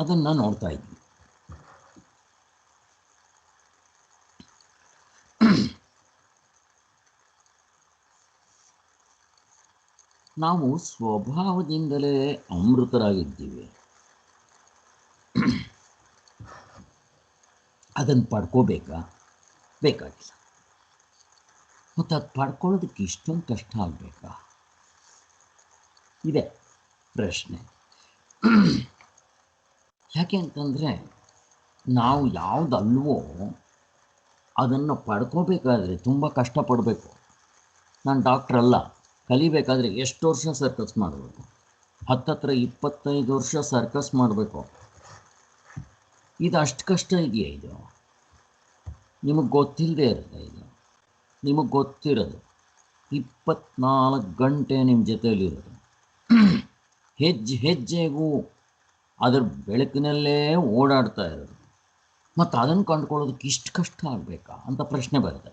ಅದನ್ನು ನೋಡ್ತಾ ಇದ್ವಿ. ನಾವು ಸ್ವಭಾವದಿಂದಲೇ ಅಮೃತರಾಗಿದ್ದೀವಿ. ಅದನ್ನು ಪಡ್ಕೋಬೇಕಾ? ಬೇಕಾಗಿಲ್ಲ. ಮತ್ತು ಅದು ಪಡ್ಕೊಳ್ಳೋದಕ್ಕೆ ಇಷ್ಟೊಂದು ಕಷ್ಟ ಆಗಬೇಕಾ? ಇದೆ ಪ್ರಶ್ನೆ. ಯಾಕೆ ಅಂತಂದರೆ ನಾವು ಯಾವುದಲ್ವೋ ಅದನ್ನು ಪಡ್ಕೋಬೇಕಾದ್ರೆ ತುಂಬ ಕಷ್ಟಪಡಬೇಕು. ನಾನು ಡಾಕ್ಟ್ರಲ್ಲ, ಕಲಿಬೇಕಾದ್ರೆ ಎಷ್ಟು ವರ್ಷ ಸರ್ಕಸ್ ಮಾಡಬೇಕು? 25 ವರ್ಷ ಸರ್ಕಸ್ ಮಾಡಬೇಕು. ಇದು ಅಷ್ಟು ಕಷ್ಟ ಇದೆಯಾ? ಇದು ನಿಮಗೆ ಗೊತ್ತಿಲ್ಲದೆ ಇರುತ್ತೆ. ಇದು ನಿಮಗೆ ಗೊತ್ತಿರೋದು 24 ಗಂಟೆ ನಿಮ್ಮ ಜೊತೆಯಲ್ಲಿರೋದು. ಹೆಜ್ಜೆ ಹೆಜ್ಜೆಗೂ ಅದರ ಬೆಳಕಿನಲ್ಲೇ ಓಡಾಡ್ತಾ ಇರೋದು. ಮತ್ತು ಅದನ್ನು ಕಂಡುಕೊಳ್ಳೋದಕ್ಕೆ ಇಷ್ಟು ಕಷ್ಟ ಆಗಬೇಕಾ ಅಂತ ಪ್ರಶ್ನೆ ಬರುತ್ತೆ.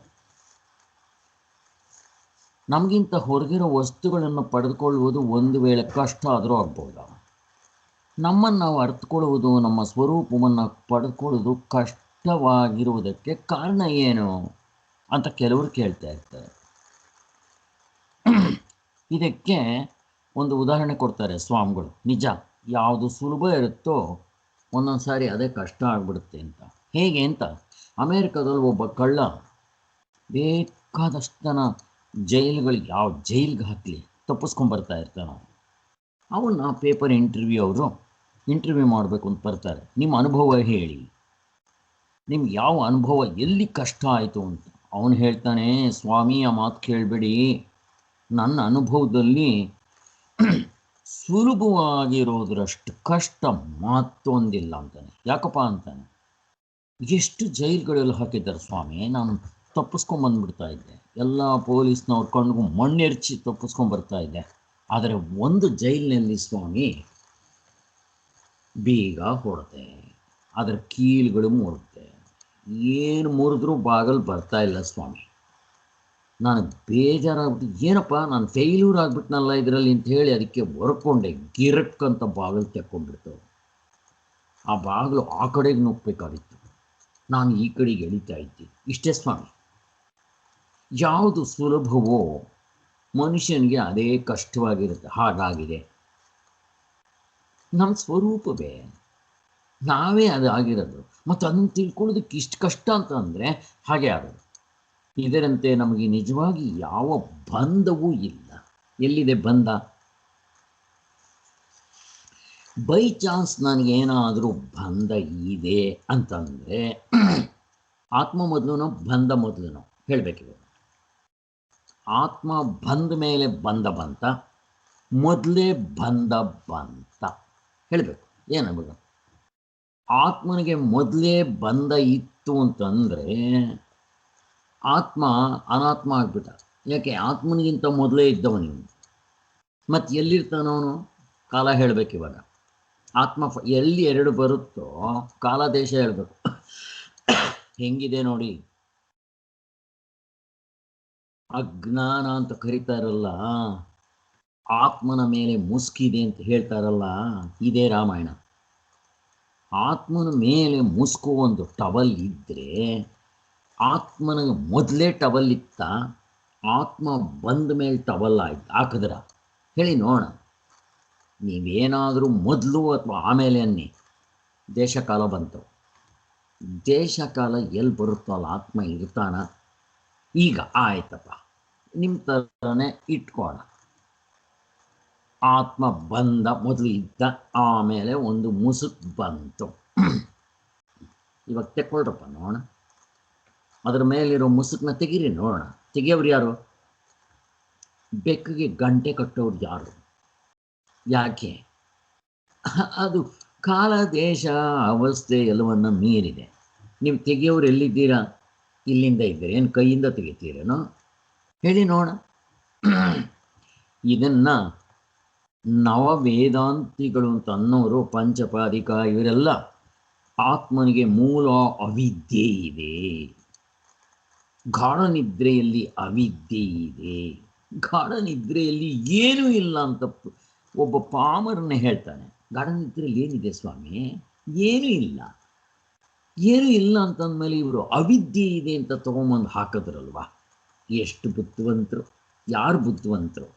ನಮಗಿಂತ ಹೊರಗಿರೋ ವಸ್ತುಗಳನ್ನು ಪಡೆದುಕೊಳ್ಳುವುದು ಒಂದು ವೇಳೆ ಕಷ್ಟ ಆದರೂ ಆಗ್ಬೋದಾ? ನಮ್ಮನ್ನು ನಾವು ಅರ್ಥಕೊಳ್ಳುವುದು, ನಮ್ಮ ಸ್ವರೂಪವನ್ನು ಪಡೆದುಕೊಳ್ಳೋದು ಕಷ್ಟವಾಗಿರುವುದಕ್ಕೆ ಕಾರಣ ಏನು ಅಂತ ಕೆಲವರು ಕೇಳ್ತಾ ಇರ್ತಾರೆ. ಇದಕ್ಕೆ ಒಂದು ಉದಾಹರಣೆ ಕೊಡ್ತಾರೆ ಸ್ವಾಮಿಗಳು. ನಿಜ, ಯಾವುದು ಸುಲಭ ಇರುತ್ತೋ ಒಂದೊಂದು ಸಾರಿ ಅದೇ ಕಷ್ಟ ಆಗಿಬಿಡುತ್ತೆ ಅಂತ. ಹೇಗೆ ಅಂತ, ಅಮೇರಿಕಾದಲ್ಲಿ ಒಬ್ಬ ಕಳ್ಳ ಬೇಕಾದಷ್ಟು ಜನ ಜೈಲುಗಳಿಗೆ, ಯಾವ ಜೈಲಿಗೆ ಹಾಕಲಿ ತಪ್ಪಿಸ್ಕೊಂಬರ್ತಾ ಇರ್ತಾನೆ. ಅವನ್ನ ಪೇಪರ್ ಇಂಟರ್ವ್ಯೂ ಮಾಡಬೇಕು ಅಂತ ಬರ್ತಾರೆ. ನಿಮ್ಮ ಅನುಭವ ಹೇಳಿ, ನಿಮ್ಗೆ ಯಾವ ಅನುಭವ, ಎಲ್ಲಿ ಕಷ್ಟ ಆಯಿತು ಅಂತ. ಅವನು ಹೇಳ್ತಾನೆ, ಸ್ವಾಮಿ ಆ ಮಾತು ಕೇಳಬೇಡಿ, ನನ್ನ ಅನುಭವದಲ್ಲಿ ಸುಲಭವಾಗಿರೋದ್ರಷ್ಟು ಕಷ್ಟ ಮತ್ತೊಂದಿಲ್ಲ ಅಂತಾನೆ. ಯಾಕಪ್ಪ ಅಂತಾನೆ, ಎಷ್ಟು ಜೈಲುಗಳಲ್ಲಿ ಹಾಕಿದ್ದಾರೆ ಸ್ವಾಮಿ, ನಾನು ತಪ್ಪಿಸ್ಕೊಂಬಂದ್ಬಿಡ್ತಾ ಇದ್ದೆ. ಎಲ್ಲ ಪೊಲೀಸ್ನವ್ರು ಕಣ್ಗೂ ಮಣ್ಣೆರ್ಚಿ ತಪ್ಪಿಸ್ಕೊಂಬರ್ತಾ ಇದ್ದೆ. ಆದರೆ ಒಂದು ಜೈಲಿನಲ್ಲಿ ಸ್ವಾಮಿ ಬೀಗ ಹೊಡೆದೆ, ಅದರ ಕೀಲುಗಳು ಮುರಿದೆ, ಏನು ಮುರಿದ್ರೂ ಬಾಗಲು ಬರ್ತಾ ಇಲ್ಲ ಸ್ವಾಮಿ. ನಾನು ಬೇಜಾರಾಗ್ಬಿಟ್ಟು, ಏನಪ್ಪ ನಾನು ಫೇಲ್ಯೂರ್ ಆಗಿಬಿಟ್ನಲ್ಲ ಇದರಲ್ಲಿ ಅಂತ ಹೇಳಿ ಅದಕ್ಕೆ ಹೊರ್ಕೊಂಡೆ. ಗಿರಕ್ಕಂತ ಬಾಗಿಲು ತೆಕ್ಕೊಂಡ್ಬಿಡ್ತು. ಆ ಬಾಗಿಲು ಆ ಕಡೆಗೆ ನುಗ್ಗಬೇಕಾಗಿತ್ತು, ನಾನು ಈ ಕಡೆಗೆ ಎಳಿತಾ ಇದ್ದೆ. ಇಷ್ಟೇ ಸ್ವಾಮಿ. ಯಾವುದು ಸುಲಭವೋ ಮನುಷ್ಯನಿಗೆ ಅದೇ ಕಷ್ಟವಾಗಿರುತ್ತೆ. ಹಾಗಾಗಿದೆ ನಮ್ಮ ಸ್ವರೂಪವೇ, ನಾವೇ ಅದಾಗಿರೋದು. ಮತ್ತು ಅದನ್ನು ತಿಳ್ಕೊಳ್ಳೋದಕ್ಕೆ ಇಷ್ಟು ಕಷ್ಟ ಅಂತ ಅಂದರೆ ಹಾಗೆ ಆಗೋದು. ಇದರಂತೆ ನಮಗೆ ನಿಜವಾಗಿ ಯಾವ ಬಂಧವೂ ಇಲ್ಲ. ಎಲ್ಲಿದೆ ಬಂಧ? ಬೈ ಚಾನ್ಸ್ ನನಗೇನಾದರೂ ಬಂಧ ಇದೆ ಅಂತಂದರೆ ಆತ್ಮ ಮೊದಲು ಬಂಧ ಮೊದಲು ಹೇಳಬೇಕಿದೆ. ಆತ್ಮ ಬಂದ ಮೇಲೆ ಬಂಧ ಬಂತ, ಮೊದಲೇ ಬಂಧ ಬಂತ ಹೇಳಬೇಕು. ಏನಾಗಬೇಕು? ಆತ್ಮನಿಗೆ ಮೊದಲೇ ಬಂಧ ಇತ್ತು ಅಂತಂದರೆ ಆತ್ಮ ಅನಾತ್ಮ ಆಗ್ಬಿಟ್ಟ. ಯಾಕೆ? ಆತ್ಮನಿಗಿಂತ ಮೊದಲೇ ಇದ್ದವನಿಗೆ. ಮತ್ತು ಎಲ್ಲಿರ್ತಾನವನು? ಕಾಲ ಹೇಳಬೇಕಿವಾಗ. ಆತ್ಮ ಎಲ್ಲಿ ಎರಡು ಬರುತ್ತೋ ಕಾಲ ದೇಶ ಹೇಳಬೇಕು. ಹೆಂಗಿದೆ ನೋಡಿ, ಅಜ್ಞಾನ ಅಂತ ಕರೀತಾರಲ್ಲ, ಆತ್ಮನ ಮೇಲೆ ಮುಸ್ಕಿದೆ ಅಂತ ಹೇಳ್ತಾರಲ್ಲ, ಇದೇ ರಾಮಾಯಣ. ಆತ್ಮನ ಮೇಲೆ ಮುಸ್ಕು ಒಂದು ಟವಲ್ ಇದ್ದರೆ ಆತ್ಮನಿಗೆ ಮೊದಲೇ ಟವಲ್ ಇತ್ತ? ಆತ್ಮ ಬಂದ ಮೇಲೆ ಟವಲ್ ಹಾಕಿದ್ರ? ಹೇಳಿ ನೋಡೋಣ. ನೀವೇನಾದರೂ ಮೊದಲು ಅಥವಾ ಆಮೇಲೆ ಅನ್ನಿ, ದೇಶಕಾಲ ಬಂತು. ದೇಶಕಾಲ ಎಲ್ಲಿ ಬರುತ್ತೋ ಅಲ್ಲಿ ಆತ್ಮ ಇರ್ತಾನ? ಈಗ ಆಯ್ತಪ್ಪ, ನಿಮ್ಮ ಥರನೇ ಇಟ್ಕೋಣ. ಆತ್ಮ ಬಂದ, ಮೊದಲು ಇದ್ದ, ಆಮೇಲೆ ಒಂದು ಮುಸುಕ್ ಬಂತು. ಇವಾಗ ತೆಕ್ಕೊಳ್ರಪ್ಪ ನೋಡೋಣ. ಅದರ ಮೇಲಿರೋ ಮುಸುಕನ್ನ ತೆಗೀರಿ ನೋಡೋಣ. ತೆಗಿಯೋರು ಯಾರು? ಬೆಕ್ಕಿಗೆ ಗಂಟೆ ಕಟ್ಟೋರು ಯಾರು? ಯಾಕೆ? ಅದು ಕಾಲ ದೇಶ ಅವಸ್ಥೆ ಎಲ್ಲವನ್ನ ಮೀರಿದೆ. ನೀವು ತೆಗಿಯೋರು ಎಲ್ಲಿದ್ದೀರಾ? ಇಲ್ಲಿಂದ ಇದ್ದೀರಾ? ಏನು ಕೈಯಿಂದ ತೆಗಿತೀರೇನೋ? ಹೇಳಿ ನೋಡ. ಇದನ್ನು ನವವೇದಾಂತಿಗಳು ಅಂತ ಅನ್ನೋರು, ಪಂಚಪಾದಿಕ, ಇವರೆಲ್ಲ ಆತ್ಮನಿಗೆ ಮೂಲ ಅವಿದ್ಯೆ ಇದೆ, ಗಾಢ ನಿದ್ರೆಯಲ್ಲಿ ಅವಿದ್ಯೆ ಇದೆ, ಗಾಢ ನಿದ್ರೆಯಲ್ಲಿ ಏನೂ ಇಲ್ಲ ಅಂತ ಒಬ್ಬ ಪಾಮರನ್ನೇ ಹೇಳ್ತಾನೆ. ಗಾಢ ನಿದ್ರೆಯಲ್ಲಿ ಏನಿದೆ ಸ್ವಾಮಿ? ಏನೂ ಇಲ್ಲ. ಏನೂ ಇಲ್ಲ ಅಂತಂದಮೇಲೆ ಇವರು ಅವಿದ್ಯೆ ಇದೆ ಅಂತ ತೊಗೊಂಬಂದು ಹಾಕಿದ್ರಲ್ವ. ಎಷ್ಟು ಬುದ್ಧಿವಂತರು, ಯಾರು ಬುದ್ಧಿವಂತರು.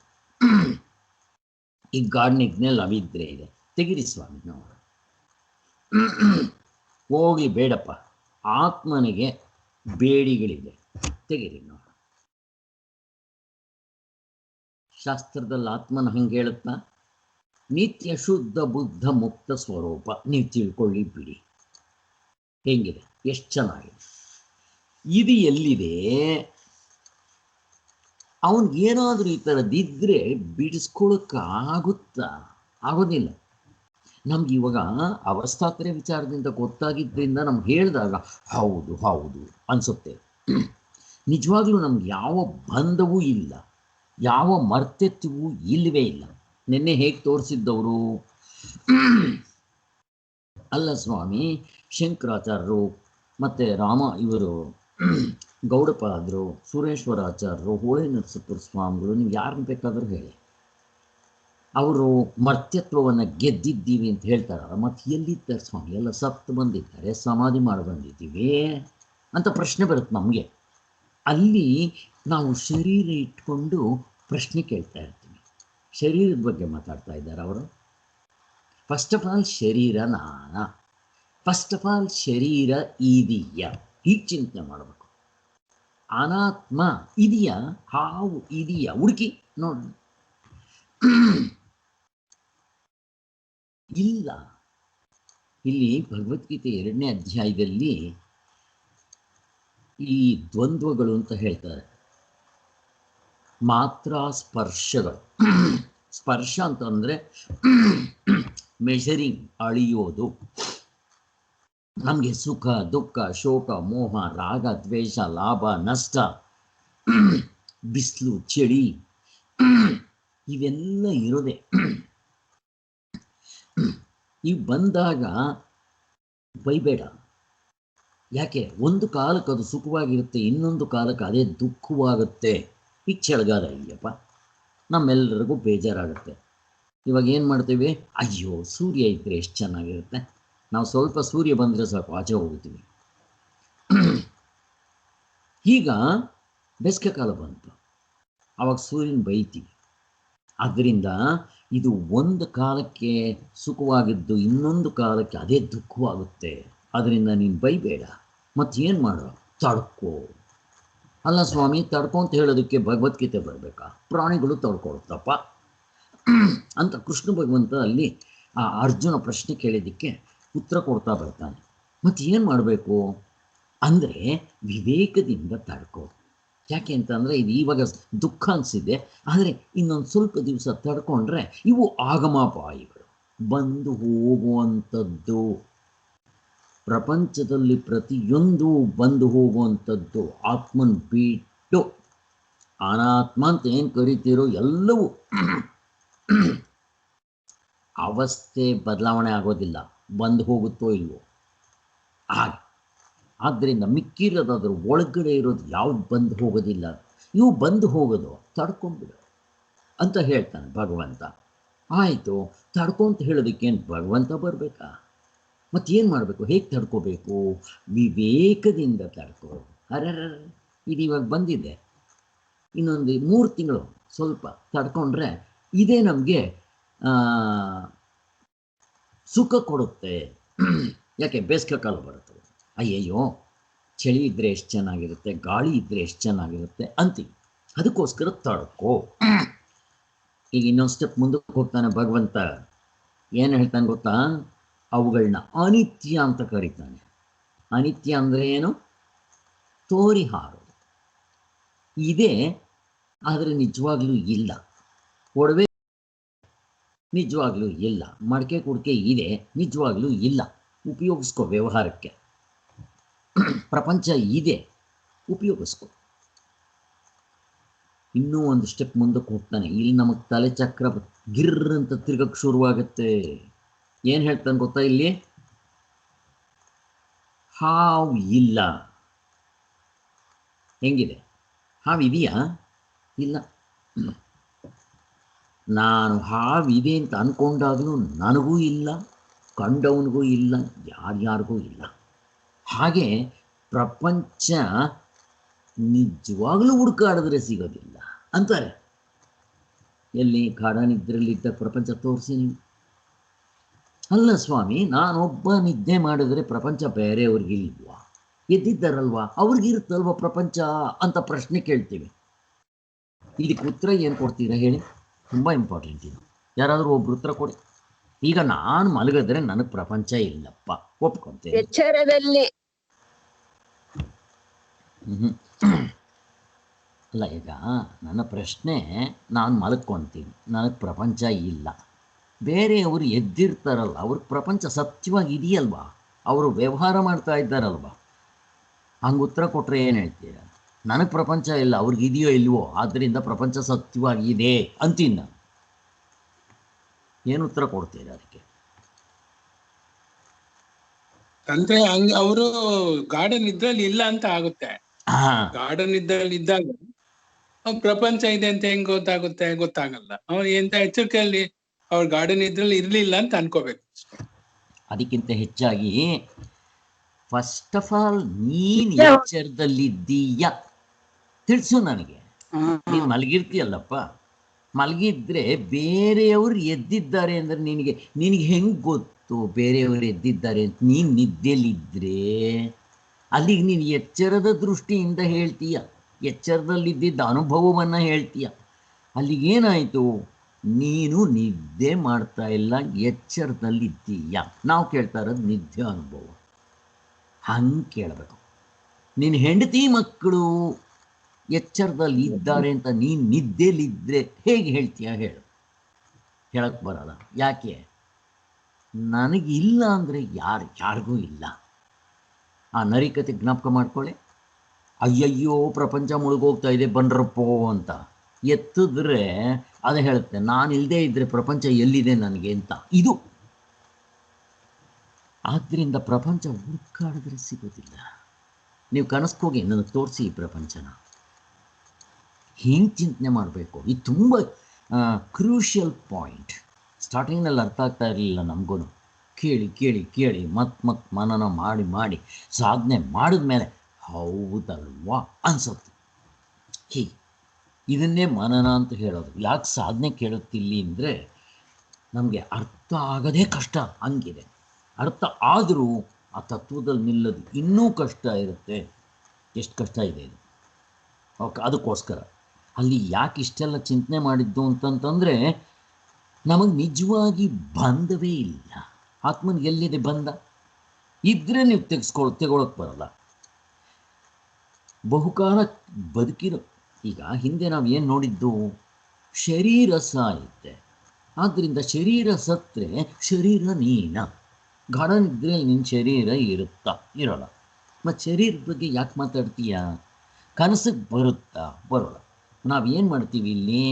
ಈ ಗಾರ್ಡನಿಗ್ನಲ್ಲಿ ಅವಿದ್ಯೆ ಇದೆ, ತೆಗಿರಿ ಸ್ವಾಮಿ ನಾವು. ಹೋಗಿ ಬೇಡಪ್ಪ, ಆತ್ಮನಿಗೆ ಬೇಡಿಗಳಿದೆ, ತೆಗಿರಿ ನಾವು. ಶಾಸ್ತ್ರದಲ್ಲಿ ಆತ್ಮನ ಹಂಗೆ ಹೇಳುತ್ತಾ, ನಿತ್ಯ ಶುದ್ಧ ಬುದ್ಧ ಮುಕ್ತ ಸ್ವರೂಪ. ನೀವು ತಿಳ್ಕೊಳ್ಳಿ ಬಿಡಿ. ಹೆಂಗಿದೆ, ಎಷ್ಟು ಚೆನ್ನಾಗಿದೆ. ಇದು ಎಲ್ಲಿದೆ, ಅವನಿಗೇನಾದರೂ ಈ ಥರದ್ದಿದ್ರೆ ಬಿಡಿಸ್ಕೊಳಕ್ಕಾಗುತ್ತಾ? ಆಗೋದಿಲ್ಲ. ನಮ್ಗೆ ಇವಾಗ ಅವಸ್ಥಾತ್ರಯ ವಿಚಾರದಿಂದ ಗೊತ್ತಾಗಿದ್ದರಿಂದ ನಮ್ಗೆ ಹೇಳಿದಾಗ ಹೌದು ಹೌದು ಅನಿಸುತ್ತೆ. ನಿಜವಾಗ್ಲೂ ನಮ್ಗೆ ಯಾವ ಬಂಧವೂ ಇಲ್ಲ, ಯಾವ ಮರ್ತ್ಯತ್ವವೂ ಇಲ್ಲವೇ ಇಲ್ಲ. ನಿನ್ನೆ ಹೇಗೆ ತೋರಿಸಿದ್ದವರು ಅಲ್ಲ ಸ್ವಾಮಿ, ಶಂಕರಾಚಾರ್ಯರು ಮತ್ತು ಇವರು ಗೌಡಪಾದರು, ಸುರೇಶ್ವರಾಚಾರ್ಯರು, ಹೋಳಿ ನರಸೀಪುರ ಸ್ವಾಮಿಗಳು, ನೀವು ಯಾರನ್ನ ಬೇಕಾದರೂ ಹೇಳಿ, ಅವರು ಮರ್ತ್ಯತ್ವವನ್ನು ಗೆದ್ದಿದ್ದೀವಿ ಅಂತ ಹೇಳ್ತಾರಲ್ಲ. ಮತ್ತು ಎಲ್ಲಿದ್ದಾರೆ ಸ್ವಾಮಿ? ಎಲ್ಲ ಸತ್ತು ಬಂದಿದ್ದಾರೆ, ಸಮಾಧಿ ಮಾಡಿ ಬಂದಿದ್ದೀವಿ ಅಂತ ಪ್ರಶ್ನೆ ಬರುತ್ತೆ ನಮಗೆ. ಅಲ್ಲಿ ನಾವು ಶರೀರ ಇಟ್ಕೊಂಡು ಪ್ರಶ್ನೆ ಕೇಳ್ತಾ ಇರ್ತೀವಿ. ಶರೀರದ ಬಗ್ಗೆ ಮಾತಾಡ್ತಾ ಇದ್ದಾರೆ ಅವರು. ಫಸ್ಟ್ ಆಫ್ ಆಲ್ ಶರೀರ ನಾನಾ? ಫಸ್ಟ್ ಆಫ್ ಆಲ್ ಶರೀರ ಇದೆಯಾ? ಹೀಗೆ ಚಿಂತನೆ ಮಾಡಬೇಕು. ಅನಾತ್ಮ ಇದೆಯಾ? ಹಾವು ಇದೆಯಾ? ಹುಡುಕಿ ನೋಡಿ. ಇಲ್ಲ. ಇಲ್ಲಿ ಭಗವದ್ಗೀತೆ 2ನೇ ಅಧ್ಯಾಯದಲ್ಲಿ ಈ ದ್ವಂದ್ವಗಳು ಅಂತ ಹೇಳ್ತಾರೆ. ಮಾತ್ರ ಸ್ಪರ್ಶಗಳು. ಸ್ಪರ್ಶ ಅಂತಂದರೆ ಮೆಷರಿಂಗ್, ಅಳಿಯೋದು. ನಮಗೆ ಸುಖ ದುಃಖ ಶೋಕ ಮೋಹ ರಾಗ ದ್ವೇಷ ಲಾಭ ನಷ್ಟ, ಬಿಸಿಲು ಚಳಿ ಇವೆಲ್ಲ ಇರೋದೆ. ಇವು ಬಂದಾಗ ಬೈಬೇಡ. ಯಾಕೆ? ಒಂದು ಕಾಲಕ್ಕೆ ಅದು ಸುಖವಾಗಿರುತ್ತೆ, ಇನ್ನೊಂದು ಕಾಲಕ್ಕೆ ಅದೇ ದುಃಖವಾಗುತ್ತೆ. ಈಗ ಚಳಿಗಾಲ ಇದೆಯಪ್ಪ, ನಮ್ಮೆಲ್ಲರಿಗೂ ಬೇಜಾರಾಗುತ್ತೆ. ಇವಾಗ ಏನು ಮಾಡ್ತೀವಿ? ಅಯ್ಯೋ ಸೂರ್ಯ ಇದ್ದರೆ ಎಷ್ಟು ಚೆನ್ನಾಗಿರುತ್ತೆ. ನಾವು ಸ್ವಲ್ಪ ಸೂರ್ಯ ಬಂದರೆ ಸಾಕು ಆಚೆ ಹೋಗ್ತೀವಿ. ಈಗ ಬೇಸಿಗೆ ಕಾಲ ಬಂತು, ಆವಾಗ ಸೂರ್ಯನ ಬೈತೀವಿ. ಆದ್ದರಿಂದ ಇದು ಒಂದು ಕಾಲಕ್ಕೆ ಸುಖವಾಗಿದ್ದು ಇನ್ನೊಂದು ಕಾಲಕ್ಕೆ ಅದೇ ದುಃಖವಾಗುತ್ತೆ. ಅದರಿಂದ ನೀನು ಬೈಬೇಡ. ಮತ್ತೇನು ಮಾಡೋ? ತಡ್ಕೋ. ಅಲ್ಲ ಸ್ವಾಮಿ, ತಡ್ಕೊ ಅಂತ ಹೇಳೋದಕ್ಕೆ ಭಗವದ್ಗೀತೆ ಬರಬೇಕಾ? ಪ್ರಾಣಿಗಳು ತಡ್ಕೊಳ್ತಪ್ಪ ಅಂತ ಕೃಷ್ಣ ಭಗವಂತ ಅಲ್ಲಿ ಆ ಅರ್ಜುನ ಪ್ರಶ್ನೆ ಕೇಳಿದ್ದಕ್ಕೆ ಉತ್ತರ ಕೊಡ್ತಾ ಬರ್ತಾನೆ. ಮತ್ತು ಏನು ಮಾಡಬೇಕು ಅಂದರೆ ವಿವೇಕದಿಂದ ತಡ್ಕೋ. ಯಾಕೆ ಅಂತಂದರೆ ಇದು ಇವಾಗ ದುಃಖ ಅನಿಸಿದೆ, ಆದರೆ ಇನ್ನೊಂದು ಸ್ವಲ್ಪ ದಿವಸ ತಡ್ಕೊಂಡ್ರೆ ಇವು ಆಗಮಾಪಾಯಿಗಳು, ಬಂದು ಹೋಗುವಂಥದ್ದು. ಪ್ರಪಂಚದಲ್ಲಿ ಪ್ರತಿಯೊಂದು ಬಂದು ಹೋಗುವಂಥದ್ದು. ಆತ್ಮನ್ ಬಿಟ್ಟು ಅನಾತ್ಮ ಅಂತ ಏನು ಕರಿತೀರೋ ಎಲ್ಲವೂ ಅವಸ್ಥೆ ಬದಲಾವಣೆ ಆಗೋದಿಲ್ಲ, ಬಂದು ಹೋಗುತ್ತೋ ಇಲ್ವೋ ಹಾಗೆ. ಆದ್ದರಿಂದ ಮಿಕ್ಕಿರೋದಾದ್ರೂ ಒಳಗಡೆ ಇರೋದು ಯಾವ್ದು ಬಂದು ಹೋಗೋದಿಲ್ಲ. ಇವು ಬಂದು ಹೋಗೋದು ತಡ್ಕೊಂಡ್ಬಿಡು ಅಂತ ಹೇಳ್ತಾನೆ ಭಗವಂತ. ಆಯಿತು, ತಡ್ಕೊಂತ ಹೇಳೋದಕ್ಕೇನು ಭಗವಂತ ಬರಬೇಕಾ? ಮತ್ತೇನು ಮಾಡಬೇಕು? ಹೇಗೆ ತಡ್ಕೋಬೇಕು? ವಿವೇಕದಿಂದ ತಡ್ಕೋ. ಅರೆ ಇದು ಇವಾಗ ಬಂದಿದೆ, ಇನ್ನೊಂದು 3 ತಿಂಗಳು ಸ್ವಲ್ಪ ತಡ್ಕೊಂಡ್ರೆ ಇದೇ ನಮಗೆ ಸುಖ ಕೊಡುತ್ತೆ. ಯಾಕೆ? ಬೇಸಿಗೆ ಕಾಲ ಬರುತ್ತೆ, ಅಯ್ಯಯ್ಯೋ ಚಳಿ ಇದ್ದರೆ ಎಷ್ಟು ಚೆನ್ನಾಗಿರುತ್ತೆ, ಗಾಳಿ ಇದ್ದರೆ ಎಷ್ಟು ಚೆನ್ನಾಗಿರುತ್ತೆ ಅಂತೀವಿ. ಅದಕ್ಕೋಸ್ಕರ ತಡ್ಕೋ. ಈಗ ಇನ್ನೊಂದು ಸ್ಟೆಪ್ ಮುಂದಕ್ಕೆ ಹೋಗ್ತಾನೆ ಭಗವಂತ. ಏನು ಹೇಳ್ತಾನೆ ಗೊತ್ತಾ? ಅವುಗಳನ್ನ ಅನಿತ್ಯ ಅಂತ ಕರೀತಾನೆ. ಅನಿತ್ಯ ಅಂದರೆ ಏನು? ತೋರಿ ಹಾರೋದು. ಇದೆ ಆದರೆ ನಿಜವಾಗ್ಲೂ ಇಲ್ಲ. ಒಡವೆ ನಿಜವಾಗ್ಲೂ ಇಲ್ಲ, ಮಡಕೆ ಕುಡಿಕೆ ಇದೆ, ನಿಜವಾಗ್ಲೂ ಇಲ್ಲ. ಉಪಯೋಗಿಸ್ಕೋ ವ್ಯವಹಾರಕ್ಕೆ. ಪ್ರಪಂಚ ಇದೆ, ಉಪಯೋಗಿಸ್ಕೊ. ಇನ್ನೂ ಒಂದು ಸ್ಟೆಪ್ ಮುಂದಕ್ಕೆ ಹೋಗ್ತಾನೆ. ಇಲ್ಲಿ ನಮಗೆ ತಲೆ ಚಕ್ರ ಗಿರ್ರ್ ಅಂತ ತಿರ್ಗಕ್ಕೆ ಶುರುವಾಗುತ್ತೆ. ಏನು ಹೇಳ್ತಾನೆ ಗೊತ್ತಾ? ಇಲ್ಲಿ ಹಾವು ಇಲ್ಲ. ಹೆಂಗಿದೆ? ಹಾವಿದೆಯಾ? ಇಲ್ಲ. ನಾನು ಹಾವಿದೆ ಅಂತ ಅಂದ್ಕೊಂಡಾಗಲೂ ನನಗೂ ಇಲ್ಲ, ಕಂಡವನಿಗೂ ಇಲ್ಲ, ಯಾರ್ಯಾರಿಗೂ ಇಲ್ಲ. ಹಾಗೆ ಪ್ರಪಂಚ ನಿಜವಾಗ್ಲೂ ಹುಡುಕಾಡಿದ್ರೆ ಸಿಗೋದಿಲ್ಲ ಅಂತಾರೆ. ಎಲ್ಲಿ ಕಾಡನಿದ್ರಲ್ಲಿದ್ದ ಪ್ರಪಂಚ ತೋರಿಸಿ ನೀವು. ಅಲ್ಲ ಸ್ವಾಮಿ, ನಾನೊಬ್ಬ ನಿದ್ದೆ ಮಾಡಿದ್ರೆ ಪ್ರಪಂಚ ಬೇರೆಯವ್ರಿಗಿಲ್ವಾ? ಎದ್ದಿದ್ದಾರಲ್ವಾ, ಅವ್ರಿಗಿರುತ್ತಲ್ವ ಪ್ರಪಂಚ ಅಂತ ಪ್ರಶ್ನೆ ಕೇಳ್ತೀವಿ. ಇದಕ್ಕೆ ಉತ್ತರ ಏನು ಕೊಡ್ತೀರಾ ಹೇಳಿ? ತುಂಬ ಇಂಪಾರ್ಟೆಂಟ್ ಇದು. ಯಾರಾದರೂ ಒಬ್ರು ಉತ್ತರ ಕೊಡಿ. ಈಗ ನಾನು ಮಲಗಿದ್ರೆ ನನಗೆ ಪ್ರಪಂಚ ಇಲ್ಲಪ್ಪ, ಒಪ್ಕೊಂತೇನೆ. ಎಚ್ಚರದಲ್ಲಿ ಅಲ್ಲ, ಈಗ ನನ್ನ ಪ್ರಶ್ನೆ, ನಾನು ಮಲ್ಕೊಂತೀನಿ, ನನಗೆ ಪ್ರಪಂಚ ಇಲ್ಲ. ಬೇರೆಯವರು ಎದ್ದಿರ್ತಾರಲ್ಲ, ಅವ್ರಿಗೆ ಪ್ರಪಂಚ ಸತ್ಯವಾಗಿ ಇದೆಯಲ್ವಾ? ಅವರು ವ್ಯವಹಾರ ಮಾಡ್ತಾ ಇದ್ದಾರಲ್ವಾ? ಹಂಗೆ ಉತ್ತರ ಕೊಟ್ಟರೆ ಏನು ಹೇಳ್ತೀರಾ? ನನಗೆ ಪ್ರಪಂಚ ಇಲ್ಲ, ಅವ್ರಿಗಿದೆಯೋ ಇಲ್ವೋ, ಆದ್ದರಿಂದ ಪ್ರಪಂಚ ಸತ್ಯವಾಗಿದೆ ಅಂತೀನಿ ನಾನು. ಏನು ಉತ್ತರ ಕೊಡ್ತೀರಾ ಅದಕ್ಕೆ? ಅಂದ್ರೆ ಅವರು ಗಾರ್ಡನ್ ಇದ್ರಲ್ಲಿ ಇಲ್ಲ ಅಂತ ಆಗುತ್ತೆ. ಗಾರ್ಡನ್ ಇದ್ರಲ್ಲಿ ಇದ್ದಾಗ ಪ್ರಪಂಚ ಇದೆ ಅಂತ ಹೆಂಗ್ ಗೊತ್ತಾಗುತ್ತೆ? ಗೊತ್ತಾಗಲ್ಲ. ಅವ್ರು ಎಂತ ಎಚ್ಚರಿಕೆಯಲ್ಲಿ ಅವ್ರ ಗಾರ್ಡನ್ ಇದ್ರಲ್ಲಿ ಇರ್ಲಿಲ್ಲ ಅಂತ ಅನ್ಕೋಬೇಕು. ಅದಕ್ಕಿಂತ ಹೆಚ್ಚಾಗಿ, ಫಸ್ಟ್ ಆಫ್ ಆಲ್ ನೀನ್ ಎಚ್ಚರದಲ್ಲಿದ್ದೀಯ ತಿಳಿಸು ನನಗೆ. ನೀನು ಮಲಗಿರ್ತೀಯಲ್ಲಪ್ಪ, ಮಲಗಿದ್ರೆ ಬೇರೆಯವರು ಎದ್ದಿದ್ದಾರೆ ಅಂದರೆ ನಿನಗೆ ಹೆಂಗೆ ಗೊತ್ತು ಬೇರೆಯವರು ಎದ್ದಿದ್ದಾರೆ ಅಂತ? ನೀನು ನಿದ್ದೆಯಲ್ಲಿದ್ದರೆ ಅಲ್ಲಿಗೆ ನೀನು ಎಚ್ಚರದ ದೃಷ್ಟಿಯಿಂದ ಹೇಳ್ತೀಯ, ಎಚ್ಚರದಲ್ಲಿದ್ದಿದ್ದ ಅನುಭವವನ್ನು ಹೇಳ್ತೀಯ. ಅಲ್ಲಿಗೇನಾಯಿತು? ನೀನು ನಿದ್ದೆ ಮಾಡ್ತಾ ಇಲ್ಲ, ಎಚ್ಚರದಲ್ಲಿದ್ದೀಯ. ನಾವು ಕೇಳ್ತಾ ಇರೋದು ನಿದ್ದೆ ಅನುಭವ. ಹಂಗೆ ಕೇಳಬೇಕು. ನಿನ್ನ ಹೆಂಡತಿ ಮಕ್ಕಳು ಎಚ್ಚರದಲ್ಲಿ ಇದ್ದಾರೆ ಅಂತ ನೀನು ನಿದ್ದೆಲಿದ್ದರೆ ಹೇಗೆ ಹೇಳ್ತೀಯ ಹೇಳು? ಹೇಳಕ್ಕೆ ಬರಲ್ಲ. ಯಾಕೆ? ನನಗಿಲ್ಲ ಅಂದರೆ ಯಾರಿಗೂ ಇಲ್ಲ. ಆ ನರಿಕತೆ ಜ್ಞಾಪಕ ಮಾಡ್ಕೊಳ್ಳಿ. ಅಯ್ಯಯ್ಯೋ ಪ್ರಪಂಚ ಮುಳುಗೋಗ್ತಾ ಇದೆ ಬನ್ರಪ್ಪೋ ಅಂತ ಎತ್ತಿದ್ರೆ ಅದು ಹೇಳುತ್ತೆ, ನಾನು ಇಲ್ಲದೆ ಇದ್ದರೆ ಪ್ರಪಂಚ ಎಲ್ಲಿದೆ ನನಗೆ ಅಂತ. ಇದು ಆದ್ದರಿಂದ ಪ್ರಪಂಚ ಹುಡುಕಾಡಿದ್ರೆ ಸಿಗೋದಿಲ್ಲ. ನೀವು ಕನಸ್ಕೋಗಿ ನನಗೆ ತೋರಿಸಿ ಈ ಪ್ರಪಂಚನ. ಹಿಂಗೆ ಚಿಂತನೆ ಮಾಡಬೇಕು. ಇದು ತುಂಬ ಕ್ರೂಷಿಯಲ್ ಪಾಯಿಂಟ್. ಸ್ಟಾರ್ಟಿಂಗ್ನಲ್ಲಿ ಅರ್ಥ ಆಗ್ತಾ ಇರಲಿಲ್ಲ ನಮಗೂ. ಕೇಳಿ ಕೇಳಿ ಕೇಳಿ ಮತ್ತೆ ಮನನ ಮಾಡಿ ಸಾಧನೆ ಮಾಡಿದ ಮೇಲೆ ಹೌದಲ್ವಾ ಅನ್ಸುತ್ತೆ. ಹೀಗೆ ಇದನ್ನೇ ಮನನ ಅಂತ ಹೇಳೋದು. ಯಾಕೆ ಸಾಧನೆ ಕೇಳುತ್ತಿಲ್ಲಿ ಅಂದರೆ, ನಮಗೆ ಅರ್ಥ ಆಗೋದೇ ಕಷ್ಟ, ಹಂಗಿದೆ. ಅರ್ಥ ಆದರೂ ಆ ತತ್ವದಲ್ಲಿ ನಿಲ್ಲೋದು ಇನ್ನೂ ಕಷ್ಟ ಇರುತ್ತೆ. ಎಷ್ಟು ಕಷ್ಟ ಇದೆ ಇದು. ಓಕೆ, ಅದಕ್ಕೋಸ್ಕರ ಅಲ್ಲಿ ಯಾಕೆ ಇಷ್ಟೆಲ್ಲ ಚಿಂತನೆ ಮಾಡಿದ್ದು ಅಂತಂತಂದರೆ, ನಮಗೆ ನಿಜವಾಗಿ ಬಂಧವೇ ಇಲ್ಲ. ಆತ್ಮನಿಗೆ ಎಲ್ಲಿದೆ ಬಂಧ? ಇದ್ದರೆ ನೀವು ತೆಗೊಳಕ್ಕೆ ಬರಲ್ಲ. ಬಹುಕಾಲ ಬದುಕಿರೋ, ಈಗ ಹಿಂದೆ ನಾವು ಏನು ನೋಡಿದ್ದು? ಶರೀರ ಸಾಯುತ್ತೆ, ಆದ್ದರಿಂದ ಶರೀರ ಸತ್ತರೆ ಶರೀರ ನೀನ. ಗಾಢನಿದ್ರೆ ನಿನ್ನ ಶರೀರ ಇರಲ್ಲ. ಮತ್ತು ಶರೀರದ ಬಗ್ಗೆ ಯಾಕೆ ಮಾತಾಡ್ತೀಯ? ಕನಸಿಗೆ ಬರುತ್ತಾ? ಬರೋಲ್ಲ. ನಾವೇನು ಮಾಡ್ತೀವಿ ಇಲ್ಲಿ?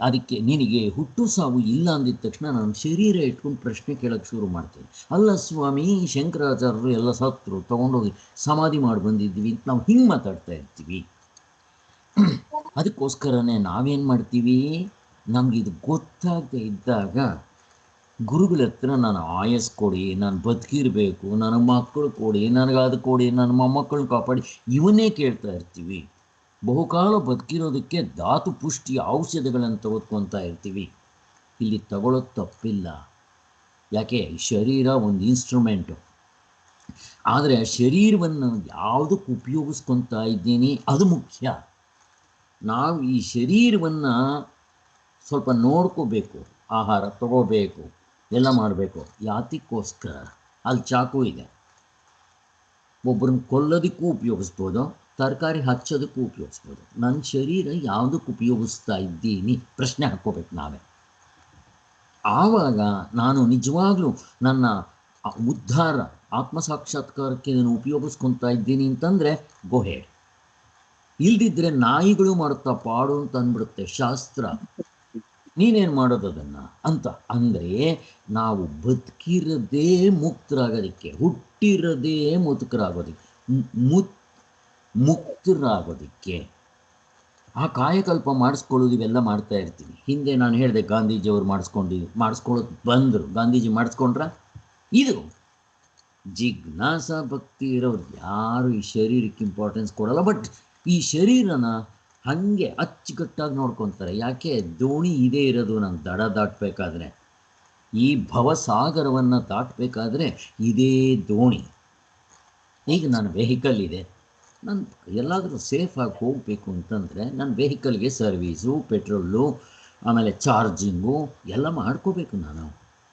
ಅದಕ್ಕೆ ನಿನಗೆ ಹುಟ್ಟು ಸಾವು ಇಲ್ಲ ಅಂದಿದ ತಕ್ಷಣ ನಾನು ಶರೀರ ಇಟ್ಕೊಂಡು ಪ್ರಶ್ನೆ ಕೇಳೋಕ್ಕೆ ಶುರು ಮಾಡ್ತೀನಿ. ಅಲ್ಲ ಸ್ವಾಮಿ, ಶಂಕರಾಚಾರ್ಯರು ಎಲ್ಲ ಸತ್ರು, ತೊಗೊಂಡೋಗಿ ಸಮಾಧಿ ಮಾಡಿ ಬಂದಿದ್ದೀವಿ ಅಂತ ನಾವು ಹಿಂಗೆ ಮಾತಾಡ್ತಾ ಇರ್ತೀವಿ. ಅದಕ್ಕೋಸ್ಕರನೇ ನಾವೇನು ಮಾಡ್ತೀವಿ? ನಮಗಿದು ಗೊತ್ತಾಗದೇ ಇದ್ದಾಗ ಗುರುಗಳ ಹತ್ರ ನಾನು ಆಯಸ್ ಕೊಡಿ, ನಾನು ಬದುಕಿರಬೇಕು, ನನ್ನ ಮಕ್ಕಳು ಕೊಡಿ, ನನಗದು ಕೊಡಿ, ನನ್ನ ಮೊಮ್ಮಕ್ಕಳನ್ನ ಕಾಪಾಡಿ, ಇವನ್ನೇ ಕೇಳ್ತಾ ಇರ್ತೀವಿ. ಬಹುಕಾಲ ಬದುಕಿರೋದಕ್ಕೆ ಧಾತು ಪುಷ್ಟಿ ಔಷಧಿಗಳನ್ನು ತೆಗೆದುಕೊತಾ ಇರ್ತೀವಿ. ಇಲ್ಲಿ ತಗೊಳ್ಳೋದು ತಪ್ಪಿಲ್ಲ. ಯಾಕೆ? ಶರೀರ ಒಂದು ಇನ್ಸ್ಟ್ರೂಮೆಂಟು. ಆದರೆ ಶರೀರವನ್ನು ಯಾವುದಕ್ಕೆ ಉಪಯೋಗಿಸ್ಕೊತಾ ಇದ್ದೀನಿ ಅದು ಮುಖ್ಯ. ನಾವು ಈ ಶರೀರವನ್ನು ಸ್ವಲ್ಪ ನೋಡ್ಕೋಬೇಕು, ಆಹಾರ ತಗೋಬೇಕು, ಎಲ್ಲ ಮಾಡಬೇಕು. ಯಾತಕ್ಕೋಸ್ಕರ? ಅಲ್ಲಿ ಚಾಕು ಇದೆ, ಒಬ್ಬರನ್ನ ಕೊಲ್ಲೋದಕ್ಕೂ ಉಪಯೋಗಿಸ್ಬೋದು, ತರಕಾರಿ ಹಚ್ಚೋದಕ್ಕೂ ಉಪಯೋಗಿಸ್ಬೋದು. ನನ್ನ ಶರೀರ ಯಾವುದಕ್ಕೆ ಉಪಯೋಗಿಸ್ತಾ ಇದ್ದೀನಿ ಪ್ರಶ್ನೆ ಹಾಕ್ಕೋಬೇಕು ನಾವೇ. ಆವಾಗ ನಾನು ನಿಜವಾಗ್ಲೂ ನನ್ನ ಉದ್ಧಾರ ಆತ್ಮಸಾಕ್ಷಾತ್ಕಾರಕ್ಕೆ ನಾನು ಉಪಯೋಗಿಸ್ಕೊತಾ ಇದ್ದೀನಿ ಅಂತಂದರೆ ಗೋಹೆಡ್. ಇಲ್ದಿದ್ರೆ ನಾಯಿಗಳು ಮಾಡುತ್ತಾ ಪಾಡು ಅಂತ ಅಂದ್ಬಿಡುತ್ತೆ ಶಾಸ್ತ್ರ. ನೀನೇನು ಮಾಡೋದು ಅದನ್ನು ಅಂತ. ಅಂದರೆ ನಾವು ಬದುಕಿರದೇ ಮುಕ್ತರಾಗೋದಕ್ಕೆ, ಹುಟ್ಟಿರದೇ ಮುಕ್ತರಾಗೋದಕ್ಕೆ ಆ ಕಾಯಕಲ್ಪ ಮಾಡಿಸ್ಕೊಳ್ಳೋದು, ಇವೆಲ್ಲ ಮಾಡ್ತಾ ಇರ್ತೀವಿ. ಹಿಂದೆ ನಾನು ಹೇಳಿದೆ ಗಾಂಧೀಜಿಯವರು ಮಾಡಿಸ್ಕೊಳ್ಳೋದು ಬಂದರು. ಗಾಂಧೀಜಿ ಮಾಡಿಸ್ಕೊಂಡ್ರ? ಇದು ಜಿಜ್ಞಾಸ ಭಕ್ತಿ ಇರೋರು ಯಾರು ಈ ಶರೀರಕ್ಕೆ ಇಂಪಾರ್ಟೆನ್ಸ್ ಕೊಡಲ್ಲ. ಬಟ್ ಈ ಶರೀರನ ಹಾಗೆ ಅಚ್ಚುಕಟ್ಟಾಗಿ ನೋಡ್ಕೊತಾರೆ. ಯಾಕೆ? ದೋಣಿ ಇದೇ ಇರೋದು ನಾನು ದಡ ದಾಟಬೇಕಾದ್ರೆ, ಈ ಭವಸಾಗರವನ್ನು ದಾಟಬೇಕಾದ್ರೆ ಇದೇ ದೋಣಿ. ಈಗ ನನ್ನ ವೆಹಿಕಲ್ ಇದೆ, ನಾನು ಎಲ್ಲಾದರೂ ಸೇಫಾಗಿ ಹೋಗಬೇಕು ಅಂತಂದರೆ ನನ್ನ ವೆಹಿಕಲ್ಗೆ ಸರ್ವೀಸು, ಪೆಟ್ರೋಲು, ಆಮೇಲೆ ಚಾರ್ಜಿಂಗು ಎಲ್ಲ ಮಾಡ್ಕೋಬೇಕು, ನಾನು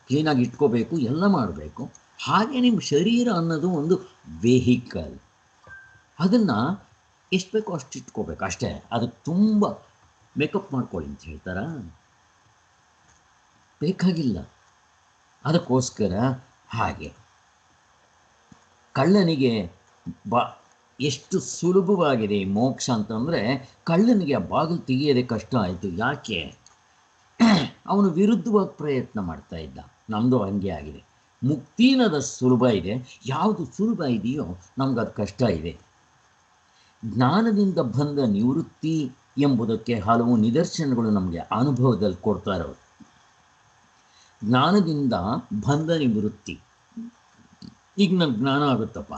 ಕ್ಲೀನಾಗಿ ಇಟ್ಕೋಬೇಕು, ಎಲ್ಲ ಮಾಡಬೇಕು. ಹಾಗೆ ನಿಮ್ಮ ಶರೀರ ಅನ್ನೋದು ಒಂದು ವೆಹಿಕಲ್. ಅದನ್ನು ಎಷ್ಟು ಬೇಕೋ ಅಷ್ಟು ಇಟ್ಕೋಬೇಕು ಅಷ್ಟೇ. ಅದಕ್ಕೆ ತುಂಬ ಮೇಕಪ್ ಮಾಡ್ಕೊಳ್ಳಿ ಅಂತ ಹೇಳ್ತಾರ? ಬೇಕಾಗಿಲ್ಲ. ಅದಕ್ಕೋಸ್ಕರ ಹಾಗೆ ಕಳ್ಳನಿಗೆ ಎಷ್ಟು ಸುಲಭವಾಗಿದೆ ಈ ಮೋಕ್ಷ ಅಂತಂದರೆ, ಕಳ್ಳನಿಗೆ ಆ ಬಾಗಿಲು ತೆಗೆಯೋದೇ ಕಷ್ಟ ಆಯಿತು. ಯಾಕೆ? ಅವನು ವಿರುದ್ಧವಾಗಿ ಪ್ರಯತ್ನ ಮಾಡ್ತಾ ಇದ್ದ. ನಮ್ಮದು ಹಂಗೆ ಆಗಿದೆ. ಮುಕ್ತಿನದ ಸುಲಭ ಇದೆ, ಯಾವುದು ಸುಲಭ ಇದೆಯೋ ನಮ್ಗದು ಕಷ್ಟ ಇದೆ. ಜ್ಞಾನದಿಂದ ಬಂದ ನಿವೃತ್ತಿ ಎಂಬುದಕ್ಕೆ ಹಲವು ನಿದರ್ಶನಗಳು ನಮಗೆ ಅನುಭವದಲ್ಲಿ ಕೊಡ್ತಾ ಇರೋದು. ಜ್ಞಾನದಿಂದ ಬಂದ ನಿವೃತ್ತಿ. ಈಗ ನನಗೆ ಜ್ಞಾನ ಆಗುತ್ತಪ್ಪ,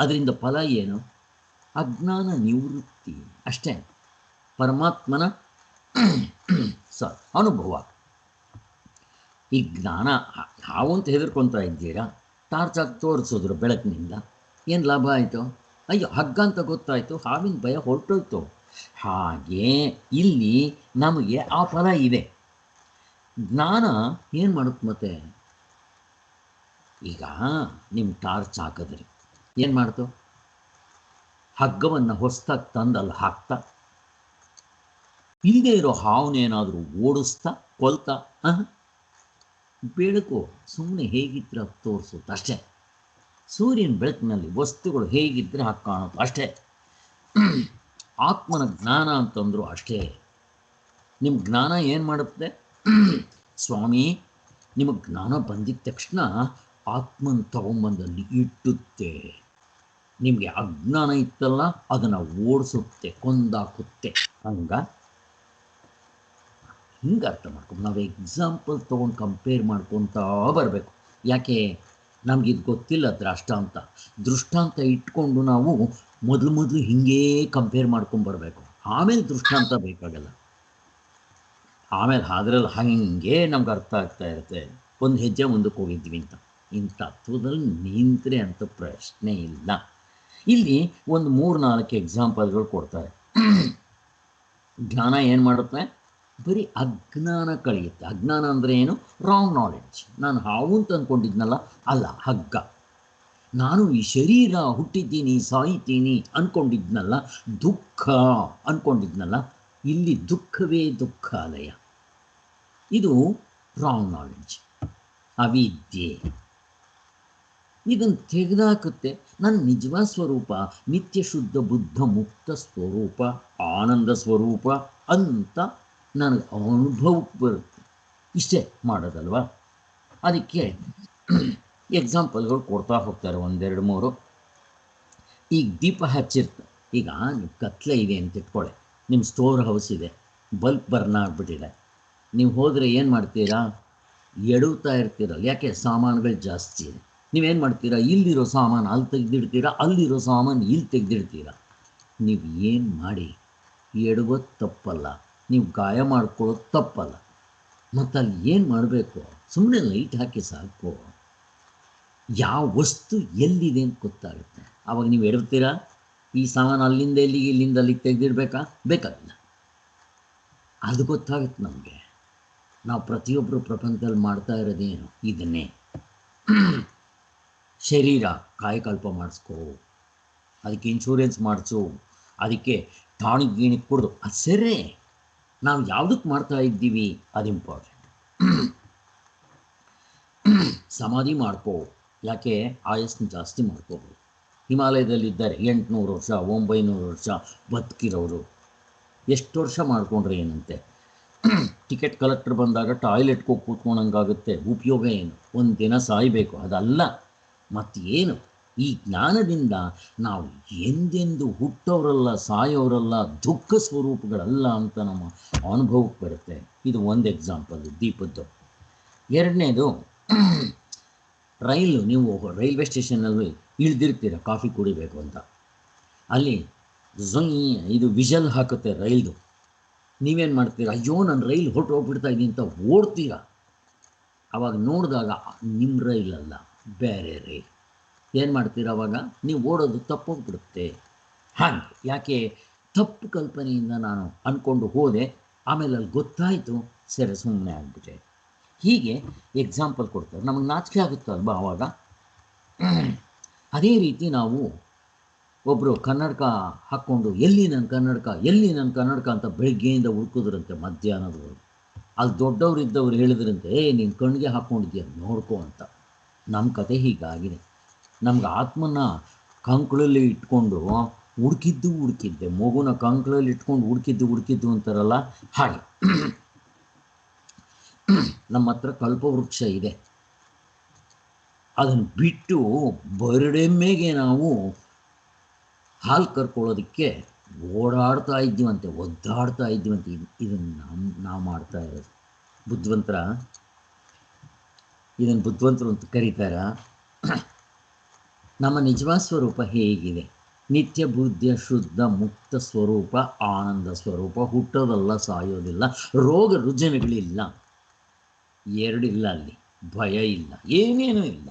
ಅದರಿಂದ ಫಲ ಏನು? ಅಜ್ಞಾನ ನಿವೃತ್ತಿ ಅಷ್ಟೇ. ಪರಮಾತ್ಮನ ಅನುಭವ. ಈ ಜ್ಞಾನ ಹಾವು ಅಂತ ಹೆದರ್ಕೊತಾ ಇದ್ದೀರಾ? ಟಾರ್ಚ್ ಹಾಕಿ ತೋರಿಸಿದ್ರು ಬೆಳಕಿನಿಂದ, ಏನು ಲಾಭ ಆಯಿತು? ಅಯ್ಯೋ ಹಗ್ಗ ಅಂತ ಗೊತ್ತಾಯಿತು, ಹಾವಿನ ಭಯ ಹೊರಟೋಯ್ತು. ಹಾಗೆ ಇಲ್ಲಿ ನಮಗೆ ಆ ಫಲ ಇದೆ. ಜ್ಞಾನ ಏನು ಮಾಡುತ್ತೆ ಮತ್ತೆ? ಈಗ ನಿಮ್ಮ ಟಾರ್ಚ್ ಹಾಕಿದ್ರಿ, ಏನು ಮಾಡ್ತು? ಹಗ್ಗವನ್ನು ಹೊಸ್ದಾಗಿ ತಂದಲ್ಲಿ ಹಾಕ್ತಾ, ಇಲ್ಲದೆ ಇರೋ ಹಾವನೇನಾದರೂ ಓಡಿಸ್ತಾ ಕೊಲ್ತಾ? ಬೆಳಕು ಸುಮ್ಮನೆ ಹೇಗಿದ್ರೆ ಅದು ತೋರಿಸುತ್ತೆ ಅಷ್ಟೇ. ಸೂರ್ಯನ ಬೆಳಕಿನಲ್ಲಿ ವಸ್ತುಗಳು ಹೇಗಿದ್ದರೆ ಹಾಗೆ ಕಾಣುತ್ತೆ ಅಷ್ಟೇ. ಆತ್ಮನ ಜ್ಞಾನ ಅಂತಂದ್ರು ಅಷ್ಟೇ. ನಿಮ್ಮ ಜ್ಞಾನ ಏನು ಮಾಡುತ್ತೆ? ಸ್ವಾಮಿ, ನಿಮಗೆ ಜ್ಞಾನ ಬಂದಿದ್ದ ತಕ್ಷಣ ಆತ್ಮನ ತಗೊಂಬಂದಲ್ಲಿ ಇಟ್ಟುತ್ತೆ. ನಿಮಗೆ ಅಜ್ಞಾನ ಇತ್ತಲ್ಲ ಅದನ್ನು ಓಡಿಸುತ್ತೆ, ಕೊಂದಾಕುತ್ತೆ. ಹಿಂಗೆ ಅರ್ಥ ಮಾಡ್ಕೊಂಡು ನಾವು ಎಕ್ಸಾಂಪಲ್ ತೊಗೊಂಡು ಕಂಪೇರ್ ಮಾಡ್ಕೊತಾ ಬರಬೇಕು. ಯಾಕೆ? ನಮಗಿದು ಗೊತ್ತಿಲ್ಲ ದೃಷ್ಟಾಂತ. ದೃಷ್ಟಾಂತ ಇಟ್ಕೊಂಡು ನಾವು ಮೊದಲು ಹಿಂಗೇ ಕಂಪೇರ್ ಮಾಡ್ಕೊಂಬರ್ಬೇಕು. ಆಮೇಲೆ ದೃಷ್ಟಾಂತ ಬೇಕಾಗಲ್ಲ. ಆಮೇಲೆ ಅದ್ರಲ್ಲಿ ಹಾಗೆ ನಮ್ಗೆ ಅರ್ಥ ಆಗ್ತಾ ಇರುತ್ತೆ, ಒಂದು ಹೆಜ್ಜೆ ಮುಂದಕ್ಕೆ ಹೋಗಿದ್ವಿ ಅಂತ. ಇನ್ನು ತತ್ವದಲ್ಲಿ ನಿಂತರೆ ಅಂತ ಪ್ರಶ್ನೆ ಇಲ್ಲ. ಇಲ್ಲಿ ಒಂದು 3-4 ಎಕ್ಸಾಂಪಲ್ಗಳು ಕೊಡ್ತಾರೆ. ಜ್ಞಾನ ಏನು ಮಾಡುತ್ತೆ? ಬರೀ ಅಜ್ಞಾನ ಕಳೆಯುತ್ತೆ. ಅಜ್ಞಾನ ಅಂದರೆ ಏನು? Wrong knowledge. ನಾನು ಹಾವು ಅಂತ ಅಂದ್ಕೊಂಡಿದ್ನಲ್ಲ, ಅಲ್ಲ, ಹಗ್ಗ. ನಾನು ಈ ಶರೀರ ಹುಟ್ಟಿದ್ದೀನಿ, ಸಾಯ್ತೀನಿ ಅಂದ್ಕೊಂಡಿದ್ನಲ್ಲ, ದುಃಖ ಅಂದ್ಕೊಂಡಿದ್ನಲ್ಲ, ಇಲ್ಲಿ ದುಃಖವೇ ದುಃಖಾಲಯ. ಇದು ರಾಂಗ್ ನಾಲೆಡ್ಜ್, ಅವಿದ್ಯೆ. ಇದನ್ನು ತೆಗೆದಾಕುತ್ತೆ. ನನ್ನ ನಿಜವಾದ ಸ್ವರೂಪ ನಿತ್ಯ ಶುದ್ಧ ಬುದ್ಧ ಮುಕ್ತ ಸ್ವರೂಪ, ಆನಂದ ಸ್ವರೂಪ ಅಂತ ನನಗೆ ಅನುಭವಕ್ಕೆ ಬರುತ್ತೆ. ಇಷ್ಟೇ ಮಾಡೋದಲ್ವ? ಅದಕ್ಕೆ ಎಕ್ಸಾಂಪಲ್ಗಳು ಕೊಡ್ತಾ ಹೋಗ್ತಾರೆ, 1-2-3. ಈಗ ದೀಪ ಹಚ್ಚಿರ್ತಾರೆ. ಈಗ ನೀವು ಕತ್ಲೆ ಇದೆ ಅಂತ ಇಟ್ಕೊಳ್ಳಿ, ನಿಮ್ಮ ಸ್ಟೋರ್ ಹೌಸ್ ಇದೆ, ಬಲ್ಬ್ ಬರ್ನ್ ಆಗಿಬಿಟ್ಟಿದೆ. ನೀವು ಹೋದರೆ ಏನು ಮಾಡ್ತೀರಾ? ಎಡುತ್ತಾ ಇರ್ತೀರಲ್ಲ. ಯಾಕೆ? ಸಾಮಾನುಗಳು ಜಾಸ್ತಿ ಇದೆ. ನೀವೇನು ಮಾಡ್ತೀರಾ? ಇಲ್ಲಿರೋ ಸಾಮಾನು ಅಲ್ಲಿ ತೆಗೆದಿಡ್ತೀರಾ, ಅಲ್ಲಿರೋ ಸಾಮಾನು ಇಲ್ಲಿ ತೆಗೆದಿಡ್ತೀರಾ. ನೀವು ಏನು ಮಾಡಿ ಎಡುಗೋದು ತಪ್ಪಲ್ಲ, ನೀವು ಗಾಯ ಮಾಡ್ಕೊಳ್ಳೋದು ತಪ್ಪಲ್ಲ. ಮತ್ತು ಅಲ್ಲಿ ಏನು ಮಾಡಬೇಕು? ಸುಮ್ಮನೆ ಲೈಟ್ ಹಾಕಿ ಸಾಕು. ಯಾವ ವಸ್ತು ಎಲ್ಲಿದೆ ಅಂತ ಗೊತ್ತಾಗುತ್ತೆ. ಆವಾಗ ನೀವು ಎಡುತ್ತೀರಾ? ಈ ಸಾಮಾನು ಅಲ್ಲಿಂದ ಇಲ್ಲಿಗೆ, ಇಲ್ಲಿಂದ ಅಲ್ಲಿಗೆ ತೆಗೆದಿಡ್ಬೇಕಾ? ಬೇಕಾಗಿಲ್ಲ. ಅದು ಗೊತ್ತಾಗುತ್ತೆ ನಮಗೆ. ನಾವು ಪ್ರತಿಯೊಬ್ಬರು ಪ್ರಪಂಚದಲ್ಲಿ ಮಾಡ್ತಾ ಇರೋದೇನು? ಇದನ್ನೇ. ಶರೀರ ಕಾಯಕಲ್ಪ ಮಾಡಿಸ್ಕೋ, ಅದಕ್ಕೆ ಇನ್ಶೂರೆನ್ಸ್ ಮಾಡಿಸು, ಅದಕ್ಕೆ ಟಾಣಿಕ್ ಗೀಣಿಕ್ ಕೊಡೋದು, ಅದು ಸರಿ. ನಾವು ಯಾವುದಕ್ಕೆ ಮಾಡ್ತಾ ಇದ್ದೀವಿ ಅದು ಇಂಪಾರ್ಟೆಂಟ್. ಸಮಾಧಿ ಮಾಡ್ಕೋ. ಯಾಕೆ? ಆಯಸ್ಸನ್ನು ಜಾಸ್ತಿ ಮಾಡ್ಕೋಬೋದು. ಹಿಮಾಲಯದಲ್ಲಿದ್ದಾರೆ 800 ವರ್ಷ 900 ವರ್ಷ ಬದುಕಿರೋರು. ಎಷ್ಟು ವರ್ಷ ಮಾಡ್ಕೊಂಡ್ರೆ ಏನಂತೆ? ಟಿಕೆಟ್ ಕಲೆಕ್ಟರ್ ಬಂದಾಗ ಟಾಯ್ಲೆಟ್ಗೆ ಹೋಗಿ ಕೂತ್ಕೊಂಡಂಗಾಗುತ್ತೆ. ಉಪಯೋಗ ಏನು? ಒಂದು ದಿನ ಸಾಯಬೇಕು, ಅದಲ್ಲ ಮತ್ತೇನು? ಈ ಜ್ಞಾನದಿಂದ ನಾವು ಎಂದೆಂದು ಹುಟ್ಟೋರಲ್ಲ, ಸಾಯೋರಲ್ಲ, ದುಃಖ ಸ್ವರೂಪಗಳಲ್ಲ ಅಂತ ನಮ್ಮ ಅನುಭವಕ್ಕೆ ಬರುತ್ತೆ. ಇದು ಒಂದು ಎಕ್ಸಾಂಪಲ್ ದೀಪದ್ದು. ಎರಡನೇದು, ರೈಲು ನೀವು ರೈಲ್ವೆ ಸ್ಟೇಷನ್ನಲ್ಲಿ ಇಳಿದಿರ್ತೀರ ಕಾಫಿ ಕುಡಿಬೇಕು ಅಂತ, ಅಲ್ಲಿ ಝೊಯ್ ಇದು ವಿಷಲ್ ಹಾಕುತ್ತೆ ರೈಲ್ದು. ನೀವೇನು ಮಾಡ್ತೀರಾ, ಅಯ್ಯೋ ನನ್ನ ರೈಲ್ ಹೋಗ್ಬಿಡ್ತಾ ಇದ್ದೀನಿ ಅಂತ ಓಡ್ತೀರಾ. ಆವಾಗ ನೋಡಿದಾಗ ನಿಮ್ಮ ರೈಲಲ್ಲ, ಬೇರೆ ರೈಲ್. ಏನು ಮಾಡ್ತೀರ ಅವಾಗ? ನೀವು ಓಡೋದು ತಪ್ಪೋಗ್ಬಿಡುತ್ತೆ. ಹಾಗೆ ಯಾಕೆ? ತಪ್ಪು ಕಲ್ಪನೆಯಿಂದ ನಾನು ಅಂದ್ಕೊಂಡು ಹೋದೆ, ಆಮೇಲೆ ಅಲ್ಲಿ ಗೊತ್ತಾಯಿತು, ಸರಿ ಸುಮ್ಮನೆ ಆಗಿಬಿಟ್ಟೆ. ಹೀಗೆ ಎಕ್ಸಾಂಪಲ್ ಕೊಡ್ತಾರೆ. ನಮಗೆ ನಾಚಿಕೆ ಆಗುತ್ತಲ್ವ ಆವಾಗ. ಅದೇ ರೀತಿ ನಾವು ಒಬ್ಬರು ಕನ್ನಡಕ ಹಾಕ್ಕೊಂಡು ಎಲ್ಲಿ ನನ್ನ ಕನ್ನಡಕ ಅಂತ ಬೆಳಿಗ್ಗೆಯಿಂದ ಹುಡುಕಿದ್ರಂತೆ ಮಧ್ಯಾಹ್ನದವರೆಗೂ. ಅಲ್ಲಿ ದೊಡ್ಡವರಿದ್ದವ್ರು ಹೇಳಿದ್ರಂತೆ, ನೀನು ಕಣ್ಣಿಗೆ ಹಾಕ್ಕೊಂಡಿದ್ಯಾ ನೋಡ್ಕೊ ಅಂತ. ನಮ್ಮ ಕತೆ ಹೀಗಾಗಿದೆ. ನಮ್ಗೆ ಆತ್ಮನ ಕಂಕಳಲ್ಲಿ ಇಟ್ಕೊಂಡು ಹುಡುಕಿದ್ದೆ, ಮಗುನ ಕಂಕಳಲ್ಲಿ ಇಟ್ಕೊಂಡು ಹುಡುಕಿದ್ದು ಅಂತಾರಲ್ಲ ಹಾಗೆ. ನಮ್ಮ ಹತ್ರ ಕಲ್ಪವೃಕ್ಷ ಇದೆ, ಅದನ್ನು ಬಿಟ್ಟು ಬರಡೆಮ್ಮೆಗೆ ನಾವು ಹಾಲು ಕರ್ಕೊಳ್ಳೋದಕ್ಕೆ ಓಡಾಡ್ತಾ ಇದ್ದೀವಂತೆ, ಒದ್ದಾಡ್ತಾ ಇದ್ದೀವಂತೆ. ಇದನ್ನು ನಾವು ಮಾಡ್ತಾ ಇರೋದು. ಇದನ್ನು ಬುದ್ಧಿವಂತರು ಅಂತ ಕರೀತಾರ. ನಮ್ಮ ನಿಜವಾದ ಸ್ವರೂಪ ಹೇಗಿದೆ? ನಿತ್ಯ ಬುದ್ಧಿಯ ಶುದ್ಧ ಮುಕ್ತ ಸ್ವರೂಪ, ಆನಂದ ಸ್ವರೂಪ. ಹುಟ್ಟೋದಲ್ಲ, ಸಾಯೋದಿಲ್ಲ, ರೋಗ ರುಜಿನಗಳಿಲ್ಲ, ಎರಡಿಲ್ಲ, ಅಲ್ಲಿ ಭಯ ಇಲ್ಲ, ಏನೇನೂ ಇಲ್ಲ.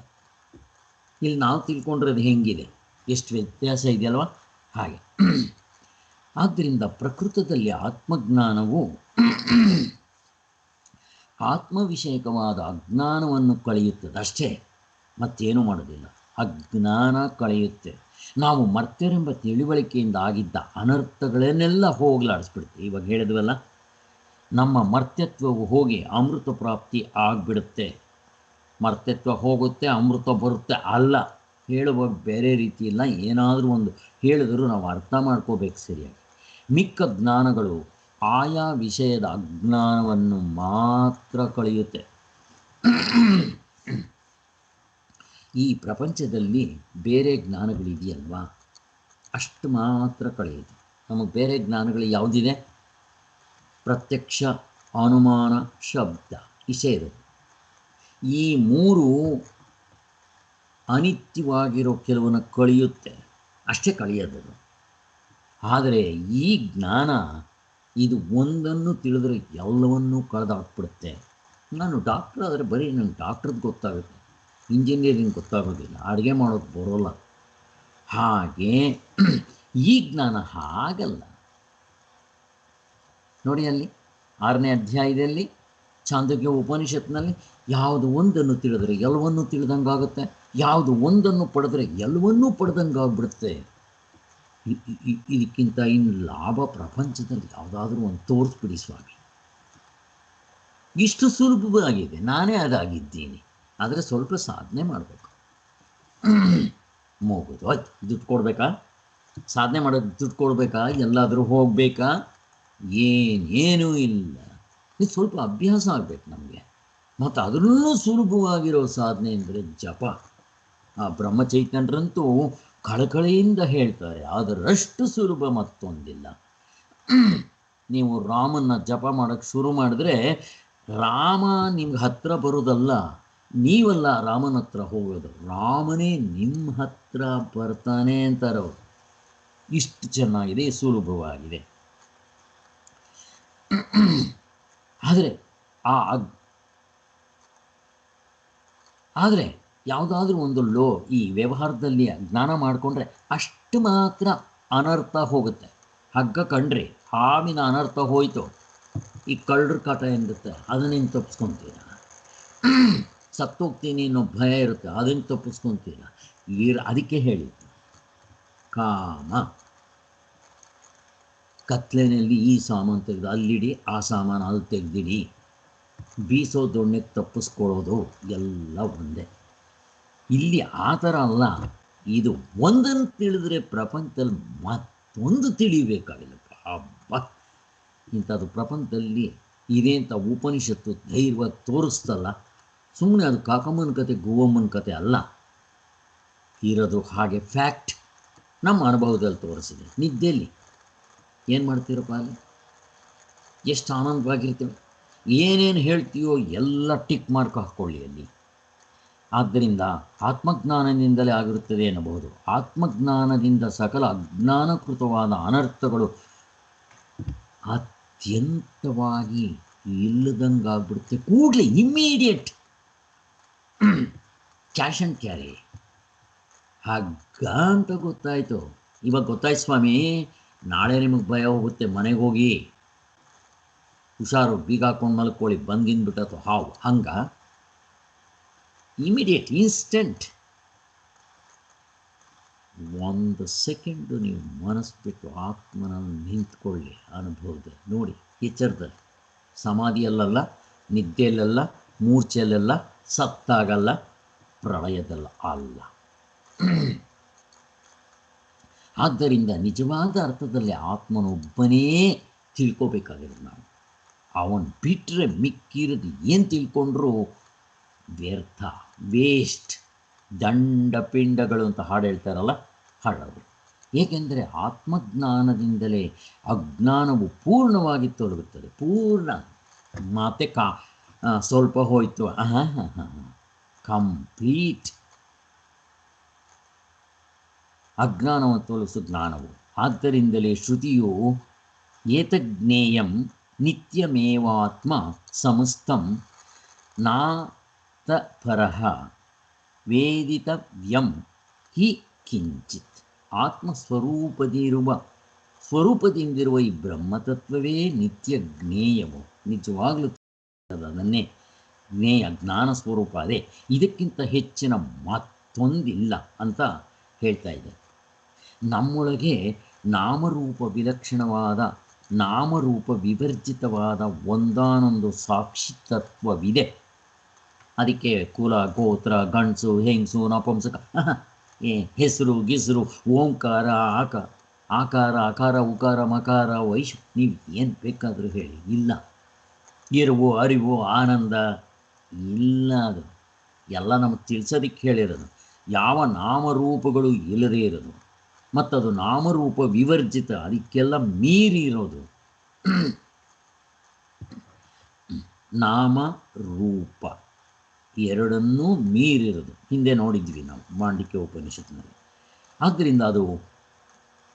ಇಲ್ಲಿ ನಾವು ತಿಳ್ಕೊಂಡಿರೋದು ಹೆಂಗಿದೆ, ಎಷ್ಟು ವ್ಯತ್ಯಾಸ ಇದೆಯಲ್ವ ಹಾಗೆ. ಆದ್ದರಿಂದ ಪ್ರಕೃತದಲ್ಲಿ ಆತ್ಮಜ್ಞಾನವು ಆತ್ಮವಿಷಯಕವಾದ ಅಜ್ಞಾನವನ್ನು ಕಳೆಯುತ್ತದೆ ಅಷ್ಟೇ, ಮತ್ತೇನೂ ಮಾಡೋದಿಲ್ಲ. ಅಜ್ಞಾನ ಕಳೆಯುತ್ತೆ. ನಾವು ಮರ್ತ್ಯರೆಂಬ ತಿಳಿವಳಿಕೆಯಿಂದ ಆಗಿದ್ದ ಅನರ್ಥಗಳನ್ನೆಲ್ಲ ಹೋಗಲಾಡಿಸ್ಬಿಡುತ್ತೆ. ಇವಾಗ ಹೇಳಿದ್ವಲ್ಲ, ನಮ್ಮ ಮರ್ತ್ಯತ್ವವು ಹೋಗಿ ಅಮೃತ ಪ್ರಾಪ್ತಿ ಆಗಿಬಿಡುತ್ತೆ. ಮರ್ತ್ಯತ್ವ ಹೋಗುತ್ತೆ, ಅಮೃತ ಬರುತ್ತೆ ಅಲ್ಲ. ಹೇಳುವಾಗ ಬೇರೆ ರೀತಿ ಇಲ್ಲ. ಏನಾದರೂ ಒಂದು ಹೇಳಿದರೂ ನಾವು ಅರ್ಥ ಮಾಡ್ಕೋಬೇಕು ಸರಿಯಾಗಿ. ಮಿಕ್ಕ ಜ್ಞಾನಗಳು ಆಯಾ ವಿಷಯದ ಅಜ್ಞಾನವನ್ನು ಮಾತ್ರ ಕಳೆಯುತ್ತೆ. ಈ ಪ್ರಪಂಚದಲ್ಲಿ ಬೇರೆ ಜ್ಞಾನಗಳಿದೆಯಲ್ವಾ, ಅಷ್ಟು ಮಾತ್ರ ಕಳೆಯುತ್ತೆ. ನಮಗೆ ಬೇರೆ ಜ್ಞಾನಗಳು ಯಾವುದಿದೆ? ಪ್ರತ್ಯಕ್ಷ, ಅನುಮಾನ, ಶಬ್ದ, ವಿಷಯದ. ಈ ಮೂರು ಅನಿತ್ಯವಾಗಿರೋ ಕೆಲವನ್ನ ಕಳೆಯುತ್ತೆ, ಅಷ್ಟೇ ಕಳೆಯೋದು. ಆದರೆ ಈ ಜ್ಞಾನ ಇದು ಒಂದನ್ನು ತಿಳಿದ್ರೆ ಎಲ್ಲವನ್ನೂ ಕಳೆದಾಕ್ಬಿಡುತ್ತೆ. ನಾನು ಡಾಕ್ಟ್ರ್ ಆದರೆ ಬರೀ ನನಗೆ ಡಾಕ್ಟ್ರದ್ದು ಗೊತ್ತಾಗುತ್ತೆ, ಇಂಜಿನಿಯರಿಂಗ್ ಗೊತ್ತಾಗೋದಿಲ್ಲ, ಅಡುಗೆ ಮಾಡೋದು ಬರೋಲ್ಲ. ಹಾಗೆ ಈ ಜ್ಞಾನ ಹಾಗಲ್ಲ. ನೋಡಿ, ಅಲ್ಲಿ 6ನೇ ಅಧ್ಯಾಯದಲ್ಲಿ ಛಾಂದೋಗ್ಯ ಉಪನಿಷತ್ನಲ್ಲಿ ಯಾವುದು ಒಂದನ್ನು ತಿಳಿದ್ರೆ ಎಲ್ಲವನ್ನೂ ತಿಳಿದಂಗಾಗುತ್ತೆ, ಯಾವುದು ಒಂದನ್ನು ಪಡೆದ್ರೆ ಎಲ್ಲವನ್ನೂ ಪಡೆದಂಗಾಗ್ಬಿಡುತ್ತೆ. ಇದಕ್ಕಿಂತ ಇನ್ನು ಲಾಭ ಪ್ರಪಂಚದಲ್ಲಿ ಯಾವುದಾದ್ರೂ ಒಂದು ತೋರಿಸ್ಬಿಡಿ ಸ್ವಾಮಿ. ಇಷ್ಟು ಸುಲಭವಾಗಿದೆ. ನಾನೇ ಅದಾಗಿದ್ದೀನಿ, ಆದರೆ ಸ್ವಲ್ಪ ಸಾಧನೆ ಮಾಡಬೇಕು. ಮುಗಿದು ಆಯ್ತು. ದುಡ್ಡು ಕೊಡಬೇಕಾ? ಸಾಧನೆ ಮಾಡೋದು ದುಡ್ಡು ಕೊಡಬೇಕಾ? ಎಲ್ಲಾದರೂ ಹೋಗಬೇಕಾ? ಏನೇನೂ ಇಲ್ಲ. ಇದು ಸ್ವಲ್ಪ ಅಭ್ಯಾಸ ಆಗಬೇಕು ನಮಗೆ. ಮತ್ತು ಅದರಲ್ಲೂ ಸುಲಭವಾಗಿರೋ ಸಾಧನೆ ಅಂದರೆ ಜಪ. ಆ ಬ್ರಹ್ಮಚೈತನ್ಯರಂತೂ ಕಳಕಳಿಯಿಂದ ಹೇಳ್ತಾರೆ, ಅದರಷ್ಟು ಸುಲಭ ಮತ್ತೊಂದಿಲ್ಲ. ನೀವು ರಾಮನ್ನ ಜಪ ಮಾಡೋಕ್ಕೆ ಶುರು ಮಾಡಿದ್ರೆ ರಾಮ ನಿಮ್ಗೆ ಹತ್ರ ಬರೋದಲ್ಲ, ನೀವಲ್ಲ ರಾಮನ ಹತ್ರ ಹೋಗೋದು, ರಾಮನೇ ನಿಮ್ಮ ಹತ್ರ ಬರ್ತಾನೆ ಅಂತಾರವರು. ಇಷ್ಟು ಚೆನ್ನಾಗಿದೆ, ಸುಲಭವಾಗಿದೆ. ಆದರೆ ಯಾವುದಾದ್ರೂ ಒಂದು ಈ ವ್ಯವಹಾರದಲ್ಲಿ ಜ್ಞಾನ ಮಾಡಿಕೊಂಡ್ರೆ ಅಷ್ಟು ಮಾತ್ರ ಅನರ್ಥ ಹೋಗುತ್ತೆ. ಹಗ್ಗ ಕಂಡ್ರೆ ಹಾವಿನ ಅನರ್ಥ ಹೋಯಿತು. ಈ ಕಳ್ಳರ ಕಾಟ ಏನಿರುತ್ತೆ ಅದನ್ನೇನು ತಪ್ಪಿಸ್ಕೊತೀರ? ಸತ್ತೋಗ್ತೀನಿ ಅನ್ನೋ ಭಯ ಇರುತ್ತೆ, ಅದನ್ನು ತಪ್ಪಿಸ್ಕೊತೀರ? ಅದಕ್ಕೆ ಹೇಳಿ, ಕಾಮ ಕತ್ಲೆನಲ್ಲಿ ಈ ಸಾಮಾನು ತೆಗೆದು ಅಲ್ಲಿಡಿ, ಆ ಸಾಮಾನು ಅಲ್ಲಿ ತೆಗೆದಿಡಿ. ಬೀಸೋ ದೊಣ್ಣೆಗೆ ತಪ್ಪಿಸ್ಕೊಳ್ಳೋದು ಎಲ್ಲ ಒಂದೇ. ಇಲ್ಲಿ ಆ ಥರ ಅಲ್ಲ. ಇದು ಒಂದನ್ನು ತಿಳಿದ್ರೆ ಪ್ರಪಂಚದಲ್ಲಿ ಮತ್ತೊಂದು ತಿಳಿಬೇಕಾಗಿಲ್ಲ. ಹಬ್ಬ, ಇಂಥದ್ದು ಪ್ರಪಂಚದಲ್ಲಿ ಇದೆ ಅಂತ ಉಪನಿಷತ್ತು ಧೈರ್ಯವಾಗಿ ತೋರಿಸ್ತಲ್ಲ. ಸುಮ್ಮನೆ ಅದು ಕಾಕಮ್ಮನ ಕತೆ ಗೋವಮ್ಮನ ಕತೆ ಅಲ್ಲ, ಇರೋದು ಹಾಗೆ ಫ್ಯಾಕ್ಟ್. ನಮ್ಮ ಅನುಭವದಲ್ಲಿ ತೋರಿಸಿದೆ. ನಿದ್ದೆಯಲ್ಲಿ ಏನು ಮಾಡ್ತೀರಪ್ಪ? ಅಲ್ಲಿ ಎಷ್ಟು ಆನಂದವಾಗಿರ್ತೀವಿ. ಏನೇನು ಹೇಳ್ತೀಯೋ ಎಲ್ಲ ಟಿಕ್ ಮಾರ್ಕ್ ಹಾಕ್ಕೊಳ್ಳಿ. ಅಲ್ಲಿ ಆದ್ದರಿಂದ ಆತ್ಮಜ್ಞಾನದಿಂದಲೇ ಆಗಿರುತ್ತದೆ ಎನ್ನಬಹುದು. ಆತ್ಮಜ್ಞಾನದಿಂದ ಸಕಲ ಅಜ್ಞಾನಕೃತವಾದ ಅನರ್ಥಗಳು ಅತ್ಯಂತವಾಗಿ ಇಲ್ಲದಂಗಾಗ್ಬಿಡುತ್ತೆ. ಕೂಡಲೇ ಇಮ್ಮಿಡಿಯೇಟ್ ಕ್ಯಾಶ್ ಆ್ಯಂಡ್ ಕ್ಯಾರಿ. ಹಾಗ ಅಂತ ಗೊತ್ತಾಯಿತು. ಇವಾಗ ಗೊತ್ತಾಯ್ತು ಸ್ವಾಮಿ, ನಾಳೆ ನಿಮಗೆ ಭಯ ಹೋಗುತ್ತೆ, ಮನೆಗೆ ಹೋಗಿ ಹುಷಾರು, ಬೀಗ ಹಾಕೊಂಡು ಮಲ್ಕೊಳ್ಳಿ, ಬಂದಿಂದ್ಬಿಟ್ಟು ಹಾವು. ಹಂಗ ಇಮಿಡಿಯೇಟ್, ಇನ್ಸ್ಟೆಂಟ್. ಒಂದು ಸೆಕೆಂಡು ನೀವು ಮನಸ್ಸು ಬಿಟ್ಟು ಆತ್ಮನಲ್ಲಿ ನಿಂತ್ಕೊಳ್ಳಿ, ಅನುಭವದಲ್ಲಿ ನೋಡಿ, ಎಚ್ಚರದಲ್ಲಿ. ಸಮಾಧಿಯಲ್ಲ, ನಿದ್ದೆಯಲ್ಲ, ಮೂರ್ಛೆಯಲ್ಲ, ಸತ್ತಾಗಲ್ಲ, ಪ್ರಳಯದಲ್ಲ ಅಲ್ಲ. ಆದ್ದರಿಂದ ನಿಜವಾದ ಅರ್ಥದಲ್ಲಿ ಆತ್ಮನೊಬ್ಬನೇ ತಿಳ್ಕೋಬೇಕಾಗಿರೋದು ನಾವು. ಅವನು ಬಿಟ್ಟರೆ ಮಿಕ್ಕಿರೋದು ಏನು ತಿಳ್ಕೊಂಡ್ರೂ ವ್ಯರ್ಥ, ವೇಸ್ಟ್, ದಂಡಪಿಂಡಗಳು ಅಂತ ಹಾಡು ಹೇಳ್ತಾರಲ್ಲ, ಹಾಡೋದು. ಏಕೆಂದರೆ ಆತ್ಮಜ್ಞಾನದಿಂದಲೇ ಅಜ್ಞಾನವು ಪೂರ್ಣವಾಗಿ ತೊಲಗುತ್ತದೆ. ಪೂರ್ಣ ಮತ್ತೆ ಸ್ವಲ್ಪ ಹೋಯಿತು, ಕಂಪ್ಲೀಟ್ ಅಜ್ಞಾನವನ್ನು ತೋಲಿಸು ಜ್ಞಾನವು. ಆದ್ದರಿಂದಲೇ ಶ್ರುತಿಯು ಏತಜ್ಞೇಯಂ ನಿತ್ಯಮೇವಾತ್ಮ ಸಮಸ್ತಂ ನಾತಪರಃ ವೇದಿತವ್ಯಂ ಹಿ ಕಿಂಚಿತ್. ಸ್ವರೂಪದಿಂದಿರುವ ಈ ಬ್ರಹ್ಮತತ್ವವೇ ನಿತ್ಯ ಜ್ಞೇಯವು. ನಿಜವಾಗಲೂ ಅದನ್ನೇ ಜ್ಞೇಯ, ಜ್ಞಾನ ಸ್ವರೂಪ ಅದೇ. ಇದಕ್ಕಿಂತ ಹೆಚ್ಚಿನ ಮತ್ತೊಂದಿಲ್ಲ ಅಂತ ಹೇಳ್ತಾ ಇದೆ. ನಮ್ಮೊಳಗೆ ನಾಮರೂಪ ವಿಲಕ್ಷಣವಾದ, ನಾಮರೂಪ ವಿವರ್ಜಿತವಾದ ಒಂದಾನೊಂದು ಸಾಕ್ಷಿ ತತ್ವವಿದೆ. ಅದಕ್ಕೆ ಕುಲ, ಗೋತ್ರ, ಗಂಡಸು, ಹೆಂಗಸು, ನಪುಂಸಕ, ಹೆಸರು, ಗಿಸರು, ಓಂಕಾರ, ಆಕಾರ, ಅಕಾರ, ಉಕಾರ, ಮಕಾರ, ವೈಶು, ನೀವು ಏನು ಬೇಕಾದರೂ ಹೇಳಿ, ಇಲ್ಲ. ಇರುವು, ಅರಿವು, ಆನಂದ ಇಲ್ಲ. ಅದು ಎಲ್ಲ ನಮಗೆ ತಿಳಿಸೋದಕ್ಕೆ ಹೇಳಿರೋದು. ಯಾವ ನಾಮರೂಪಗಳು ಇಲ್ಲದೇ ಇರೋದು, ಮತ್ತದು ನಾಮರೂಪ ವಿವರ್ಜಿತ, ಅದಕ್ಕೆಲ್ಲ ಮೀರಿ ಇರೋದು. ನಾಮ ರೂಪ ಎರಡನ್ನೂ ಮೀರಿರೋದು. ಹಿಂದೆ ನೋಡಿದ್ವಿ ನಾವು ಮಾಂಡಿಕ್ಯ ಉಪನಿಷತ್ತಿನಲ್ಲಿ. ಆದ್ದರಿಂದ ಅದು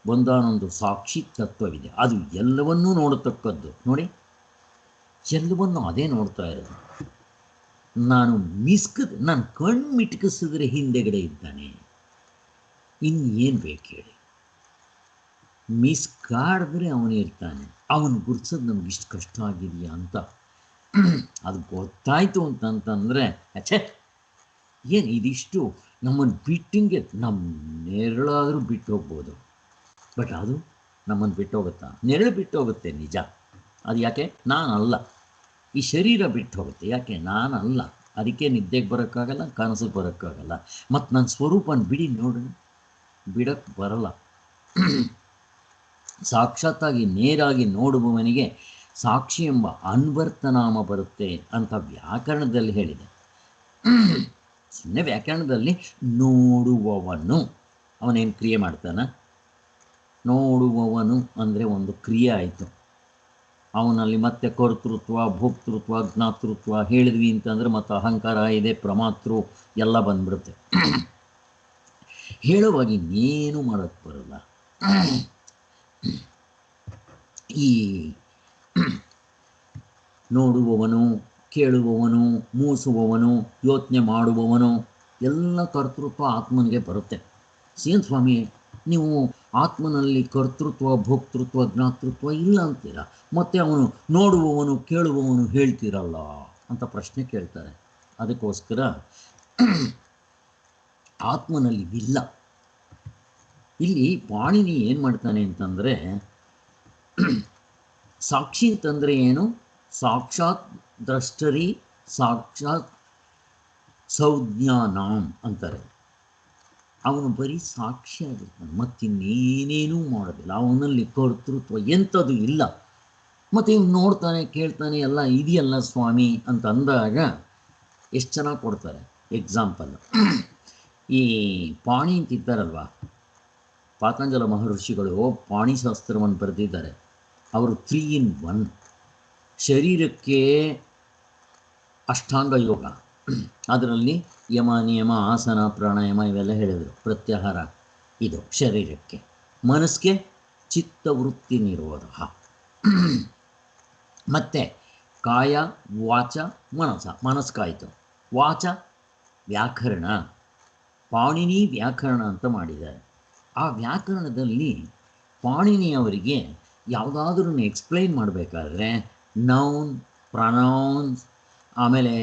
ಒಂದಾನೊಂದು ಸಾಕ್ಷಿ ತತ್ವವಿದೆ. ಅದು ಎಲ್ಲವನ್ನೂ ನೋಡತಕ್ಕದ್ದು. ನೋಡಿ, ಎಲ್ಲವನ್ನೂ ಅದೇ ನೋಡ್ತಾ ಇರೋದು. ನಾನು ನಾನು ಕಣ್ಣು ಮಿಟ್ಕಿಸಿದ್ರೆ ಹಿಂದೆಗಡೆ ಇದ್ದಾನೆ. ಇನ್ನೇನು ಬೇಕು ಹೇಳಿ? ಮಿಸ್ಕಾಡಿದ್ರೆ ಅವನು ಇರ್ತಾನೆ. ಅವನು ಗುರ್ಸೋದು ನಮಗಿಷ್ಟು ಕಷ್ಟ ಆಗಿದೆಯಾ ಅಂತ ಅದು ಗೊತ್ತಾಯಿತು ಅಂತಂತಂದರೆ, ಅಚ್ಚೆ ಏನು ಇದಿಷ್ಟು ನಮ್ಮನ್ನು ಬಿಟ್ಟಿಂಗೆ, ನಮ್ಮ ನೆರಳಾದರೂ ಬಿಟ್ಟು ಹೋಗ್ಬೋದು. ಬಟ್ ಅದು ನಮ್ಮನ್ನು ಬಿಟ್ಟು ಹೋಗುತ್ತಾ? ನೆರಳು ಬಿಟ್ಟು ಹೋಗುತ್ತೆ ನಿಜ. ಅದು ಯಾಕೆ? ನಾನಲ್ಲ. ಈ ಶರೀರ ಬಿಟ್ಟು ಹೋಗುತ್ತೆ. ಯಾಕೆ? ನಾನಲ್ಲ. ಅದಕ್ಕೆ ನಿದ್ದೆಗೆ ಬರೋಕ್ಕಾಗಲ್ಲ, ಕನಸಿಗೆ ಬರೋಕ್ಕಾಗಲ್ಲ. ಮತ್ತು ನನ್ನ ಸ್ವರೂಪನ ಬಿಡಿ ನೋಡೋಣ, ಬಿಡಕ್ಕೆ ಬರಲ್ಲ. ಸಾಕ್ಷಾತ್ತಾಗಿ ನೇರಾಗಿ ನೋಡುವವನಿಗೆ ಸಾಕ್ಷಿ ಎಂಬ ಅನ್ವರ್ತನಾಮ ಬರುತ್ತೆ ಅಂತ ವ್ಯಾಕರಣದಲ್ಲಿ ಹೇಳಿದೆ. ಸುಮ್ಮನೆ ವ್ಯಾಕರಣದಲ್ಲಿ ನೋಡುವವನು ಅವನೇನು ಕ್ರಿಯೆ ಮಾಡ್ತಾನ? ನೋಡುವವನು ಅಂದರೆ ಒಂದು ಕ್ರಿಯೆ ಆಯಿತು. ಅವನಲ್ಲಿ ಮತ್ತೆ ಕರ್ತೃತ್ವ, ಭೋಕ್ತೃತ್ವ, ಜ್ಞಾತೃತ್ವ ಹೇಳಿದ್ವಿ ಅಂತಂದರೆ ಮತ್ತು ಅಹಂಕಾರ ಇದೆ, ಪ್ರಮಾತೃ ಎಲ್ಲ ಬಂದ್ಬಿಡುತ್ತೆ. ಹೇಳುವಾಗ ಇನ್ನೇನು ಮಾಡೋಕ್ಕೆ ಬರಲ್ಲ. ಈ ನೋಡುವವನು, ಕೇಳುವವನು, ಮೂಸುವವನು, ಯೋಚನೆ ಮಾಡುವವನು ಎಲ್ಲ ಕರ್ತೃತ್ವ ಆತ್ಮನಿಗೆ ಬರುತ್ತೆ. ಸೇನ್ ಸ್ವಾಮಿ, ನೀವು ಆತ್ಮನಲ್ಲಿ ಕರ್ತೃತ್ವ, ಭೋಕ್ತೃತ್ವ, ಜ್ಞಾತೃತ್ವ ಇಲ್ಲ ಅಂತೀರ, ಮತ್ತು ಅವನು ನೋಡುವವನು, ಕೇಳುವವನು ಹೇಳ್ತೀರಲ್ಲ ಅಂತ ಪ್ರಶ್ನೆ ಕೇಳ್ತಾರೆ. ಅದಕ್ಕೋಸ್ಕರ ಆತ್ಮನಲ್ಲಿ ಇಲ್ಲ. ಇಲ್ಲಿ ಪಾಣಿನಿ ಏನು ಮಾಡ್ತಾನೆ ಅಂತಂದರೆ, ಸಾಕ್ಷಿ ಅಂತಂದರೆ ಏನು? ಸಾಕ್ಷಾತ್ ದ್ರಷ್ಟರಿ, ಸಾಕ್ಷಾತ್ ಸಂಜ್ಞಾನಾಂ ಅಂತಾರೆ. ಅವನು ಬರೀ ಸಾಕ್ಷಿಯಾಗಿರ್ತಾನೆ, ಮತ್ತಿನ್ನೇನೇನೂ ಮಾಡೋದಿಲ್ಲ. ಅವನಲ್ಲಿ ಕರ್ತೃತ್ವ ಎಂಥದ್ದು ಇಲ್ಲ. ಮತ್ತು ಇವ್ನು ನೋಡ್ತಾನೆ, ಕೇಳ್ತಾನೆ, ಎಲ್ಲ ಇದೆಯಲ್ಲ ಸ್ವಾಮಿ ಅಂತ ಅಂದಾಗ ಎಷ್ಟು ಚೆನ್ನಾಗಿ ಕೊಡ್ತಾರೆ ಎಕ್ಸಾಂಪಲ್. ಈ ಪಾಣಿ ಅಂತಿದ್ದಾರಲ್ವ, ಪಾತಂಜಲ ಮಹರ್ಷಿಗಳು ಪಾಣಿಶಾಸ್ತ್ರವನ್ನು ಬರೆದಿದ್ದಾರೆ. ಅವರು 3 in 1. ಶರೀರಕ್ಕೆ ಅಷ್ಟಾಂಗ ಯೋಗ, ಅದರಲ್ಲಿ ಯಮ ನಿಯಮ ಆಸನ ಪ್ರಾಣಾಯಾಮ ಇವೆಲ್ಲ ಹೇಳಿದರು. ಪ್ರತ್ಯಾಹಾರ ಇದು ಶರೀರಕ್ಕೆ. ಮನಸ್ಸಿಗೆ ಚಿತ್ತವೃತ್ತಿ ನಿರೋಧ. ಮತ್ತು ಕಾಯ ವಾಚ ಮನಸ್ಕಾಯಿತು. ವಾಚ ವ್ಯಾಕರಣ, ಪಾಣಿನಿ ವ್ಯಾಕರಣ ಅಂತ ಮಾಡಿದ್ದಾರೆ. ಆ ವ್ಯಾಕರಣದಲ್ಲಿ ಪಾಣಿನಿಯವರಿಗೆ ಯಾವುದಾದ್ರೂ ಎಕ್ಸ್ಪ್ಲೈನ್ ಮಾಡಬೇಕಾದ್ರೆ ನೌನ್, ಪ್ರನೌನ್ಸ್, ಆಮೇಲೆ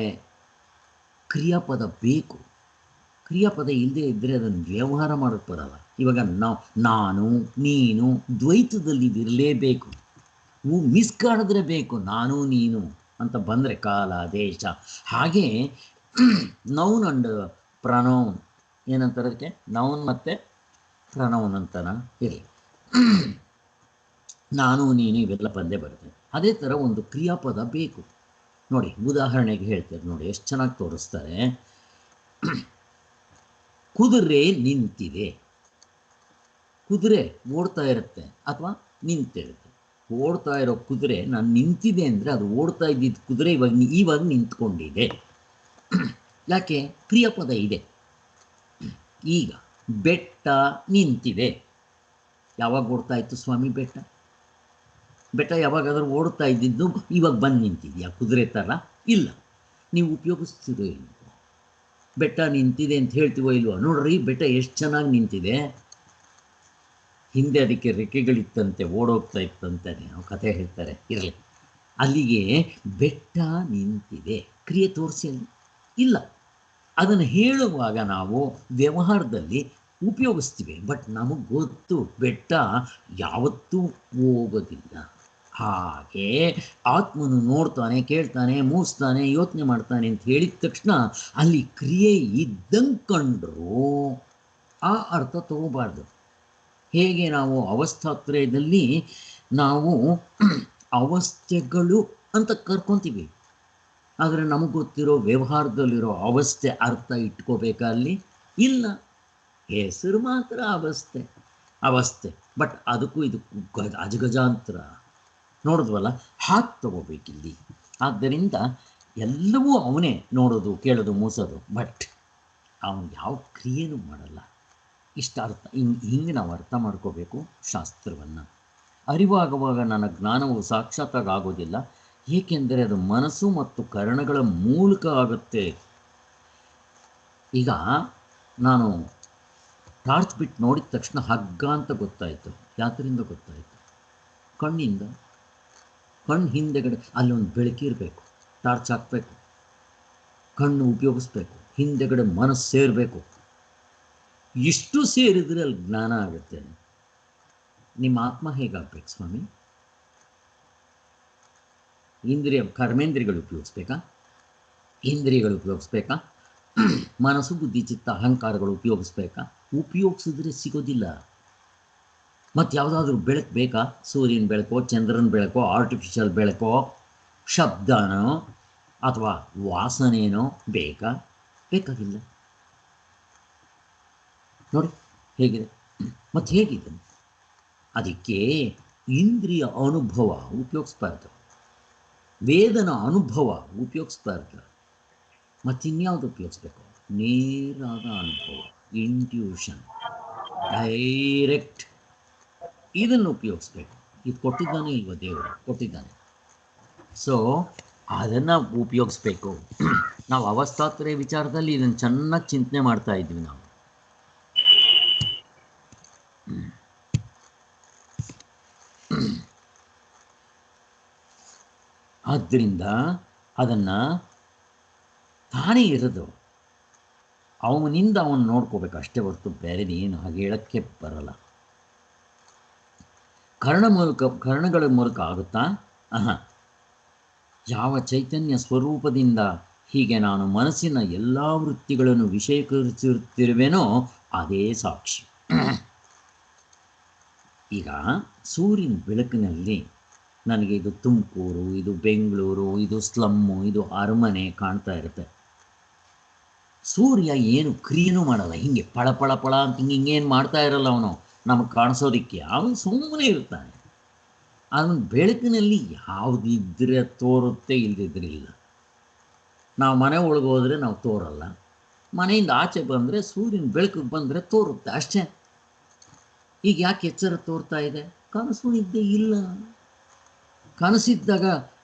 ಕ್ರಿಯಾಪದ ಬೇಕು. ಕ್ರಿಯಾಪದ ಇಲ್ಲದೆ ಇದ್ದರೆ ಅದನ್ನು ವ್ಯವಹಾರ ಮಾಡೋಕ್ಕೆ ಬರಲ್ಲ. ಇವಾಗ ನಾನು ನೀನು ದ್ವೈತದಲ್ಲಿ ಇರಲೇಬೇಕು. ಮಿಸ್ ಕಾಣಿದ್ರೆ ಬೇಕು ನಾನು ನೀನು ಅಂತ ಬಂದರೆ ಕಾಲ ದೇಶ. ಹಾಗೆ ನೌನ್ ಅಂಡ್ ಪ್ರನೌನ್ ಏನಂತಾರೆ ಅದಕ್ಕೆ, ನೌನ್ ಮತ್ತು ಪ್ರನೌನ್ ಅಂತನ ಇರಲಿ. ನಾನು ನೀನು ಇವೆಲ್ಲ ಬಂದೇ ಬರುತ್ತೆ. ಅದೇ ಥರ ಒಂದು ಕ್ರಿಯಾಪದ ಬೇಕು. ನೋಡಿ ಉದಾಹರಣೆಗೆ ಹೇಳ್ತಾರೆ ನೋಡಿ, ಎಷ್ಟು ಚೆನ್ನಾಗಿ ತೋರಿಸ್ತಾರೆ. ಕುದುರೆ ನಿಂತಿದೆ. ಕುದುರೆ ಓಡ್ತಾ ಇರುತ್ತೆ ಅಥವಾ ನಿಂತಿರುತ್ತೆ. ಓಡ್ತಾ ಇರೋ ಕುದುರೆ ನಾನು ನಿಂತಿದೆ ಅಂದರೆ ಅದು ಓಡ್ತಾ ಇದ್ದಿದ್ದು ಕುದುರೆ ಇವಾಗ ನಿಂತ್ಕೊಂಡಿದೆ. ಯಾಕೆ? ಕ್ರಿಯಾಪದ ಇದೆ. ಈಗ ಬೆಟ್ಟ ನಿಂತಿದೆ. ಯಾವಾಗ ಓಡ್ತಾ ಇತ್ತು ಸ್ವಾಮಿ ಬೆಟ್ಟ? ಬೆಟ್ಟ ಯಾವಾಗಾದರೂ ಓಡ್ತಾ ಇದ್ದಿದ್ದು ಇವಾಗ ಬಂದು ನಿಂತಿದೆಯಾ ಕುದುರೆ ಥರ? ಇಲ್ಲ. ನೀವು ಉಪಯೋಗಿಸ್ತಿರೋ ಇಲ್ವೋ? ಬೆಟ್ಟ ನಿಂತಿದೆ ಅಂತ ಹೇಳ್ತೀವೋ ಇಲ್ವೋ? ನೋಡ್ರಿ ಬೆಟ್ಟ ಎಷ್ಟು ಚೆನ್ನಾಗಿ ನಿಂತಿದೆ. ಹಿಂದೆ ಅದಕ್ಕೆ ರೆಕ್ಕೆಗಳಿತ್ತಂತೆ, ಓಡೋಗ್ತಾ ಇತ್ತಂತೆ, ನಾವು ಕಥೆ ಹೇಳ್ತಾರೆ. ಇರಲಿ, ಅಲ್ಲಿಗೆ ಬೆಟ್ಟ ನಿಂತಿದೆ. ಕ್ರಿಯೆ ತೋರಿಸಿ ಅಲ್ಲಿ ಇಲ್ಲ. ಅದನ್ನು ಹೇಳುವಾಗ ನಾವು ವ್ಯವಹಾರದಲ್ಲಿ ಉಪಯೋಗಿಸ್ತೀವಿ. ಬಟ್ ನಮಗೆ ಗೊತ್ತು ಬೆಟ್ಟ ಯಾವತ್ತೂ ಹೋಗೋದಿಲ್ಲ. ಹಾಗೆ ಆತ್ಮನು ನೋಡ್ತಾನೆ, ಕೇಳ್ತಾನೆ, ಮೂಸ್ತಾನೆ, ಯೋಚನೆ ಮಾಡ್ತಾನೆ ಅಂತ ಹೇಳಿದ ತಕ್ಷಣ ಅಲ್ಲಿ ಕ್ರಿಯೆ ಇದ್ದಂಗೆ ಕಂಡ್ರು ಆ ಅರ್ಥ ತಗೋಬಾರ್ದು. ಹೇಗೆ ನಾವು ಅವಸ್ಥಾತ್ರಯದಲ್ಲಿ ನಾವು ಅವಸ್ಥೆಗಳು ಅಂತ ಕರ್ಕೊತೀವಿ, ಆದರೆ ನಮಗೆ ಗೊತ್ತಿರೋ ವ್ಯವಹಾರದಲ್ಲಿರೋ ಅವಸ್ಥೆ ಅರ್ಥ ಇಟ್ಕೋಬೇಕಲ್ಲಿ ಇಲ್ಲ. ಹೆಸರು ಮಾತ್ರ ಅವಸ್ಥೆ, ಬಟ್ ಅದಕ್ಕೂ ಇದಕ್ಕೂ ಅಜಗಜಾಂತರ. ನೋಡಿದ್ವಲ್ಲ, ಹಾಗೆ ತಗೋಬೇಕಿಲ್ಲಿ. ಆದ್ದರಿಂದ ಎಲ್ಲವೂ ಅವನೇ ನೋಡೋದು, ಕೇಳೋದು, ಮೂಸೋದು, ಬಟ್ ಅವನು ಯಾವ ಕ್ರಿಯೆನೂ ಮಾಡಲ್ಲ. ಇಷ್ಟ ಅರ್ಥ ಹಿಂಗೆ ನಾವು ಅರ್ಥ ಮಾಡ್ಕೋಬೇಕು ಶಾಸ್ತ್ರವನ್ನು. ಅರಿವಾಗುವಾಗ ನನ್ನ ಜ್ಞಾನವು ಸಾಕ್ಷಾತ್ತಾಗಿ ಆಗೋದಿಲ್ಲ, ಏಕೆಂದರೆ ಅದು ಮನಸ್ಸು ಮತ್ತು ಕರಣಗಳ ಮೂಲಕ ಆಗುತ್ತೆ. ಈಗ ನಾನು ಟಾರ್ಚ್ ಬಿಟ್ಟು ನೋಡಿದ ತಕ್ಷಣ ಹಗ್ಗ ಅಂತ ಗೊತ್ತಾಯಿತು. ಯಾತ್ರಿಂದ ಗೊತ್ತಾಯಿತು? ಕಣ್ಣಿಂದ. ಕಣ್ಣು ಹಿಂದೆಗಡೆ ಅಲ್ಲೊಂದು ಬೆಳಕಿರಬೇಕು, ಟಾರ್ಚ್ ಹಾಕಬೇಕು, ಕಣ್ಣು ಉಪಯೋಗಿಸ್ಬೇಕು, ಹಿಂದೆಗಡೆ ಮನಸ್ಸು ಸೇರಬೇಕು. ಇಷ್ಟು ಸೇರಿದರೆ ಅಲ್ಲಿ ಜ್ಞಾನ ಆಗುತ್ತೆ. ನಿಮ್ಮ ಆತ್ಮ ಹೇಗಾಗಬೇಕು ಸ್ವಾಮಿ? ಕರ್ಮೇಂದ್ರಿಯಗಳು ಉಪಯೋಗಿಸ್ಬೇಕಾ? ಇಂದ್ರಿಯಗಳು ಉಪಯೋಗಿಸ್ಬೇಕಾ? ಮನಸ್ಸು, ಬುದ್ಧಿ, ಚಿತ್ತ, ಅಹಂಕಾರಗಳು ಉಪಯೋಗಿಸ್ಬೇಕಾ? ಉಪಯೋಗಿಸಿದ್ರೆ ಸಿಗೋದಿಲ್ಲ. ಮತ್ತು ಯಾವುದಾದ್ರೂ ಬೆಳಕು ಬೇಕಾ? ಸೂರ್ಯನ ಬೆಳಕೋ, ಚಂದ್ರನ ಬೆಳಕೋ, ಆರ್ಟಿಫಿಷಿಯಲ್ ಬೆಳಕೋ, ಶಬ್ದನೋ ಅಥವಾ ವಾಸನೆನೋ ಬೇಕಾ? ಬೇಕಾಗಿಲ್ಲ. ನೋಡಿ ಹೇಗಿದೆ. ಮತ್ತು ಹೇಗಿದೆ? ಅದಕ್ಕೆ ಇಂದ್ರಿಯ ಅನುಭವ ಉಪಯೋಗಿಸ್ಬಾರ್ದು, ವೇದನ ಅನುಭವ ಉಪಯೋಗಿಸ್ಬಾರ್ದು. ಮತ್ತಿನ್ಯಾವುದು ಉಪಯೋಗಿಸ್ಬೇಕು? ನೇರಾದ ಅನುಭವ, ಇಂಟ್ಯೂಷನ್, ಡೈರೆಕ್ಟ್. ಇದನ್ನು ಉಪಯೋಗಿಸ್ಬೇಕು. ಇದು ಕೊಟ್ಟಿದ್ದಾನೆ ಇಲ್ವ? ದೇವರು ಕೊಟ್ಟಿದ್ದಾನೆ. ಸೊ ಅದನ್ನು ಉಪಯೋಗಿಸ್ಬೇಕು. ನಾವು ಅವಸ್ಥಾತ್ರಯ ವಿಚಾರದಲ್ಲಿ ಇದನ್ನು ಚೆನ್ನಾಗಿ ಚಿಂತನೆ ಮಾಡ್ತಾ ಇದ್ವಿ ನಾವು. ಆದ್ದರಿಂದ ಅದನ್ನು ತಾನೇ ಇರೋದು ಅವನಿಂದ ಅವನು ನೋಡ್ಕೋಬೇಕು ಅಷ್ಟೇ ಹೊರತು ಬೇರೆದೇನು ಹಾಗೆ ಹೇಳೋಕ್ಕೆ ಬರಲ್ಲ. ಕರ್ಣಗಳ ಮೂಲಕ ಆಗುತ್ತಾ? ಯಾವ ಚೈತನ್ಯ ಸ್ವರೂಪದಿಂದ ಹೀಗೆ ನಾನು ಮನಸ್ಸಿನ ಎಲ್ಲ ವೃತ್ತಿಗಳನ್ನು ವಿಷಯೀಕರಿಸುತ್ತಿರುವೆನೋ ಅದೇ ಸಾಕ್ಷಿ. ಈಗ ಸೂರ್ಯನ ಬೆಳಕಿನಲ್ಲಿ ನನಗೆ ಇದು ತುಮಕೂರು, ಇದು ಬೆಂಗಳೂರು, ಇದು ಸ್ಲಮ್ಮು, ಇದು ಅರಮನೆ ಕಾಣ್ತಾ ಇರುತ್ತೆ. ಸೂರ್ಯ ಏನು ಕ್ರಿಯೆನೂ ಮಾಡಲ್ಲ, ಹಿಂಗೆ ಪಳ ಪಳ ಪಳ ಅಂತ ಹಿಂಗೇನು ಮಾಡ್ತಾ ಇರಲ್ಲ. ಅವನು ನಮಗೆ ಕಾಣಿಸೋದಕ್ಕೆ ಅವನು ಸುಮ್ಮನೆ ಇರ್ತಾನೆ. ಅವನ ಬೆಳಕಿನಲ್ಲಿ ಯಾವುದಿದ್ದರೆ ತೋರುತ್ತೆ, ಇಲ್ಲದಿದ್ದರೆ ಇಲ್ಲ. ನಾವು ಮನೆ ಒಳಗೆ ಹೋದರೆ ನಾವು ತೋರಲ್ಲ, ಮನೆಯಿಂದ ಆಚೆ ಬಂದರೆ ಸೂರ್ಯನ ಬೆಳಕಿಗೆ ಬಂದರೆ ತೋರುತ್ತೆ ಅಷ್ಟೇ. ಈಗ ಯಾಕೆ ಎಚ್ಚರ ತೋರ್ತಾ ಇದೆ? ಕನಸು ನಿದ್ದೆ ಇಲ್ಲ. ಕನಸಿದ್ದಾಗ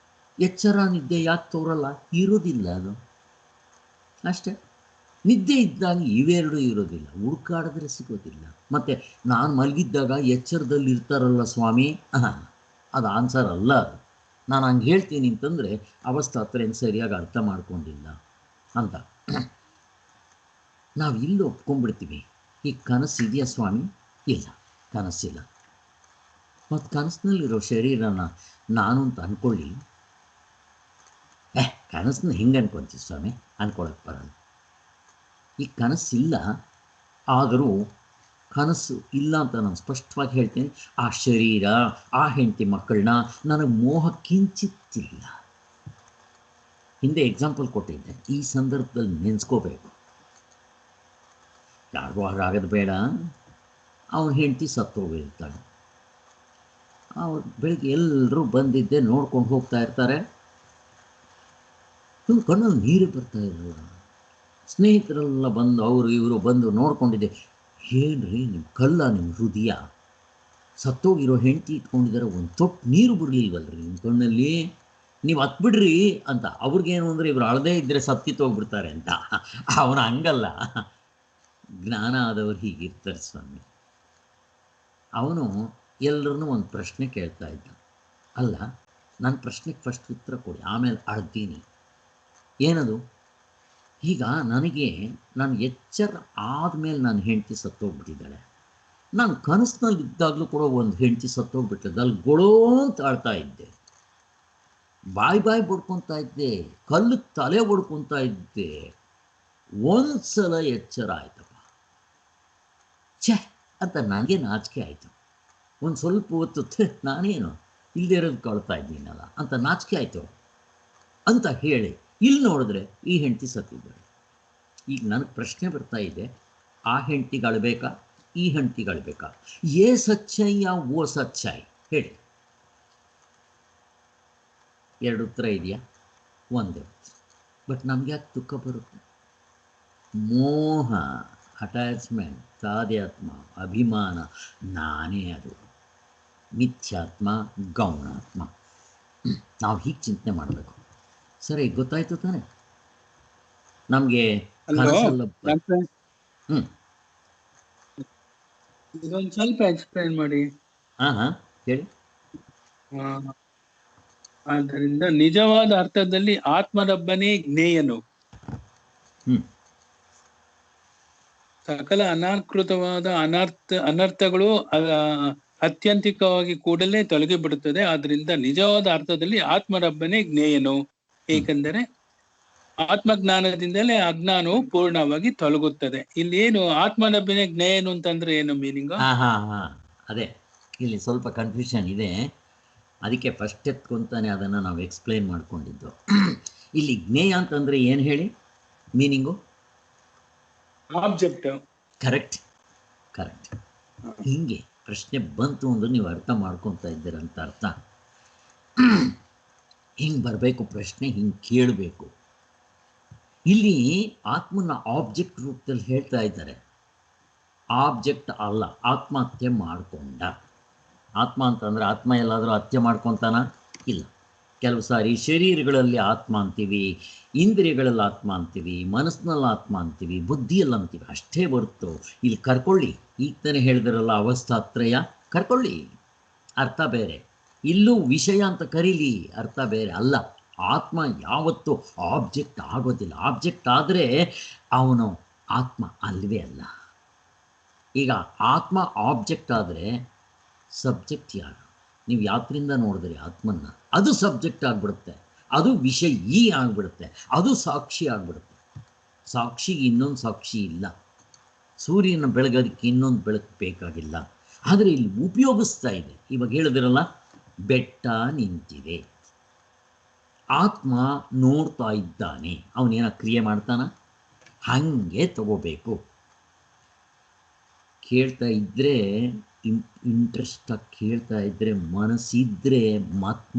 ಎಚ್ಚರ ನಿದ್ದೆ ಯಾಕೆ ತೋರಲ್ಲ? ಇರೋದಿಲ್ಲ ಅದು ಅಷ್ಟೇ. ನಿದ್ದೆ ಇದ್ದಾಗ ಇವೆರಡೂ ಇರೋದಿಲ್ಲ, ಹುಡುಕಾಡಿದ್ರೆ ಸಿಗೋದಿಲ್ಲ. ಮತ್ತು ನಾನು ಮಲಗಿದ್ದಾಗ ಎಚ್ಚರದಲ್ಲಿ ಇರ್ತಾರಲ್ಲ ಸ್ವಾಮಿ, ಅದು ಆನ್ಸರ್ ಅಲ್ಲ. ಅದು ನಾನು ಹಂಗೆ ಹೇಳ್ತೀನಿ ಅಂತಂದರೆ ಅವಸ್ಥಾತ್ರೇನು ಸರಿಯಾಗಿ ಅರ್ಥ ಮಾಡ್ಕೊಂಡಿಲ್ಲ ಅಂತ. ನಾವು ಇಲ್ಲಿ ಒಪ್ಕೊಂಡ್ಬಿಡ್ತೀವಿ, ಈ ಕನಸು ಇದೆಯಾ ಸ್ವಾಮಿ? ಇಲ್ಲ, ಕನಸಿಲ್ಲ. ಮತ್ತು ಕನಸಿನಲ್ಲಿರೋ ಶರೀರನ ನಾನು ಅಂತ ಅಂದ್ಕೊಳ್ಳಿ, ಕನಸನ್ನ ಹೆಂಗೆ ಅನ್ಕೊತೀವಿ ಸ್ವಾಮಿ? ಅಂದ್ಕೊಳಕ್ಕೆ ಬರಲ್ಲ. ಈ ಕನಸಿಲ್ಲ, ಆದರೂ ಕನಸು ಇಲ್ಲ ಅಂತ ನಾನು ಸ್ಪಷ್ಟವಾಗಿ ಹೇಳ್ತೀನಿ. ಆ ಶರೀರ, ಆ ಹೆಂಡತಿ ಮಕ್ಕಳನ್ನ ನನಗೆ ಮೋಹ ಕಿಂಚಿತ್ತಿಲ್ಲ. ಹಿಂದೆ ಎಕ್ಸಾಂಪಲ್ ಕೊಟ್ಟಿದ್ದೆ, ಈ ಸಂದರ್ಭದಲ್ಲಿ ನೆನೆಸ್ಕೋಬೇಕು. ಯಾರಿಗೂ ಹಾಗಾಗದು ಬೇಡ. ಅವನ ಹೆಂಡತಿ ಸತ್ತೋಗಿರ್ತಾಳೆ, ಅವ್ರು ಬೆಳಿಗ್ಗೆ ಎಲ್ಲರೂ ಬಂದಿದ್ದೆ ನೋಡ್ಕೊಂಡು ಹೋಗ್ತಾ ಇರ್ತಾರೆ. ಇವ್ನ ಕಣ್ಣಲ್ಲಿ ನೀರು ಬರ್ತಾ ಇರಲ್ಲ. ಸ್ನೇಹಿತರೆಲ್ಲ ಬಂದು ಅವರು ಇವರು ಬಂದು ನೋಡ್ಕೊಂಡಿದ್ದೆ, ಏನ್ರಿ ನಿಮ್ಮ ಕಲ್ಲ, ನಿಮ್ಮ ಹೃದಯ, ಸತ್ತೋಗಿರೋ ಹೆಂಡತಿ ಇಟ್ಕೊಂಡಿದ್ದಾರೆ, ಒಂದು ತೊಟ್ಟು ನೀರು ಬಿಡಲಿಲ್ವಲ್ರಿ ನಿಮ್ಮ ಕಣ್ಣಲ್ಲಿ, ನೀವು ಹತ್ಬಿಡ್ರಿ ಅಂತ. ಅವ್ರಿಗೇನು ಅಂದರೆ ಇವರು ಅಳದೇ ಇದ್ದರೆ ಸತ್ತಿತ್ತೋಗ್ಬಿಡ್ತಾರೆ ಅಂತ. ಅವನು ಹಂಗಲ್ಲ, ಜ್ಞಾನ ಆದವ್ರು ಹೀಗಿರ್ತಾರೆ ಸ್ವಾಮಿ. ಅವನು ಎಲ್ಲರನ್ನೂ ಒಂದು ಪ್ರಶ್ನೆ ಕೇಳ್ತಾ ಇದ್ದ. ಅಲ್ಲ, ನನ್ನ ಪ್ರಶ್ನೆಗೆ ಫಸ್ಟ್ ಉತ್ತರ ಕೊಡಿ, ಆಮೇಲೆ ಅಳ್ತೀನಿ. ಏನದು? ಈಗ ನನಗೆ ನಾನು ಎಚ್ಚರ ಆದಮೇಲೆ ನನ್ನ ಹೆಂಡತಿ ಸತ್ತೋಗ್ಬಿಟ್ಟಿದ್ದಾಳೆ. ನಾನು ಕನಸಿನಲ್ಲಿ ಇದ್ದಾಗಲೂ ಕೂಡ ಒಂದು ಹೆಂಡತಿ ಸತ್ತೋಗ್ಬಿಟ್ಟಿದ್ದೆ. ಅಲ್ಲಿ ಗೊಳೋ ಅಂತ ಆಡ್ತಾ ಇದ್ದೆ, ಬಾಯಿ ಬಡ್ಕೊತಾ ಇದ್ದೆ, ಕಲ್ಲು ತಲೆ ಬಡ್ಕೊತಾ ಇದ್ದೆ. ಒಂದು ಸಲ ಎಚ್ಚರ ಆಯ್ತಪ್ಪ, ಛೇ ಅಂತ ನನಗೆ ನಾಚಿಕೆ ಆಯಿತು. ಒಂದು ಸ್ವಲ್ಪ ಹೊತ್ತು ನಾನೇನು ಇಲ್ಲದೇ ಇರೋದು ಕಳ್ತಾ ಇದ್ದೀನಲ್ಲ ಅಂತ ನಾಚಿಕೆ ಆಯಿತು ಅಂತ ಹೇಳಿ ಇಲ್ಲಿ ನೋಡಿದ್ರೆ ಈ ಹೆಂಡತಿ ಸತ್ತಿದ್ದಾಳೆ. ಈಗ ನನಗೆ ಪ್ರಶ್ನೆ ಬರ್ತಾ ಇದೆ, ಆ ಹೆಂಡತಿಗಳ್ಬೇಕಾ, ಈ ಹೆಂಡತಿಗಳ್ಬೇಕಾ? ಏ ಸಚ್ಚಾಯ ಓ ಸಚ್ಚಾಯ್ ಹೇಳಿ. ಎರಡು ಉತ್ತರ ಇದೆಯಾ? ಒಂದೇ. ಬಟ್ ನಮ್ಗೆ ಯಾಕೆ ದುಃಖ ಬರುತ್ತೆ? ಮೋಹ, ಅಟ್ಯಾಚ್ಮೆಂಟ್, ತಾದ್ಯಾತ್ಮ, ಅಭಿಮಾನ, ನಾನೇ ಅದು, ಮಿಥ್ಯಾತ್ಮ, ಗೌಣಾತ್ಮ. ನಾವು ಹೀಗೆ ಚಿಂತನೆ ಮಾಡಬೇಕು. ಸರಿ, ಗೊತ್ತಾಯ್ತು ತಾನೆ ನಮಗೆ? ಇದೊಂದು ಸ್ವಲ್ಪ ಎಕ್ಸ್ಪ್ಲೈನ್ ಮಾಡಿ. ಹೇಳಿ. ಆದ್ದರಿಂದ ನಿಜವಾದ ಅರ್ಥದಲ್ಲಿ ಆತ್ಮನೊಬ್ಬನೇ ಜ್ಞೇಯನು. ಸಕಲ ಅನಾಕೃತವಾದ ಅನರ್ಥಗಳು ಅತ್ಯಂತಿಕವಾಗಿ ಕೂಡಲೇ ತೊಲಗಿ ಬಿಡುತ್ತದೆ. ಆದ್ರಿಂದ ನಿಜವಾದ ಅರ್ಥದಲ್ಲಿ ಆತ್ಮನೊಬ್ಬನೇ ಜ್ಞೇಯನು, ಏಕೆಂದರೆ ಆತ್ಮಜ್ಞಾನದಿಂದಲೇ ಅಜ್ಞಾನವು ಪೂರ್ಣವಾಗಿ ತೊಲಗುತ್ತದೆ. ಇಲ್ಲಿ ಏನು ಆತ್ಮನೊಬ್ಬನೇ ಜ್ಞೇಯನು ಅಂತಂದ್ರೆ ಏನು ಮೀನಿಂಗ್? ಅದೇ, ಇಲ್ಲಿ ಸ್ವಲ್ಪ ಕನ್ಫ್ಯೂಷನ್ ಇದೆ, ಅದಕ್ಕೆ ಫಸ್ಟ್ ಎತ್ಕೊಂತಾನೆ ಅದನ್ನು ನಾವು ಎಕ್ಸ್ಪ್ಲೈನ್ ಮಾಡ್ಕೊಂಡಿದ್ದು. ಇಲ್ಲಿ ಜ್ಞೇಯ ಅಂತಂದರೆ ಏನು ಹೇಳಿ ಮೀನಿಂಗು? ಆಬ್ಜೆಕ್ಟ್. ಕರೆಕ್ಟ್. ಹಿಂಗೆ ಪ್ರಶ್ನೆ ಬಂತು ಅಂದ್ರೆ ನೀವು ಅರ್ಥ ಮಾಡ್ಕೊತಾ ಇದ್ದೀರಂತ ಅರ್ಥ. ಹಿಂಗೆ ಬರಬೇಕು ಪ್ರಶ್ನೆ, ಹಿಂಗೆ ಕೇಳಬೇಕು. ಇಲ್ಲಿ ಆತ್ಮನ ಆಬ್ಜೆಕ್ಟ್ ರೂಪದಲ್ಲಿ ಹೇಳ್ತಾ ಇದ್ದಾರೆ. ಆಬ್ಜೆಕ್ಟ್ ಅಲ್ಲ, ಆತ್ಮಹತ್ಯೆ ಮಾಡಿಕೊಂಡ. ಆತ್ಮ ಅಂತಂದರೆ ಆತ್ಮ ಎಲ್ಲಾದರೂ ಹತ್ಯೆ ಮಾಡ್ಕೊತಾನ? ಇಲ್ಲ. ಕೆಲವು ಸಾರಿ ಶರೀರಗಳಲ್ಲಿ ಆತ್ಮ ಅಂತೀವಿ, ಇಂದ್ರಿಯಗಳಲ್ಲಿ ಆತ್ಮ ಅಂತೀವಿ, ಮನಸ್ಸಿನಲ್ಲಿ ಆತ್ಮ ಅಂತೀವಿ, ಬುದ್ಧಿಯಲ್ಲಿ ಅಂತೀವಿ, ಅಷ್ಟೇ ಹೊರತು ಇಲ್ಲಿ ಕರ್ಕೊಳ್ಳಿ. ಈಗ ತಾನೇ ಹೇಳಿದ್ರಲ್ಲ ಅವಸ್ಥಾತ್ರಯ, ಕರ್ಕೊಳ್ಳಿ, ಅರ್ಥ ಬೇರೆ. ಇಲ್ಲೂ ವಿಷಯ ಅಂತ ಕರೀಲಿ, ಅರ್ಥ ಬೇರೆ ಅಲ್ಲ. ಆತ್ಮ ಯಾವತ್ತೂ ಆಬ್ಜೆಕ್ಟ್ ಆಗೋದಿಲ್ಲ. ಆಬ್ಜೆಕ್ಟ್ ಆದರೆ ಅವನು ಆತ್ಮ ಅಲ್ವೇ ಅಲ್ಲ. ಈಗ ಆತ್ಮ ಆಬ್ಜೆಕ್ಟ್ ಆದರೆ ಸಬ್ಜೆಕ್ಟ್ ಯಾರು? ನೀವು ಯಾತ್ರಿಂದ ನೋಡಿದ್ರಿ ಆತ್ಮನ್ನ, ಅದು ಸಬ್ಜೆಕ್ಟ್ ಆಗಿಬಿಡುತ್ತೆ, ಅದು ವಿಷಯಿ ಆಗಿಬಿಡುತ್ತೆ, ಅದು ಸಾಕ್ಷಿ ಆಗಿಬಿಡುತ್ತೆ. ಸಾಕ್ಷಿಗೆ ಇನ್ನೊಂದು ಸಾಕ್ಷಿ ಇಲ್ಲ. ಸೂರ್ಯನ ಬೆಳಗೋದಕ್ಕೆ ಇನ್ನೊಂದು ಬೆಳಕು ಬೇಕಾಗಿಲ್ಲ. ಆದರೆ ಇಲ್ಲಿ ಉಪಯೋಗಿಸ್ತಾ ಇದೆ. ಇವಾಗ ಹೇಳಿದಿರಲ್ಲ, ಬೆಟ್ಟ ನಿಂತಿದೆ, ಆತ್ಮ ನೋಡ್ತಾ ಇದ್ದಾನೆ, ಅವನೇನ ಕ್ರಿಯೆ ಮಾಡ್ತಾನ? ಹಾಗೆ ತಗೋಬೇಕು. ಕೇಳ್ತಾ ಇದ್ದರೆ ಇಂಟ್ರೆಸ್ಟಾಗಿ ಕೇಳ್ತಾ ಇದ್ದರೆ, ಮನಸ್ಸಿದ್ರೆ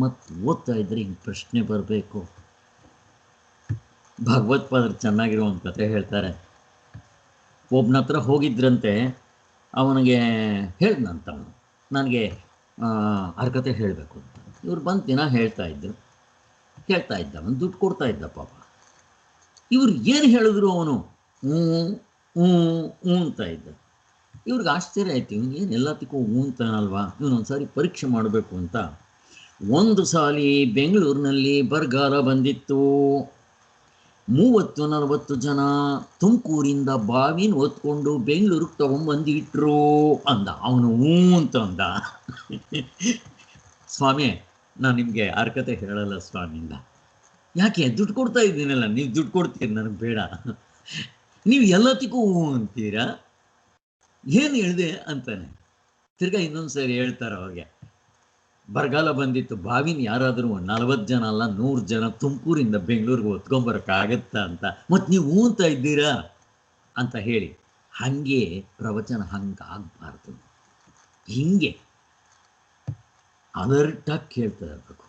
ಮತ್ತೆ ಓದ್ತಾ ಇದ್ದರೆ ಹಿಂಗೆ ಪ್ರಶ್ನೆ ಬರಬೇಕು. ಭಗವತ್ಪಾದರು ಚೆನ್ನಾಗಿರೋ ಒಂದು ಕತೆ ಹೇಳ್ತಾರೆ. ಒಬ್ಬನ ಹತ್ರ ಹೋಗಿದ್ರಂತೆ, ಅವನಿಗೆ ಹೇಳ್ದಂತ ಅವನು, ನನಗೆ ಹರಕತೆ ಹೇಳಬೇಕು ಅಂತ. ಇವ್ರು ಬಂದು ದಿನ ಹೇಳ್ತಾ ಇದ್ದ, ಅವನು ದುಡ್ಡು ಕೊಡ್ತಾ ಇದ್ದ ಪಾಪ. ಇವ್ರು ಏನು ಹೇಳಿದ್ರು ಅವನು ಹ್ಞೂ ಹ್ಞೂ ಹ್ಞೂ ಅಂತ ಇದ್ದ. ಇವ್ರಿಗೆ ಆಶ್ಚರ್ಯ ಆಯ್ತು, ಇವನಿಗೇನು ಎಲ್ಲದಕ್ಕೂ ಹ್ಞೂ ಅಂತಾನಲ್ವಾ, ಇವನೊಂದು ಸಾರಿ ಪರೀಕ್ಷೆ ಮಾಡಬೇಕು ಅಂತ. ಒಂದು ಸಾಲಿ ಬೆಂಗಳೂರಿನಲ್ಲಿ ಬರಗಾಲ ಬಂದಿತ್ತು. 30-40 ಜನ ತುಮಕೂರಿಂದ ಬಾವಿನ ಹೊತ್ಕೊಂಡು ಬೆಂಗಳೂರಿಗೆ ತಗೊಂಬಂದಿಟ್ರು ಅಂದ. ಅವನು ಹ್ಞೂ ಅಂತ ಅಂದ. ಸ್ವಾಮಿ, ನಾನು ನಿಮಗೆ ಹರಕತೆ ಹೇಳಲ್ಲ ಸ್ವಾಮಿಯಿಂದ. ಯಾಕೆ? ದುಡ್ಡು ಕೊಡ್ತಾ ಇದ್ದೀನಲ್ಲ, ನೀವು ದುಡ್ಡು ಕೊಡ್ತೀರಿ, ನನಗೆ ಬೇಡ. ನೀವು ಎಲ್ಲದಕ್ಕೂ ಹ್ಞೂ ಅಂತೀರಾ, ಏನು ಹೇಳಿದೆ ಅಂತಾನೆ. ತಿರ್ಗಾ ಇನ್ನೊಂದು ಸರಿ ಹೇಳ್ತಾರೆ ಅವ್ರಿಗೆ, ಬರಗಾಲ ಬಂದಿತ್ತು, ಬಾವಿನ ಯಾರಾದರೂ 40 ಜನ ಅಲ್ಲ 100 ಜನ ತುಮಕೂರಿಂದ ಬೆಂಗಳೂರಿಗೆ ಹೊತ್ಕೊಂಬರೋಕ್ಕಾಗತ್ತಾ ಅಂತ, ಮತ್ತು ನೀವು ಹ್ಞೂ ಅಂತ ಇದ್ದೀರಾ ಅಂತ ಹೇಳಿ. ಹಾಗೆ ಪ್ರವಚನ ಹಂಗಾಗಬಾರ್ದು. ಹಿಂಗೆ ಅಲರ್ಟಾಗಿ ಕೇಳ್ತಾ ಇರಬೇಕು,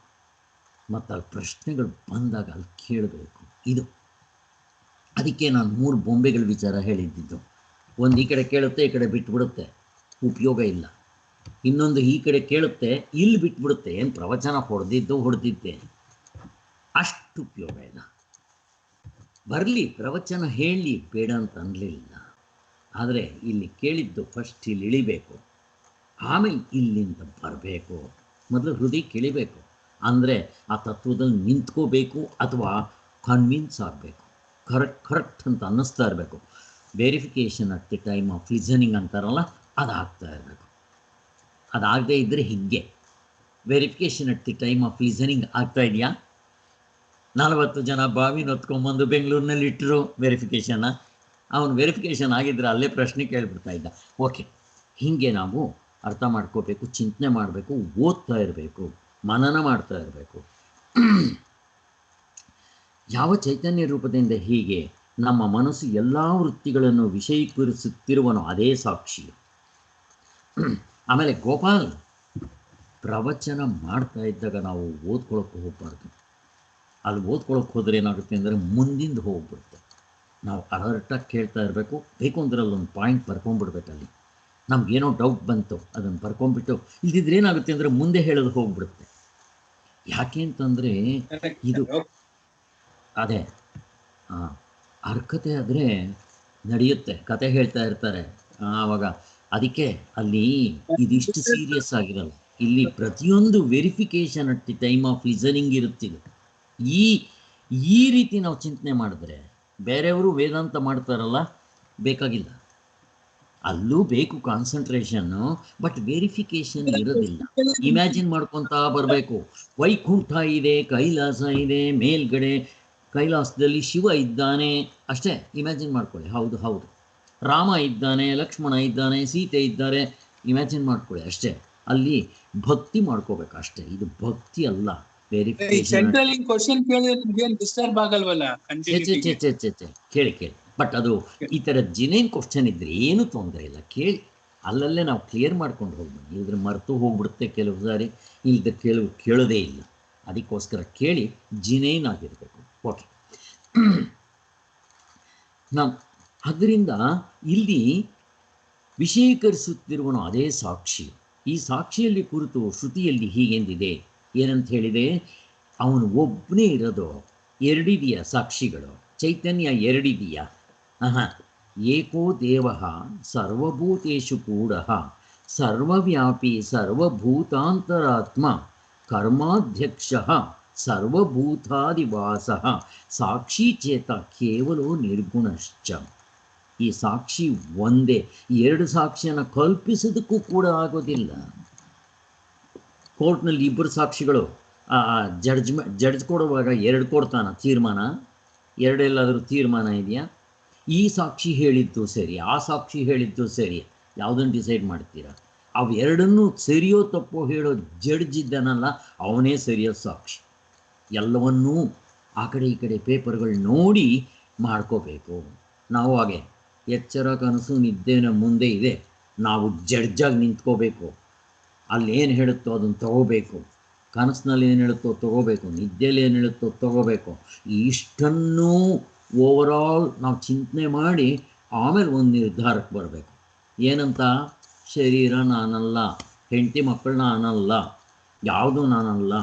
ಮತ್ತು ಅಲ್ಲಿ ಪ್ರಶ್ನೆಗಳು ಬಂದಾಗ ಅಲ್ಲಿ ಕೇಳಬೇಕು. ಇದು ಅದಕ್ಕೆ ನಾನು 3 ಬೊಂಬೆಗಳ ವಿಚಾರ ಹೇಳಿದ್ದಿದ್ದು. ಒಂದು ಈ ಕಡೆ ಕೇಳುತ್ತೆ, ಈ ಕಡೆ ಬಿಟ್ಬಿಡುತ್ತೆ, ಉಪಯೋಗ ಇಲ್ಲ. ಇನ್ನೊಂದು ಈ ಕಡೆ ಕೇಳುತ್ತೆ, ಇಲ್ಲಿ ಬಿಟ್ಬಿಡುತ್ತೆ, ಏನು ಪ್ರವಚನ ಹೊಡೆದಿದ್ದೆ, ಅಷ್ಟು ಉಪಯೋಗ ಇಲ್ಲ. ಬರಲಿ ಪ್ರವಚನ ಹೇಳಲಿ, ಬೇಡ ಅಂತ ಅನ್ನಲಿಲ್ಲ. ಆದರೆ ಇಲ್ಲಿ ಕೇಳಿದ್ದು ಫಸ್ಟ್ ಇಲ್ಲಿ ಇಳಿಬೇಕು, ಆಮೇಲೆ ಇಲ್ಲಿಂದ ಬರಬೇಕು. ಮೊದಲು ಹೃದಯ ಕೇಳಿಬೇಕು, ಅಂದರೆ ಆ ತತ್ವದಲ್ಲಿ ನಿಂತ್ಕೋಬೇಕು ಅಥವಾ ಕನ್ವಿನ್ಸ್ ಆಗಬೇಕು. ಕರೆಕ್ಟ್ ಅಂತ ಅನ್ನಿಸ್ತಾ ಇರಬೇಕು. Verification at the time of listening ಅಂತಾರಲ್ಲ, ಅದಾಗ್ತಾ ಇರಬೇಕು. ಅದಾಗದೇ ಇದ್ದರೆ ಹೀಗೆ verification at the time of listening ಆಗ್ತಾ ಇದೆಯಾ? 40 ಜನ ಬಾವಿನ ಹೊತ್ಕೊಂಬಂದು ಬೆಂಗಳೂರಿನಲ್ಲಿ ಇಟ್ಟರು ವೆರಿಫಿಕೇಷನ್ನ. ಅವನು ವೆರಿಫಿಕೇಷನ್ ಆಗಿದ್ದರೆ ಅಲ್ಲೇ ಪ್ರಶ್ನೆ ಕೇಳಿಬಿಡ್ತಾ ಇದ್ದ. ಓಕೆ, ಹೀಗೆ ನಾವು ಅರ್ಥ ಮಾಡ್ಕೋಬೇಕು, ಚಿಂತನೆ ಮಾಡಬೇಕು, ಓದ್ತಾ ಇರಬೇಕು, ಮನನ ಮಾಡ್ತಾ ಇರಬೇಕು. ಯಾವ ಚೈತನ್ಯ ರೂಪದಿಂದ ಹೀಗೆ ನಮ್ಮ ಮನಸ್ಸು ಎಲ್ಲ ವೃತ್ತಿಗಳನ್ನು ವಿಷಯೀಕರಿಸುತ್ತಿರುವನೋ ಅದೇ ಸಾಕ್ಷಿ. ಆಮೇಲೆ ಗೋಪಾಲ್, ಪ್ರವಚನ ಮಾಡ್ತಾ ಇದ್ದಾಗ ನಾವು ಓದ್ಕೊಳಕ್ಕೆ ಹೋಗಬಾರ್ದು. ಅಲ್ಲಿ ಓದ್ಕೊಳಕ್ಕೆ ಹೋದರೆ ಏನಾಗುತ್ತೆ ಅಂದರೆ ಮುಂದಿಂದ ಹೋಗ್ಬಿಡುತ್ತೆ. ನಾವು ಅಲರ್ಟಾಗಿ ಕೇಳ್ತಾ ಇರಬೇಕು. ಬೇಕು ಅಂದರೆ ಅಲ್ಲೊಂದು ಪಾಯಿಂಟ್ ಬರ್ಕೊಂಡ್ಬಿಡ್ಬೇಕು. ಅಲ್ಲಿ ನಮಗೇನೋ ಡೌಟ್ ಬಂತು, ಅದನ್ನು ಬರ್ಕೊಂಡ್ಬಿಟ್ಟು, ಇಲ್ದಿದ್ರೆ ಏನಾಗುತ್ತೆ ಅಂದರೆ ಮುಂದೆ ಹೇಳೋದು ಹೋಗ್ಬಿಡುತ್ತೆ. ಯಾಕೆ ಅಂತಂದರೆ ಇದು ಅದೇ ಹರಕತೆ ಆದರೆ ನಡೆಯುತ್ತೆ, ಕತೆ ಹೇಳ್ತಾ ಇರ್ತಾರೆ ಆವಾಗ. ಅದಕ್ಕೆ ಅಲ್ಲಿ ಇದಿಷ್ಟು ಸೀರಿಯಸ್ ಆಗಿರಲ್ಲ. ಇಲ್ಲಿ ಪ್ರತಿಯೊಂದು verification at the time of listening ಇರುತ್ತಿದೆ. ಈ ರೀತಿ ನಾವು ಚಿಂತನೆ ಮಾಡಿದ್ರೆ, ಬೇರೆಯವರು ವೇದಾಂತ ಮಾಡ್ತಾರಲ್ಲ, ಬೇಕಾಗಿಲ್ಲ. ಅಲ್ಲೂ ಬೇಕು ಕಾನ್ಸಂಟ್ರೇಷನ್ನು, ಬಟ್ ವೆರಿಫಿಕೇಷನ್ ಇರೋದಿಲ್ಲ. ಇಮ್ಯಾಜಿನ್ ಮಾಡ್ಕೊತಾ ಬರಬೇಕು. ವೈಕುಂಠ ಇದೆ, ಕೈಲಾಸ ಇದೆ, ಮೇಲ್ಗಡೆ ಕೈಲಾಸದಲ್ಲಿ ಶಿವ ಇದ್ದಾನೆ, ಅಷ್ಟೇ ಇಮ್ಯಾಜಿನ್ ಮಾಡ್ಕೊಳ್ಳಿ. ಹೌದು, ರಾಮ ಇದ್ದಾನೆ, ಲಕ್ಷ್ಮಣ ಇದ್ದಾನೆ, ಸೀತೆ ಇದ್ದಾರೆ, ಇಮ್ಯಾಜಿನ್ ಮಾಡ್ಕೊಳ್ಳಿ ಅಷ್ಟೇ. ಅಲ್ಲಿ ಭಕ್ತಿ ಮಾಡ್ಕೋಬೇಕು ಅಷ್ಟೇ. ಇದು ಭಕ್ತಿ ಅಲ್ಲ, ವೆರಿಫಿಕೇಶನ್. ಕೇಳಿ, ಬಟ್ ಅದು ಈ ಥರ ಜಿನೇನ್ ಕ್ವಶನ್ ಇದ್ರೆ ಏನು ತೊಂದರೆ ಇಲ್ಲ, ಕೇಳಿ. ಅಲ್ಲಲ್ಲೇ ನಾವು ಕ್ಲಿಯರ್ ಮಾಡ್ಕೊಂಡು ಹೋಗ್ಬನ್ನಿ. ಇಲ್ಲದ್ರೆ ಮರೆತು ಹೋಗ್ಬಿಡುತ್ತೆ ಕೆಲವು ಸಾರಿ, ಇಲ್ಲದ ಕೇಳೋದೇ ಇಲ್ಲ. ಅದಕ್ಕೋಸ್ಕರ ಕೇಳಿ ಜಿನೇನ್ ಆಗಿರಬೇಕು. ಓಕೆ, ಅದರಿಂದ ಇಲ್ಲಿ ವಿಷಯೀಕರಿಸುತ್ತಿರುವನು ಅದೇ ಸಾಕ್ಷಿ. ಈ ಸಾಕ್ಷಿಯಲ್ಲಿ ಕುರಿತು ಶ್ರುತಿಯಲ್ಲಿ ಹೀಗೆಂದಿದೆ, ಏನಂತ ಹೇಳಿದೆ? ಅವನು ಒಬ್ಬನೇ ಇರೋದು, ಎರಡಿದೆಯ ಸಾಕ್ಷಿಗಳು, ಚೈತನ್ಯ ಎರಡಿದೆಯ. ಏಕೋ ದೇವ ಸರ್ವಭೂತೇಷು ಕೂಡ ಸರ್ವವ್ಯಾಪಿ ಸರ್ವಭೂತಾಂತರಾತ್ಮ ಕರ್ಮಾಧ್ಯಕ್ಷ ಸರ್ವಭೂತಾದಿವಾಸ ಸಾಕ್ಷಿ ಚೇತ ಕೇವಲೋ ನಿರ್ಗುಣಶ್ಚ. ಈ ಸಾಕ್ಷಿ ಒಂದೇ, ಎರಡು ಸಾಕ್ಷಿಯನ್ನು ಕಲ್ಪಿಸೋದಕ್ಕೂ ಕೂಡ ಆಗೋದಿಲ್ಲ. ಕೋರ್ಟ್ನಲ್ಲಿ ಇಬ್ಬರು ಸಾಕ್ಷಿಗಳು ಜಡ್ಜ್ ಕೊಡುವಾಗ ಎರಡು ಕೊಡ್ತಾನ ತೀರ್ಮಾನ, ಎರಡೆಲ್ಲಾದರೂ ತೀರ್ಮಾನ ಇದೆಯಾ? ಈ ಸಾಕ್ಷಿ ಹೇಳಿದ್ದು ಸರಿ, ಆ ಸಾಕ್ಷಿ ಹೇಳಿದ್ದು ಸರಿ, ಯಾವುದನ್ನು ಡಿಸೈಡ್ ಮಾಡ್ತೀರಾ? ಅವು ಎರಡನ್ನೂ ಸರಿಯೋ ತಪ್ಪೋ ಹೇಳೋ ಜಡ್ಜ್ ಇದ್ದಾನಲ್ಲ, ಅವನೇ ಸರಿಯೋ ಸಾಕ್ಷಿ. ಎಲ್ಲವನ್ನೂ ಆ ಕಡೆ ಈ ಕಡೆ ಪೇಪರ್ಗಳು ನೋಡಿ ಮಾಡ್ಕೋಬೇಕು. ನಾವು ಹಾಗೆ ಎಚ್ಚರ ಕನಸು ನಿದ್ದೆನ ಮುಂದೆ ಇದೆ, ನಾವು ಜಡ್ಜಾಗಿ ನಿಂತ್ಕೋಬೇಕು. ಅಲ್ಲೇನು ಹೇಳುತ್ತೋ ಅದನ್ನು ತಗೋಬೇಕು. ಕನಸಿನಲ್ಲಿ ಏನು ಹೇಳುತ್ತೋ ತಗೋಬೇಕು, ನಿದ್ದೆಯಲ್ಲಿ ಏನು ಹೇಳುತ್ತೋ ತಗೋಬೇಕು. ಇಷ್ಟನ್ನೂ ಓವರಾಲ್ ನಾವು ಚಿಂತನೆ ಮಾಡಿ ಆಮೇಲೆ ಒಂದು ನಿರ್ಧಾರಕ್ಕೆ ಬರಬೇಕು. ಏನಂತ? ಶರೀರ ನಾನಲ್ಲ, ಹೆಂಡತಿ ಮಕ್ಕಳು ನಾನಲ್ಲ, ಯಾವುದೂ ನಾನಲ್ಲ,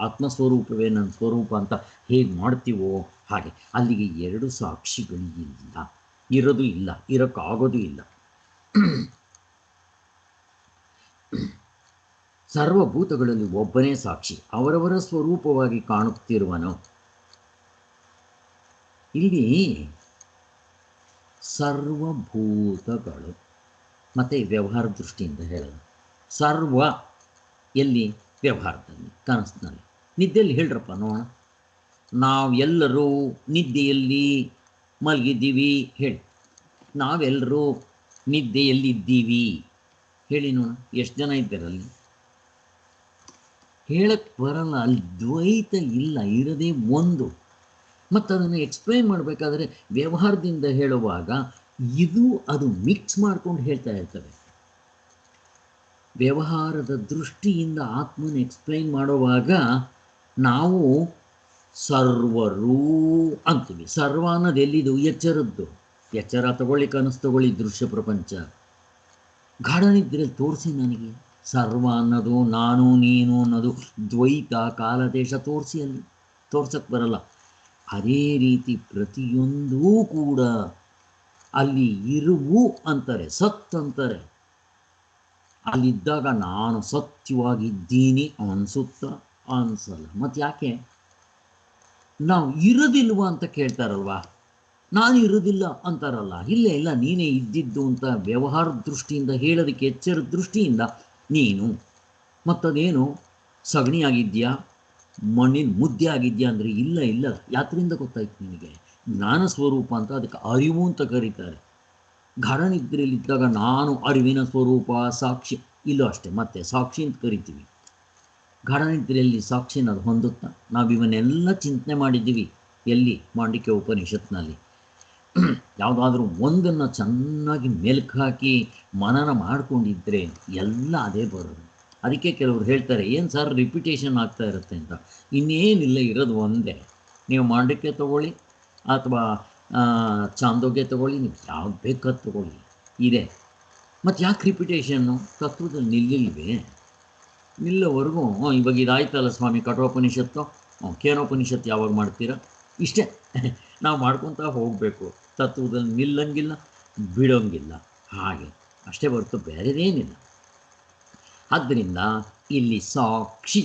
ಆತ್ಮಸ್ವರೂಪವೇ ನನ್ನ ಸ್ವರೂಪ ಅಂತ ಹೇಗೆ ಮಾಡ್ತೀವೋ ಹಾಗೆ. ಅಲ್ಲಿಗೆ ಎರಡು ಸಾಕ್ಷಿಗಳಿಲ್ಲ, ಇರೋದು ಇಲ್ಲ, ಇರೋಕ್ಕಾಗೋದು ಇಲ್ಲ. ಸರ್ವಭೂತಗಳಲ್ಲಿ ಒಬ್ಬನೇ ಸಾಕ್ಷಿ, ಅವರವರ ಸ್ವರೂಪವಾಗಿ ಕಾಣುತ್ತಿರುವನು. ಇಲ್ಲಿ ಸರ್ವಭೂತಗಳು ಮತ್ತು ವ್ಯವಹಾರ ದೃಷ್ಟಿಯಿಂದ ಹೇಳೋದು. ಸರ್ವ ಎಲ್ಲಿ? ವ್ಯವಹಾರದಲ್ಲಿ, ಕನಸಿನಲ್ಲಿ. ನಿದ್ದೆಯಲ್ಲಿ ಹೇಳ್ರಪ್ಪ ನೋಡೋಣ. ನಾವೆಲ್ಲರೂ ನಿದ್ದೆಯಲ್ಲಿ ಮಲಗಿದ್ದೀವಿ ಹೇಳಿ. ನಾವೆಲ್ಲರೂ ನಿದ್ದೆಯಲ್ಲಿದ್ದೀವಿ ಹೇಳಿ ನೋಡೋಣ. ಎಷ್ಟು ಜನ ಇದ್ದಾರಲ್ಲಿ? ಹೇಳಕ್ಕೆ ಬರಲ್ಲ. ಅಲ್ಲಿ ದ್ವೈತ ಇಲ್ಲ, ಇರೋದೇ ಒಂದು. ಮತ್ತು ಅದನ್ನು ಎಕ್ಸ್ಪ್ಲೈನ್ ಮಾಡಬೇಕಾದ್ರೆ ವ್ಯವಹಾರದಿಂದ ಹೇಳುವಾಗ ಇದು ಅದು ಮಿಕ್ಸ್ ಮಾಡ್ಕೊಂಡು ಹೇಳ್ತಾ ಇರ್ತವೆ. ವ್ಯವಹಾರದ ದೃಷ್ಟಿಯಿಂದ ಆತ್ಮನ ಎಕ್ಸ್ಪ್ಲೈನ್ ಮಾಡುವಾಗ ನಾವು ಸರ್ವರು ಅಂತೀವಿ. ಸರ್ವ ಅನ್ನೋದು ಎಲ್ಲಿದು? ಎಚ್ಚರದ್ದು. ಎಚ್ಚರ ತಗೊಳ್ಳಿ, ಕನಸು ತಗೊಳ್ಳಿ, ದೃಶ್ಯ ಪ್ರಪಂಚ. ಗಾಢ ನಿದ್ರೆಯಲ್ಲಿ ತೋರಿಸಿ ನನಗೆ ಸರ್ವ ಅನ್ನೋದು, ನಾನು ನೀನು ಅನ್ನೋದು, ದ್ವೈತ ಕಾಲದೇಶ ತೋರಿಸಿ. ಅಲ್ಲಿ ತೋರ್ಸಕ್ಕೆ ಬರಲ್ಲ. ಅದೇ ರೀತಿ ಪ್ರತಿಯೊಂದೂ ಕೂಡ ಅಲ್ಲಿ ಇರುವು ಅಂತಾರೆ, ಸತ್ ಅಂತಾರೆ. ಅಲ್ಲಿದ್ದಾಗ ನಾನು ಸತ್ಯವಾಗಿದ್ದೀನಿ ಅನಿಸುತ್ತ? ಅನಿಸಲ್ಲ. ಮತ್ತು ಯಾಕೆ? ನಾವು ಇರೋದಿಲ್ವ ಅಂತ ಕೇಳ್ತಾರಲ್ವ, ನಾನು ಇರೋದಿಲ್ಲ ಅಂತಾರಲ್ಲ. ಇಲ್ಲ ಇಲ್ಲ, ನೀನೇ ಇದ್ದಿದ್ದು ಅಂತ ವ್ಯವಹಾರದ ದೃಷ್ಟಿಯಿಂದ ಹೇಳೋದಕ್ಕೆ, ಎಚ್ಚರದ ದೃಷ್ಟಿಯಿಂದ ನೀನು. ಮತ್ತದೇನು? ಸಗಣಿಯಾಗಿದೆಯಾ, ಮಣ್ಣಿನ ಮುದ್ದೆ ಆಗಿದೆಯಾ ಅಂದರೆ ಇಲ್ಲ ಇಲ್ಲ. ಯಾತ್ರಿಂದ ಗೊತ್ತಾಯ್ತು ನಿನಗೆ? ಜ್ಞಾನ ಸ್ವರೂಪ ಅಂತ ಅದಕ್ಕೆ ಅರಿವು ಅಂತ ಕರೀತಾರೆ. ಗಾಢ ನಿದ್ರೆಯಲ್ಲಿದ್ದಾಗ ನಾನು ಅರಿವಿನ ಸ್ವರೂಪ ಸಾಕ್ಷಿ, ಇಲ್ಲೂ ಅಷ್ಟೇ, ಮತ್ತೆ ಸಾಕ್ಷಿ ಅಂತ ಕರಿತೀವಿ. ಗಾಢ ನಿದ್ರೆಯಲ್ಲಿ ಸಾಕ್ಷಿನ ಅದು ಹೊಂದುತ್ತಾ? ನಾವು ಇವನ್ನೆಲ್ಲ ಚಿಂತನೆ ಮಾಡಿದ್ದೀವಿ. ಎಲ್ಲಿ? ಮಾಂಡಿಕ್ಯ ಉಪನಿಷತ್ನಲ್ಲಿ. ಯಾವುದಾದ್ರೂ ಒಂದನ್ನು ಚೆನ್ನಾಗಿ ಮೆಲ್ಕು ಹಾಕಿ ಮನನ ಮಾಡಿಕೊಂಡಿದ್ರೆ ಎಲ್ಲ ಅದೇ ಬರೋದು. ಅದಕ್ಕೆ ಕೆಲವರು ಹೇಳ್ತಾರೆ, ಏನು ಸರ್ ರಿಪಿಟೇಷನ್ ಆಗ್ತಾ ಇರುತ್ತೆ ಅಂತ. ಇನ್ನೇನಿಲ್ಲ, ಇರೋದು ಒಂದೇ. ನೀವು ಮಾಂಡಿಕ್ಯ ತಗೊಳ್ಳಿ ಅಥವಾ ಚಾಂದೋಗ್ಯ ತಗೊಳ್ಳಿ, ನೀವು ಯಾವ್ದು ಬೇಕಾದ ತಗೊಳ್ಳಿ, ಇದೆ. ಮತ್ತು ಯಾಕೆ ರಿಪಿಟೇಷನ್ನು? ತತ್ವದಲ್ಲಿ ನಿಲ್ಲಿಲ್ವೇ? ನಿಲ್ಲೋವರೆಗೂ ಇವಾಗ ಇದಾಯ್ತಲ್ಲ ಸ್ವಾಮಿ, ಕಠೋಪನಿಷತ್ತು, ಕೇನೋಪನಿಷತ್ತು ಯಾವಾಗ ಮಾಡ್ತೀರಾ? ಇಷ್ಟೇ ನಾವು ಮಾಡ್ಕೊತಾ ಹೋಗಬೇಕು. ತತ್ವದಲ್ಲಿ ನಿಲ್ಲಂಗಿಲ್ಲ, ಬಿಡೋಂಗಿಲ್ಲ, ಹಾಗೆ ಅಷ್ಟೇ ಹೊರತು ಬೇರೆದೇನಿಲ್ಲ. ಆದ್ದರಿಂದ ಇಲ್ಲಿ ಸಾಕ್ಷಿ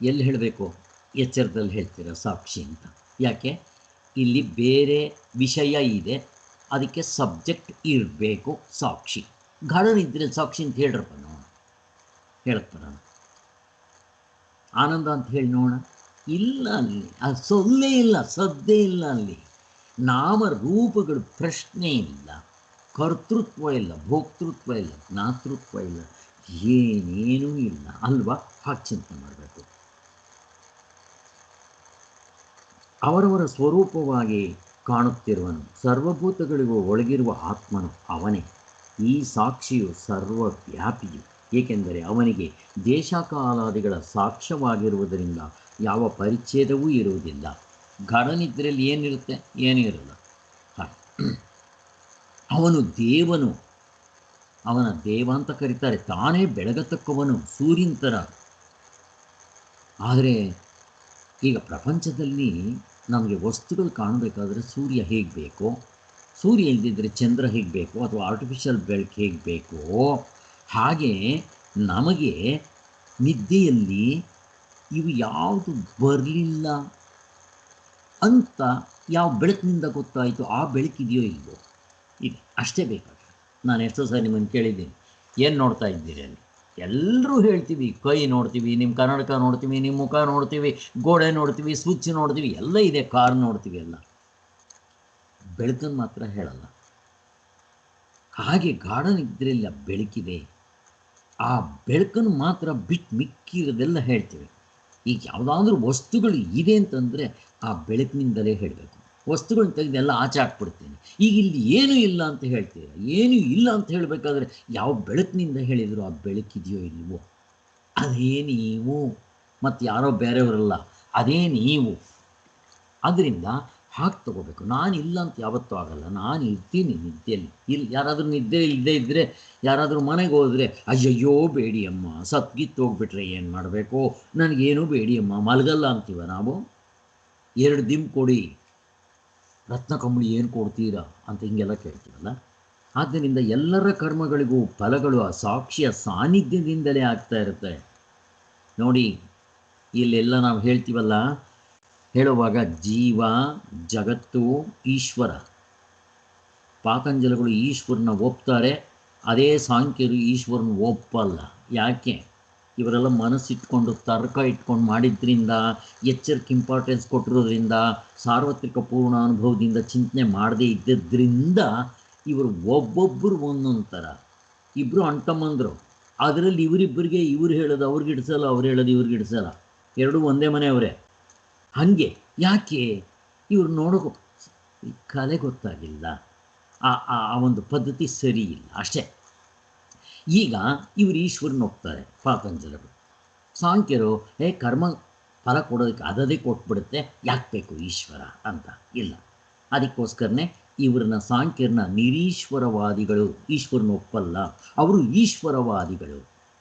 ಎಲ್ಲಿ ಹೇಳಬೇಕು? ಎಚ್ಚರದಲ್ಲಿ ಹೇಳ್ತೀರ ಸಾಕ್ಷಿ ಅಂತ. ಯಾಕೆ? ಇಲ್ಲಿ ಬೇರೆ ವಿಷಯ ಇದೆ, ಅದಕ್ಕೆ ಸಬ್ಜೆಕ್ಟ್ ಇರಬೇಕು, ಸಾಕ್ಷಿ. ಗಾಢ ನಿದ್ರೆ ಸಾಕ್ಷಿ ಅಂತ ಹೇಳ್ರಪ್ಪ ನೋಡೋಣ, ಹೇಳ್ತಾರ? ಆನಂದ ಅಂತ ಹೇಳಿ ನೋಡೋಣ. ಇಲ್ಲ, ಅಲ್ಲಿ ಅದು ಸೊಲ್ಲೇ ಇಲ್ಲ, ಸದ್ದೇ ಇಲ್ಲ. ಅಲ್ಲಿ ನಾಮ ರೂಪಗಳು ಪ್ರಶ್ನೆ ಇಲ್ಲ, ಕರ್ತೃತ್ವ ಇಲ್ಲ, ಭೋಕ್ತೃತ್ವ ಇಲ್ಲ, ಜ್ಞಾತೃತ್ವ ಇಲ್ಲ, ಏನೇನೂ ಇಲ್ಲ ಅಲ್ವಾ? ಹಾಗೆ ಚಿಂತನೆ ಮಾಡಬೇಕು. ಅವರವರ ಸ್ವರೂಪವಾಗಿ ಕಾಣುತ್ತಿರುವನು, ಸರ್ವಭೂತಗಳಿಗೂ ಒಳಗಿರುವ ಆತ್ಮನು ಅವನೇ. ಈ ಸಾಕ್ಷಿಯು ಸರ್ವವ್ಯಾಪಿಯು, ಏಕೆಂದರೆ ಅವನಿಗೆ ದೇಶಕಾಲಾದಿಗಳ ಸಾಕ್ಷ್ಯವಾಗಿರುವುದರಿಂದ ಯಾವ ಪರಿಚ್ಛೇದವೂ ಇರುವುದಿಲ್ಲ. ಗಾಢ ನಿದ್ರೆಯಲ್ಲಿ ಏನಿರುತ್ತೆ? ಏನೂ ಇರಲ್ಲ. ಅವನು ದೇವನು, ಅವನ ದೇವ ಅಂತ ಕರೀತಾರೆ. ತಾನೇ ಬೆಳಗತಕ್ಕವನು, ಸೂರ್ಯನ ಥರ. ಆದರೆ ಈಗ ಪ್ರಪಂಚದಲ್ಲಿ ನಮಗೆ ವಸ್ತುಗಳು ಕಾಣಬೇಕಾದ್ರೆ ಸೂರ್ಯ ಹೇಗೆ ಬೇಕೋ, ಸೂರ್ಯ ಇಲ್ಲದಿದ್ದರೆ ಚಂದ್ರ ಹೇಗೆ ಬೇಕೋ, ಅಥವಾ ಆರ್ಟಿಫಿಷಿಯಲ್ ಬೆಳಕು ಹೇಗೆ ಬೇಕೋ, ಹಾಗೆ ನಮಗೆ ನಿದ್ದೆಯಲ್ಲಿ ಇವು ಯಾವುದು ಬರಲಿಲ್ಲ ಅಂತ ಯಾವ ಬೆಳಕಿನಿಂದ ಗೊತ್ತಾಯಿತು? ಆ ಬೆಳಕಿದೆಯೋ ಇಲ್ವೋ? ಇದೆ, ಅಷ್ಟೇ ಬೇಕಾದ್ರೆ. ನಾನು ಎಷ್ಟೋ ಸಾರಿ ನಿಮ್ಮನ್ನು ಕೇಳಿದ್ದೀನಿ, ಏನು ನೋಡ್ತಾ ಇದ್ದೀರಿ ಅಲ್ಲಿ? ಎಲ್ಲರೂ ಹೇಳ್ತೀವಿ, ಕೈ ನೋಡ್ತೀವಿ, ನಿಮ್ಮ ಕನ್ನಡಕ ನೋಡ್ತೀವಿ, ನಿಮ್ಮ ಮುಖ ನೋಡ್ತೀವಿ, ಗೋಡೆ ನೋಡ್ತೀವಿ, ಸ್ವಿಚ್ ನೋಡ್ತೀವಿ, ಎಲ್ಲ ಇದೆ, ಕಾರ್ ನೋಡ್ತೀವಿ, ಎಲ್ಲ. ಬೆಳಕನ್ನು ಮಾತ್ರ ಹೇಳಲ್ಲ. ಹಾಗೆ ಗಾಢ ನಿದ್ರೆಯಲ್ಲಿ ಬೆಳಕಿದೆ, ಆ ಬೆಳಕನ್ನು ಮಾತ್ರ ಬಿಟ್ಟು ಮಿಕ್ಕಿರೋದೆಲ್ಲ ಹೇಳ್ತೀವಿ. ಈಗ ಯಾವುದಾದ್ರೂ ವಸ್ತುಗಳು ಇದೆ ಅಂತಂದರೆ ಆ ಬೆಳಕಿನಿಂದಲೇ ಹೇಳಬೇಕು. ವಸ್ತುಗಳನ್ನ ತೆಗೆದೆಲ್ಲ ಆಚೆ ಹಾಕ್ಬಿಡ್ತೀನಿ. ಈಗ ಇಲ್ಲಿ ಏನೂ ಇಲ್ಲ ಅಂತ ಹೇಳ್ತೀರ, ಏನೂ ಇಲ್ಲ ಅಂತ ಹೇಳಬೇಕಾದ್ರೆ ಯಾವ ಬೆಳಕಿನಿಂದ ಹೇಳಿದ್ರು ಆ ಬೆಳಕಿದೆಯೋ ಇಲ್ವೋ? ಅದೇ ನೀವು, ಮತ್ತು ಯಾರೋ ಬೇರೆಯವರಲ್ಲ, ಅದೇ ನೀವು. ಅದರಿಂದ ಹಾಗೆ ತಗೋಬೇಕು. ನಾನು ಇಲ್ಲ ಅಂತ ಯಾವತ್ತೂ ಆಗಲ್ಲ, ನಾನು ಇರ್ತೀನಿ ನಿದ್ದೆಯಲ್ಲಿ. ಯಾರಾದರೂ ನಿದ್ದೆ ಇಲ್ಲದೆ ಇದ್ದರೆ, ಯಾರಾದರೂ ಮನೆಗೆ ಹೋದರೆ, ಅಯ್ಯಯ್ಯೋ ಬೇಡಿ ಅಮ್ಮ, ಸತ್ಗಿತ್ತು ಹೋಗ್ಬಿಟ್ರೆ ಏನು ಮಾಡಬೇಕು, ನನಗೇನು ಬೇಡಿ ಅಮ್ಮ, ಮಲಗಲ್ಲ ಅಂತೀವ ನಾವು. 2 ದಿಮ್ ಕೊಡಿ, ರತ್ನ ಕಂಬಳಿ ಏನು ಕೊಡ್ತೀರಾ ಅಂತ ಹಿಂಗೆಲ್ಲ ಕೇಳ್ತೀವಲ್ಲ. ಆದ್ದರಿಂದ ಎಲ್ಲರ ಕರ್ಮಗಳಿಗೂ ಫಲಗಳು ಆ ಸಾಕ್ಷಿಯ ಸಾನ್ನಿಧ್ಯದಿಂದಲೇ ಆಗ್ತಾ ಇರುತ್ತೆ. ನೋಡಿ, ಇಲ್ಲೆಲ್ಲ ನಾವು ಹೇಳ್ತೀವಲ್ಲ, ಹೇಳುವಾಗ ಜೀವ, ಜಗತ್ತು, ಈಶ್ವರ. ಪಾತಂಜಲಗಳು ಈಶ್ವರನ ಒಪ್ತಾರೆ, ಅದೇ ಸಾಂಖ್ಯರು ಈಶ್ವರನ ಒಪ್ಪಲ್ಲ. ಯಾಕೆ? ಇವರೆಲ್ಲ ಮನಸ್ಸಿಟ್ಕೊಂಡು ತರ್ಕ ಇಟ್ಕೊಂಡು ಮಾಡಿದ್ರಿಂದ, ಎಚ್ಚರಿಕೆ ಇಂಪಾರ್ಟೆನ್ಸ್ ಕೊಟ್ಟಿರೋದ್ರಿಂದ, ಸಾರ್ವತ್ರಿಕ ಪೂರ್ಣ ಅನುಭವದಿಂದ ಚಿಂತನೆ ಮಾಡದೇ ಇದ್ದದ್ರಿಂದ ಇವರು ಒಬ್ಬೊಬ್ಬರು ಒಂದೊಂದು ಥರ. ಇಬ್ಬರು ಅಣ್ತಮ್ಮಂದರು, ಅದರಲ್ಲಿ ಇವರಿಬ್ಬರಿಗೆ ಇವ್ರು ಹೇಳೋದು ಅವ್ರಿಗೆ ಹಿಡಿಸಲ್ಲ, ಅವ್ರು ಹೇಳೋದು ಇವ್ರಿಗೆ ಹಿಡಿಸಲ್ಲ, ಎರಡೂ ಒಂದೇ ಮನೆಯವರೇ. ಹಾಗೆ ಯಾಕೆ? ಇವ್ರು ನೋಡೋಕು ಕಲೆ ಗೊತ್ತಾಗಿಲ್ಲ, ಆ ಒಂದು ಪದ್ಧತಿ ಸರಿ ಇಲ್ಲ ಅಷ್ಟೇ. ಈಗ ಇವರು ಈಶ್ವರನ ಹೋಗ್ತಾರೆ ಪಾತಂಜಲರು. ಸಾಂಖ್ಯರು ಕರ್ಮ ಫಲ ಕೊಡೋದಕ್ಕೆ ಅದದೇ ಕೊಟ್ಬಿಡುತ್ತೆ, ಯಾಕೆ ಬೇಕು ಈಶ್ವರ ಅಂತ ಇಲ್ಲ. ಅದಕ್ಕೋಸ್ಕರನೇ ಇವ್ರನ್ನ ಸಾಂಖ್ಯರನ್ನ ನಿರೀಶ್ವರವಾದಿಗಳು, ಈಶ್ವರನ ಒಪ್ಪಲ್ಲ, ಅವರು ಈಶ್ವರವಾದಿಗಳು.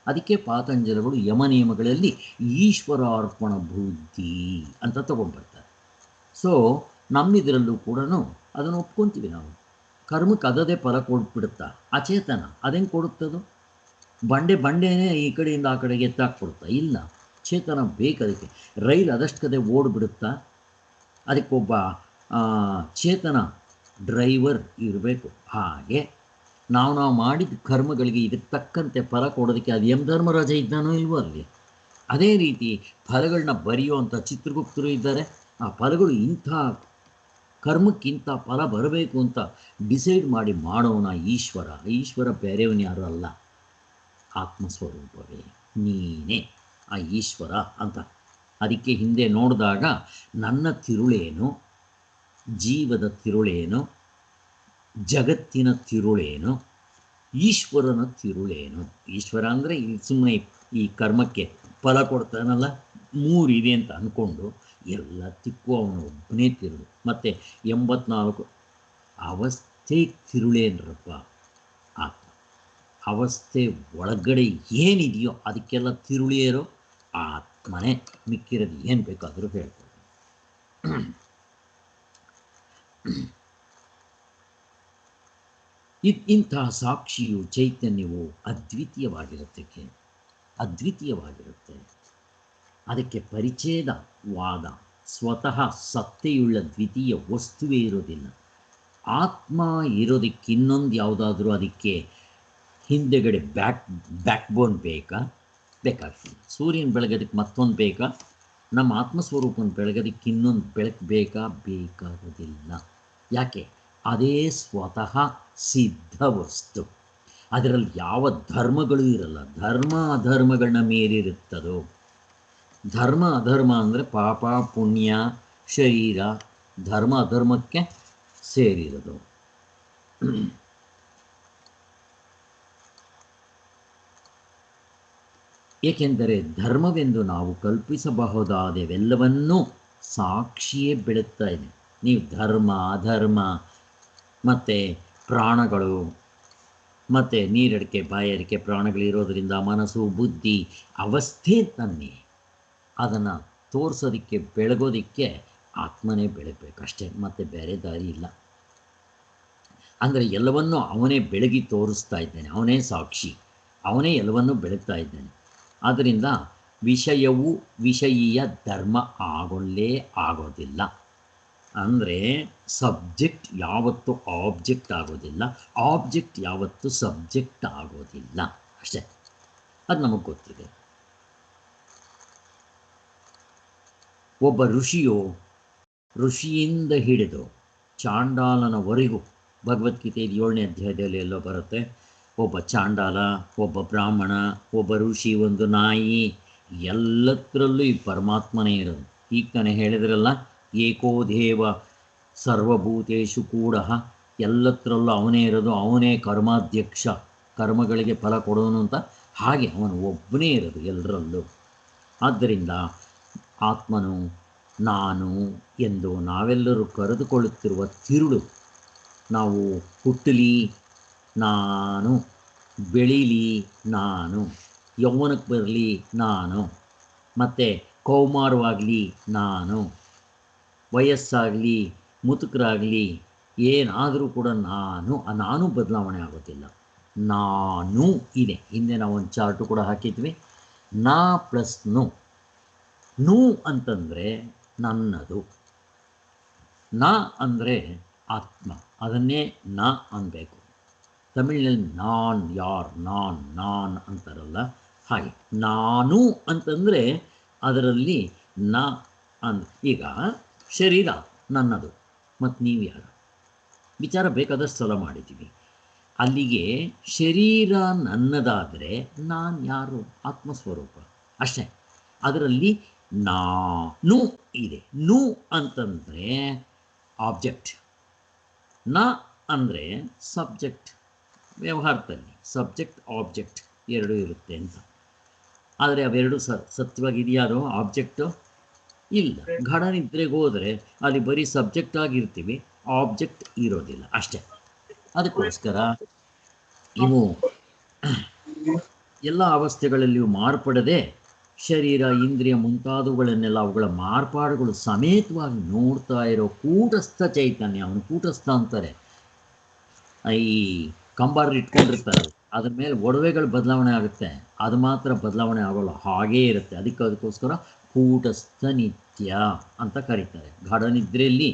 ಅದಕ್ಕೆ ಪಾತಂಜಲಗಳು ಯಮನಿಯಮಗಳಲ್ಲಿ ಈಶ್ವರಾರ್ಪಣ ಬುದ್ಧಿ ಅಂತ ತಗೊಂಡ್ಬರ್ತಾರೆ. ಸೊ ನಮ್ಮಿದರಲ್ಲೂ ಕೂಡ ಅದನ್ನು ಒಪ್ಕೊತೀವಿ ನಾವು. ಕರ್ಮಕ್ಕೆ ಅದದೇ ಫಲ ಕೊಟ್ಬಿಡುತ್ತಾ? ಅಚೇತನ ಅದೇನು ಕೊಡುತ್ತದು? ಬಂಡೆನೇ ಈ ಕಡೆಯಿಂದ ಆ ಕಡೆಗೆ ಎತ್ತಾಕ್ಬಿಡುತ್ತಾ? ಇಲ್ಲ, ಚೇತನ ಬೇಕು ಅದಕ್ಕೆ. ರೈಲು ಅದಷ್ಟು ಕಡೆ ಓಡಿಬಿಡುತ್ತಾ? ಅದಕ್ಕೊಬ್ಬ ಚೇತನ ಡ್ರೈವರ್ ಇರಬೇಕು. ಹಾಗೆ ನಾವು ಮಾಡಿದ ಕರ್ಮಗಳಿಗೆ ಇದಕ್ಕೆ ತಕ್ಕಂತೆ ಫಲ ಕೊಡೋದಕ್ಕೆ ಅದು ಯಮಧರ್ಮರಾಜ ಇದ್ದಾನೋ ಇಲ್ವೋ ಅಲ್ಲಿ. ಅದೇ ರೀತಿ ಫಲಗಳನ್ನ ಬರೆಯುವಂಥ ಚಿತ್ರಗುಪ್ತರು ಇದ್ದಾರೆ. ಆ ಫಲಗಳು ಇಂಥ ಕರ್ಮಕ್ಕಿಂತ ಫಲ ಬರಬೇಕು ಅಂತ ಡಿಸೈಡ್ ಮಾಡಿ ಮಾಡೋನ ಈಶ್ವರ. ಈಶ್ವರ ಬೇರೆಯವನು ಯಾರು ಅಲ್ಲ, ಆತ್ಮಸ್ವರೂಪವೇ ನೀನೇ ಆ ಈಶ್ವರ ಅಂತ. ಅದಕ್ಕೆ ಹಿಂದೆ ನೋಡಿದಾಗ ನನ್ನ ತಿರುಳೇನು, ಜೀವದ ತಿರುಳೇನು, ಜಗತ್ತಿನ ತಿರುಳೇನು, ಈಶ್ವರನ ತಿರುಳೇನು. ಈಶ್ವರ ಅಂದರೆ ಸುಮ್ಮನೆ ಈ ಕರ್ಮಕ್ಕೆ ಫಲ ಕೊಡ್ತಾನಲ್ಲ, 3 ಇದೆ ಅಂತ ಅಂದ್ಕೊಂಡು ಎಲ್ಲ ತಿಕ್ಕು ಅವನು ಒಬ್ಬನೇ ತಿರುಳು. ಮತ್ತು 84 ಅವಸ್ಥೆ ತಿರುಳೇನ್ರಪ್ಪ ಆತ್ಮ. ಅವಸ್ಥೆ ಒಳಗಡೆ ಏನಿದೆಯೋ ಅದಕ್ಕೆಲ್ಲ ತಿರುಳಿಯರೋ ಆತ್ಮನೇ. ಮಿಕ್ಕಿರೋದು ಏನು ಬೇಕಾದರೂ ಹೇಳ್ಬೋದು. ಇಂತಹ ಸಾಕ್ಷಿಯು, ಚೈತನ್ಯವು ಅದ್ವಿತೀಯವಾಗಿರುತ್ತೆ. ಅದಕ್ಕೆ ಪರಿಚ್ಛೇದವಾದ ಸ್ವತಃ ಸತ್ತೆಯುಳ್ಳ ದ್ವಿತೀಯ ವಸ್ತುವೇ ಇರೋದಿಲ್ಲ. ಆತ್ಮ ಇರೋದಕ್ಕೆ ಇನ್ನೊಂದು ಯಾವುದಾದ್ರೂ ಅದಕ್ಕೆ ಹಿಂದೆಗಡೆ ಬ್ಯಾಕ್ ಬೋನ್ ಬೇಕಾಗ್ತದೆ. ಸೂರ್ಯನ ಬೆಳಗೋದಕ್ಕೆ ಮತ್ತೊಂದು ಬೇಕಾ? ನಮ್ಮ ಆತ್ಮಸ್ವರೂಪನ ಬೆಳಗೋದಕ್ಕೆ ಇನ್ನೊಂದು ಬೆಳಕು ಬೇಕಾಗೋದಿಲ್ಲ. ಯಾಕೆ? ಅದೇ ಸ್ವತಃ ಸಿದ್ಧ ವಸ್ತು. ಅದರಲ್ಲಿ ಯಾವ ಧರ್ಮಗಳೂ ಇರಲ್ಲ. ಧರ್ಮ ಅಧರ್ಮಗಳನ್ನ ಮೀರಿರುತ್ತದೋ. ಧರ್ಮ ಅಧರ್ಮ ಅಂದರೆ ಪಾಪ ಪುಣ್ಯ ಶರೀರ, ಧರ್ಮ ಅಧರ್ಮಕ್ಕೆ ಸೇರಿರೋದು. ಏಕೆಂದರೆ ಧರ್ಮವೆಂದು ನಾವು ಕಲ್ಪಿಸಬಹುದಾದವೆಲ್ಲವನ್ನೂ ಸಾಕ್ಷಿಯೇ ಬೆಳಗ್ತಾ ಇದೆ. ನೀವು ಧರ್ಮ ಅಧರ್ಮ ಮತ್ತು ಪ್ರಾಣಗಳು, ಮತ್ತು ನೀರಡಿಕೆ ಬಾಯಾರಿಕೆ ಪ್ರಾಣಗಳಿರೋದರಿಂದ ಮನಸ್ಸು ಬುದ್ಧಿ ಅವಸ್ಥೆ ತನ್ನಿ. ಅದನ್ನು ತೋರಿಸೋದಕ್ಕೆ ಬೆಳಗೋದಕ್ಕೆ ಆತ್ಮನೇ ಬೆಳಗಬೇಕಷ್ಟೇ, ಮತ್ತು ಬೇರೆ ದಾರಿ ಇಲ್ಲ. ಅಂದರೆ ಎಲ್ಲವನ್ನೂ ಅವನೇ ಬೆಳಗಿ ತೋರಿಸ್ತಾ ಇದ್ದಾನೆ, ಅವನೇ ಸಾಕ್ಷಿ, ಅವನೇ ಎಲ್ಲವನ್ನೂ ಬೆಳಗ್ತಾ ಇದ್ದಾನೆ. ಆದ್ದರಿಂದ ವಿಷಯವು ವಿಷಯೀಯ ಧರ್ಮ ಆಗೋದಿಲ್ಲ. ಅಂದರೆ ಸಬ್ಜೆಕ್ಟ್ ಯಾವತ್ತೂ ಆಬ್ಜೆಕ್ಟ್ ಆಗೋದಿಲ್ಲ, ಆಬ್ಜೆಕ್ಟ್ ಯಾವತ್ತೂ ಸಬ್ಜೆಕ್ಟ್ ಆಗೋದಿಲ್ಲ ಅಷ್ಟೇ. ಅದು ನಮಗೆ ಗೊತ್ತಿದೆ. ಒಬ್ಬ ಋಷಿಯಿಂದ ಹಿಡಿದು ಚಾಂಡಾಲನವರೆಗೂ, ಭಗವದ್ಗೀತೆ 7ನೇ ಅಧ್ಯಾಯದಲ್ಲಿ ಎಲ್ಲೋ ಬರುತ್ತೆ, ಒಬ್ಬ ಚಾಂಡಾಲ, ಒಬ್ಬ ಬ್ರಾಹ್ಮಣ, ಒಬ್ಬ ಋಷಿ, ಒಂದು ನಾಯಿ, ಎಲ್ಲತ್ರಲ್ಲೂ ಈ ಪರಮಾತ್ಮನೇ ಇರೋದು. ಈಗ ತಾನೇ ಹೇಳಿದ್ರಲ್ಲ, ಏಕೋದೇವ ಸರ್ವಭೂತೇಶು ಕೂಡ, ಎಲ್ಲತ್ರಲ್ಲೂ ಅವನೇ ಇರೋದು, ಅವನೇ ಕರ್ಮಾಧ್ಯಕ್ಷ, ಕರ್ಮಗಳಿಗೆ ಫಲ ಕೊಡೋನು ಅಂತ. ಹಾಗೆ ಅವನು ಒಬ್ಬನೇ ಇರೋದು ಎಲ್ಲರಲ್ಲೂ. ಆದ್ದರಿಂದ ಆತ್ಮನು ನಾನು ಎಂದು ನಾವೆಲ್ಲರೂ ಕರೆದುಕೊಳ್ಳುತ್ತಿರುವ ತಿರುಳು, ನಾವು ಹುಟ್ಟಲಿ ನಾನು, ಬೆಳೀಲಿ ನಾನು, ಯೌವನಕ್ಕೆ ಬರಲಿ ನಾನು, ಮತ್ತು ಕೌಮಾರವಾಗಲಿ ನಾನು, ವಯಸ್ಸಾಗಲಿ ಮುದುಕರಾಗಲಿ ಏನಾದರೂ ಕೂಡ ನಾನು ಬದಲಾವಣೆ ಆಗೋದಿಲ್ಲ. ನಾನು ಇದೆ. ಹಿಂದೆ ನಾವು ಒಂದು ಚಾರ್ಟು ಕೂಡ ಹಾಕಿದ್ವಿ. ನಾ ಪ್ಲಸ್ ನು ಅಂತಂದರೆ ನನ್ನದು, ನಾ ಅಂದರೆ ಆತ್ಮ, ಅದನ್ನೇ ನ ಅನ್ನಬೇಕು. ತಮಿಳಿನಲ್ಲಿ ನಾನ್ ಅಂತಾರಲ್ಲ ಹಾಗೆ. ನಾನು ಅಂತಂದರೆ ಅದರಲ್ಲಿ ನ ಈಗ ಶರೀರ ನನ್ನದು, ಮತ್ತು ನೀವು ಯಾರು ವಿಚಾರ ಬೇಕಾದಷ್ಟು ಸಲ ಮಾಡಿದ್ದೀವಿ. ಅಲ್ಲಿಗೆ ಶರೀರ ನನ್ನದಾದರೆ ನಾನು ಯಾರು? ಆತ್ಮಸ್ವರೂಪ ಅಷ್ಟೇ. ಅದರಲ್ಲಿ ನಾನು ಇದೆ. ನು ಅಂತಂದರೆ ಆಬ್ಜೆಕ್ಟ್, ನ ಅಂದರೆ ಸಬ್ಜೆಕ್ಟ್. ವ್ಯವಹಾರದಲ್ಲಿ ಸಬ್ಜೆಕ್ಟ್ ಆಬ್ಜೆಕ್ಟ್ ಎರಡೂ ಇರುತ್ತೆ ಅಂತ. ಆದರೆ ಅವೆರಡು ಸತ್ಯವಾಗಿದೆಯಾ? ಅದು ಆಬ್ಜೆಕ್ಟು ಇಲ್ಲ. ಗಾಢ ನಿದ್ರೆಗೆ ಹೋದರೆ ಅಲ್ಲಿ ಬರೀ ಸಬ್ಜೆಕ್ಟ್ ಆಗಿರ್ತೀವಿ, ಆಬ್ಜೆಕ್ಟ್ ಇರೋದಿಲ್ಲ ಅಷ್ಟೇ. ಅದಕ್ಕೋಸ್ಕರ ಇವು ಎಲ್ಲ ಅವಸ್ಥೆಗಳಲ್ಲಿಯೂ ಮಾರ್ಪಡದೆ ಶರೀರ ಇಂದ್ರಿಯ ಮುಂತಾದವುಗಳನ್ನೆಲ್ಲ ಅವುಗಳ ಮಾರ್ಪಾಡುಗಳು ಸಮೇತವಾಗಿ ನೋಡ್ತಾ ಇರೋ ಕೂಟಸ್ಥ ಚೈತನ್ಯ, ಅವನು ಕೂಟಸ್ಥ ಅಂತಾರೆ. ಈ ಕಂಬಾರ ಇಟ್ಕೊಂಡಿರ್ತಾರಲ್ಲ, ಅದ್ರ ಮೇಲೆ ಒಡವೆಗಳು ಬದಲಾವಣೆ ಆಗುತ್ತೆ, ಅದು ಮಾತ್ರ ಬದಲಾವಣೆ ಆಗೋಲ್ಲ, ಹಾಗೇ ಇರುತ್ತೆ. ಅದಕ್ಕೋಸ್ಕರ ಕೂಟಸ್ಥ ನಿತ್ಯ ಅಂತ ಕರೀತಾರೆ. ಗಾಢ ನಿದ್ರೆಯಲ್ಲಿ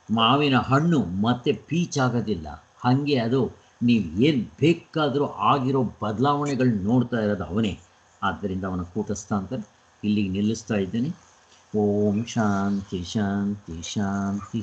ಮಾವಿನ ಹಣ್ಣು ಮತ್ತೆ ಪೀಚಾಗೋದಿಲ್ಲ, ಹಾಗೆ ಅದು ನೀವು ಏನು ಬೇಕಾದರೂ ಆಗಿರೋ ಬದಲಾವಣೆಗಳು ನೋಡ್ತಾ ಇರೋದು ಅವನೇ. ಆದ್ದರಿಂದ ಅವನ ಕೂಟಸ್ಥ ಅಂತಾರೆ. ಇಲ್ಲಿಗೆ ನಿಲ್ಲಿಸ್ತಾ ಇದ್ದೇನೆ. ಓಂ ಶಾಂತಿ ಶಾಂತಿ ಶಾಂತಿ.